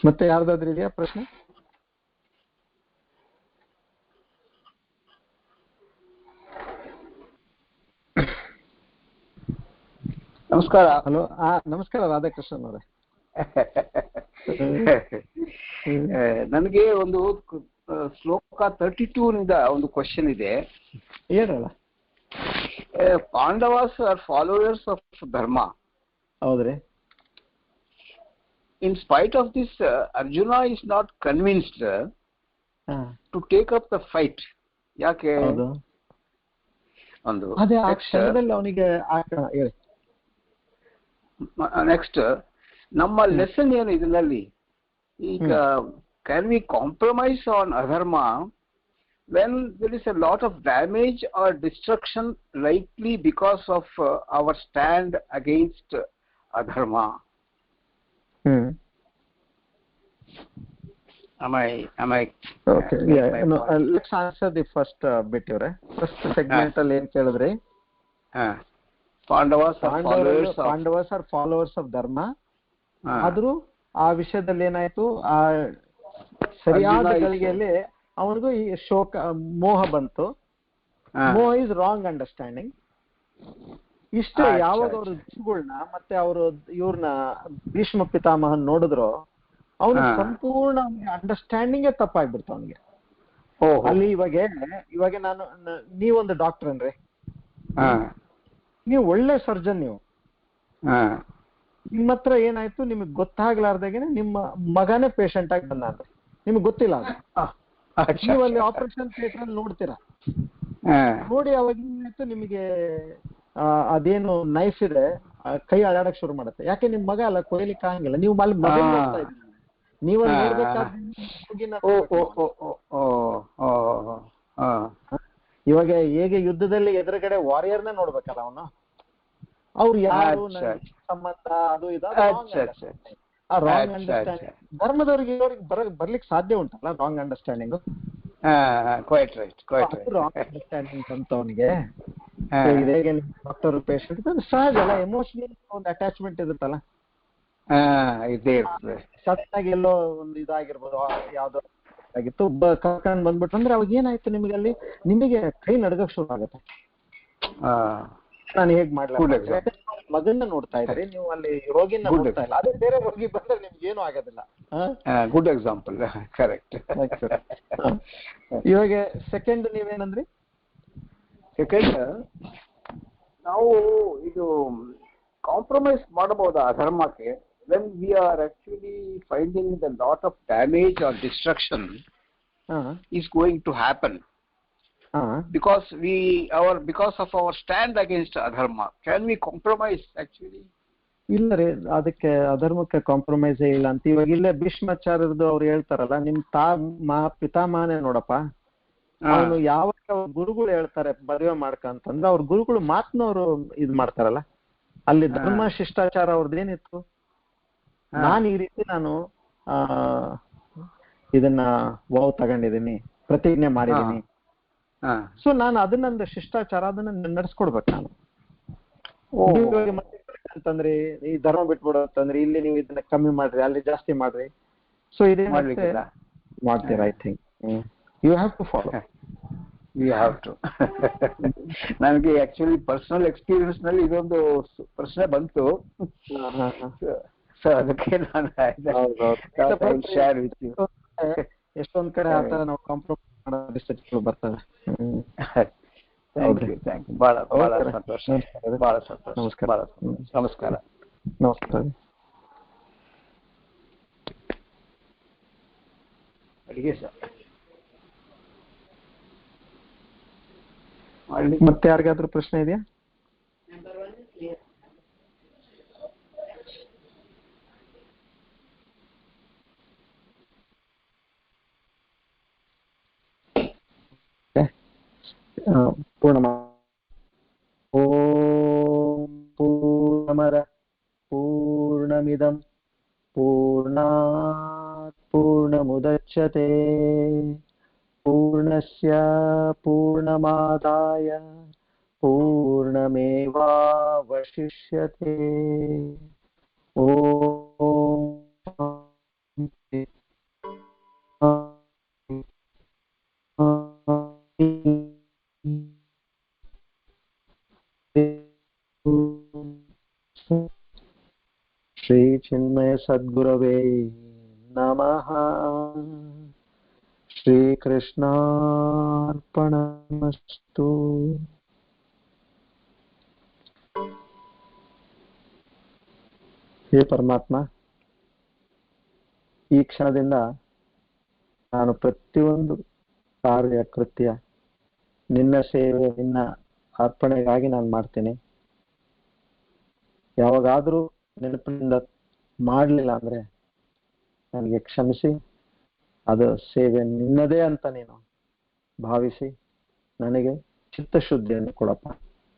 ಮತ್ತೆ ಯಾರ್ದಾದ್ರೂ ಇದೆಯಾ ಪ್ರಶ್ನೆ? ನಮಸ್ಕಾರ. ಹಲೋ, ನಮಸ್ಕಾರ ರಾಧಾಕೃಷ್ಣನ್ ಅವರೇ. ನನಗೆ ಒಂದು ಶ್ಲೋಕ 32 ಒಂದು ಕ್ವಶನ್ ಇದೆ. ಹೇಳಲ್ಲ. Pandavas R followers of dharma. ಹೌದ್ರಿ. In spite of this Arjuna is not convinced to take up the fight. ಯಾಕೆ? ಒಂದು ಅದೇ ಆ ಕ್ಷಣದಲ್ಲಿ ಅವನಿಗೆ ಹೇಳಿ. ನೆಕ್ಸ್ಟ್ ನಮ್ಮ ಲೆಸನ್ ಏನು ಇದರಲ್ಲಿ? ಈಗ ಕ್ಯಾನ್ ವಿ ಕಾಂಪ್ರಮೈಸ್ ಆನ್ ಅಧರ್ಮ when there is a lot of damage or destruction likely because of our stand against adharma? Am I okay? Yeah, no, let's answer the first bit here. First segment ಅಲ್ಲಿ ಏನು ಕೇಳಿದ್ರಿ? ಪಾಂಡವಾಸ್ ಆರ್ ಫಾಲೋವರ್ಸ್ ಆಫ್ ಧರ್ಮ. ಆದ್ರೂ ಆ ವಿಷಯದಲ್ಲಿ ಏನಾಯ್ತು, ಆ ಸರಿಯಾದ ಗಳಿಗೆಯಲ್ಲಿ ಅವನಿಗೂ ಈ ಮೋಹ ಬಂತು. ಮೋಹ ಇಸ್ ರಾಂಗ್ ಅಂಡರ್ಸ್ಟ್ಯಾಂಡಿಂಗ್. ಇಷ್ಟ ಯಾವಾಗ ಅವ್ರ ಗುರುಗಳನ್ನ ಮತ್ತೆ ಅವರು ಇವ್ರನ್ನ ಭೀಷ್ಮ ಪಿತಾಮಹನ್ ನೋಡಿದ್ರು, ಅವನಿಗೆ ಸಂಪೂರ್ಣ ಅಂಡರ್ಸ್ಟ್ಯಾಂಡಿಂಗೇ ತಪ್ಪಾಗ್ಬಿಡ್ತು ಅವನಿಗೆ. ಅಲ್ಲಿ ಇವಾಗ ನೀವೊಂದು ಡಾಕ್ಟರ್ ಅನ್ರಿ, ನೀವು ಒಳ್ಳೆ ಸರ್ಜನ್. ನಿಮ್ಮ ಹತ್ರ ಏನಾಯ್ತು, ನಿಮಗ್ ಗೊತ್ತಾಗ್ಲಾರ್ದಾಗೇನೆ ನಿಮ್ಮ ಮಗನೇ ಪೇಷಂಟ್ ಆಗಿ ಬಂದ ಅಂದ್ರೆ ನಿಮ್ಗೆ ಗೊತ್ತಿಲ್ಲ. ಅದು ನೀವು ಅಲ್ಲಿ ಆಪರೇಷನ್ ಥಿಯೇಟರ್ ಅಲ್ಲಿ ನೋಡ್ತೀರಾ. ನೋಡಿ ಅವಾಗ ಏನಾಯ್ತು, ನಿಮಗೆ ಅದೇನು ನೈಫ್ ಇದೆ ಕೈ ಅಳ್ಳಾಡಕ್ ಶುರು ಮಾಡುತ್ತೆ. ಯಾಕೆ? ನಿಮ್ ಮಗ ಅಲ್ಲ, ಕೊಯ್ಲಿಕ್ಕೆ ಆಗಂಗಿಲ್ಲ. ನೀವು ಅಲ್ಲಿ ಮಗ ನೋಡ್ತಾ ಇದ್ದೀರಿ, ನೀವಲ್ಲಿ ನೋಡ್ಬೇಕಾದ್ರೆ ಇವಾಗ ಹೇಗೆ ಯುದ್ಧದಲ್ಲಿ ಎದುರುಗಡೆ ವಾರಿಯರ್ನೇ ನೋಡ್ಬೇಕಲ್ಲ ಅವನು. ಅವ್ರು ಯಾರು, ಸಂಬಂಧ, ಅದು ಇದು ರಾಂಗ್ ಅಂಡರ್ಸ್ಟ್ಯಾಂಡಿಂಗ್. ಧರ್ಮದವ್ರಿಗೆ ಬರ್ಲಿಕ್ಕೆ ಸಾಧ್ಯ ಉಂಟಲ್ಲ ರಾಂಗ್ ಅಂಡರ್ಸ್ಟ್ಯಾಂಡಿಂಗ್. ರಾಂಗ್ ಅಂಡರ್ಸ್ಟ್ಯಾಂಡಿಂಗ್ ಅಂತ ಅವನಿಗೆ ಹೇಗೆ ಡಾಕ್ಟರ್ ಪೇಷಂಟ್ ಸಹಜ ಅಲ್ಲ. ಎಮೋಷನಲ್ ಒಂದು ಅಟ್ಯಾಚ್ಮೆಂಟ್ ಇರುತ್ತಲ್ಲ. ಸಡನ್ ಆಗಿ ಎಲ್ಲೋ ಒಂದು ಇದಾಗಿರ್ಬೋದು, ಯಾವ್ದೋ ಆಗಿತ್ತು, ಕರ್ಕೊಂಡ್ ಬಂದ್ಬಿಟ್ಟು ಅಂದ್ರೆ ಅವಾಗ ಏನಾಯ್ತು, ನಿಮಗೆ ನಿಮಗೆ ಕೈ ನಡ್ಗಕ್ ಶುರು ಆಗುತ್ತೆ. ನಾನು ಹೇಗ್ ಮಾಡ್ಲಾ, ಮಗನ್ನ ನೋಡ್ತಾ ಇದ್ರಿ, ನೀವು ಅಲ್ಲಿ ರೋಗಿನ ನೋಡ್ತಾ ಇಲ್ಲ. ಅದೇ ಬೇರೆ ರೋಗಿ ಬಂದ್ರೆ ನಿಮ್ಗೆ ಏನು ಆಗೋದಿಲ್ಲ. Good example, correct. ಇವಾಗ ಸೆಕೆಂಡ್ ನೀವೇನಂದ್ರಿ? ಸೆಕೆಂಡ್, ನಾವು ಇದು ಕಾಂಪ್ರಮೈಸ್ ಮಾಡಬಹುದಾ ಅಧರ್ಮಕ್ಕೆ? when we are actually finding the lot of damage or destruction is going to happen because of our stand against adharma. Can we compromise actually? ಇಲ್ಲ ರೀ, ಅದಕ್ಕೆ ಅಧರ್ಮಕ್ಕೆ ಕಾಂಪ್ರಮೈಸ್ ಇಲ್ಲ ಅಂತ. ಇವಾಗ ಇಲ್ಲೇ ಭೀಷ್ಮಾಚಾರ್ಯರದು ಅವ್ರು ಹೇಳ್ತಾರಲ್ಲ, ನಿಮ್ ಪಿತಾಮಹನೇ ನೋಡಪ್ಪ, ಅವನು ಯಾವಾಗ ಗುರುಗಳು ಹೇಳ್ತಾರೆ ಮದುವೆ ಮಾಡ್ಕಂತಂದ್ರೆ ಅವ್ರ ಗುರುಗಳು ಮಾತನವ್ರು ಇದ್ ಮಾಡ್ತಾರಲ್ಲ. ಅಲ್ಲಿ ಧರ್ಮ ಶಿಷ್ಟಾಚಾರ ಅವ್ರದ್ದೇನಿತ್ತು, ನಾನು ಈ ರೀತಿ ಇದನ್ನ ವಾವ್ ತಗೊಂಡಿದ್ದೀನಿ, ಪ್ರತಿಜ್ಞೆ ಮಾಡಿದ್ದೀನಿ, ಸೊ ನಾನು ಅದನ್ನೊಂದು ಶಿಷ್ಟಾಚಾರ ಅದನ್ನ ನಡೆಸ್ಕೊಡ್ಬೇಕು ನಾನು. ಅಂತಂದ್ರೆ ಈ ಧರ್ಮ ಬಿಟ್ಬಿಡೋ ಅಂತಂದ್ರೆ ಇಲ್ಲಿ ನೀವು ಇದನ್ನ ಕಮ್ಮಿ ಮಾಡ್ರಿ, ಅಲ್ಲಿ ಜಾಸ್ತಿ ಮಾಡ್ರಿ, ಸೊ ಇದೇ ಮಾಡ್ತೀರಾ? I think you have to follow. You have to. ನನಗೆ ಆಕ್ಚುಲಿ ಪರ್ಸನಲ್ ಎಕ್ಸ್ಪೀರಿಯನ್ಸ್ ನಲ್ಲಿ ಇದೊಂದು ಪ್ರಶ್ನೆ ಬಂತು, ಸೊ ಅದಕ್ಕೆ ನಾನು ಶೇರ್ ವಿತ್ ಯು. ಎಷ್ಟೊಂದ್ ಕಡೆ ಆತರ ನಾವು ಕಾಂಪ್ರಮೈಸ್ ಮಾಡೋ ಪರಿಸ್ಥಿತಿಗಳು ಬರ್ತವೆ. Thank you. ಬಹಳ ಸಂತೋಷ. ನಮಸ್ಕಾರ. ಅಡಿಗೆ ಸರ್ ಮತ್ತೆ ಯಾರಿಗಾದ್ರೂ ಪ್ರಶ್ನೆ ಇದೆಯಾ? ಓಂ ಪೂರ್ಣಮದ ಪೂರ್ಣಮಿದಂ ಪೂರ್ಣಾತ್ ಪೂರ್ಣಮುದಚ್ಯತೆ ಪೂರ್ಣಸ್ಯ ಪೂರ್ಣಮಾದಾಯ ಪೂರ್ಣಮೇವಾವಶಿಷ್ಯತೆ. ಓಂ ಚಿನ್ಮಯ ಸದ್ಗುರವೇ ನಮಃ. ಶ್ರೀಕೃಷ್ಣಾರ್ಪಣಮಸ್ತು. ಹೇ ಪರಮಾತ್ಮ, ಈ ಕ್ಷಣದಿಂದ ನಾನು ಪ್ರತಿಯೊಂದು ಕಾರ್ಯ ಕೃತ್ಯ ನಿನ್ನ ಸೇವೆ, ನಿನ್ನ ಅರ್ಪಣೆಗಾಗಿ ನಾನು ಮಾಡ್ತೇನೆ. ಯಾವಾಗಾದ್ರೂ ನೆನಪಿನಿಂದ ಮಾಡಲಿಲ್ಲ ಅಂದ್ರೆ ನನಗೆ ಕ್ಷಮಿಸಿ, ಅದು ಸೇವೆ ನಿನ್ನದೇ ಅಂತ ನೀನು ಭಾವಿಸಿ ನನಗೆ ಚಿತ್ತಶುದ್ಧಿಯನ್ನು ಕೊಡಪ್ಪ.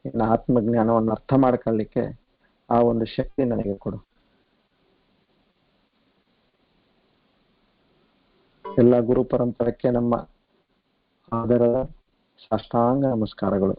ನಿನ್ನ ಆತ್ಮಜ್ಞಾನವನ್ನು ಅರ್ಥ ಮಾಡ್ಕೊಳ್ಳಿಕ್ಕೆ ಆ ಒಂದು ಶಕ್ತಿ ನನಗೆ ಕೊಡು. ಎಲ್ಲ ಗುರು ಪರಂಪರಕ್ಕೆ ನಮ್ಮ ಆದರದ ಸಾಷ್ಟಾಂಗ ನಮಸ್ಕಾರಗಳು.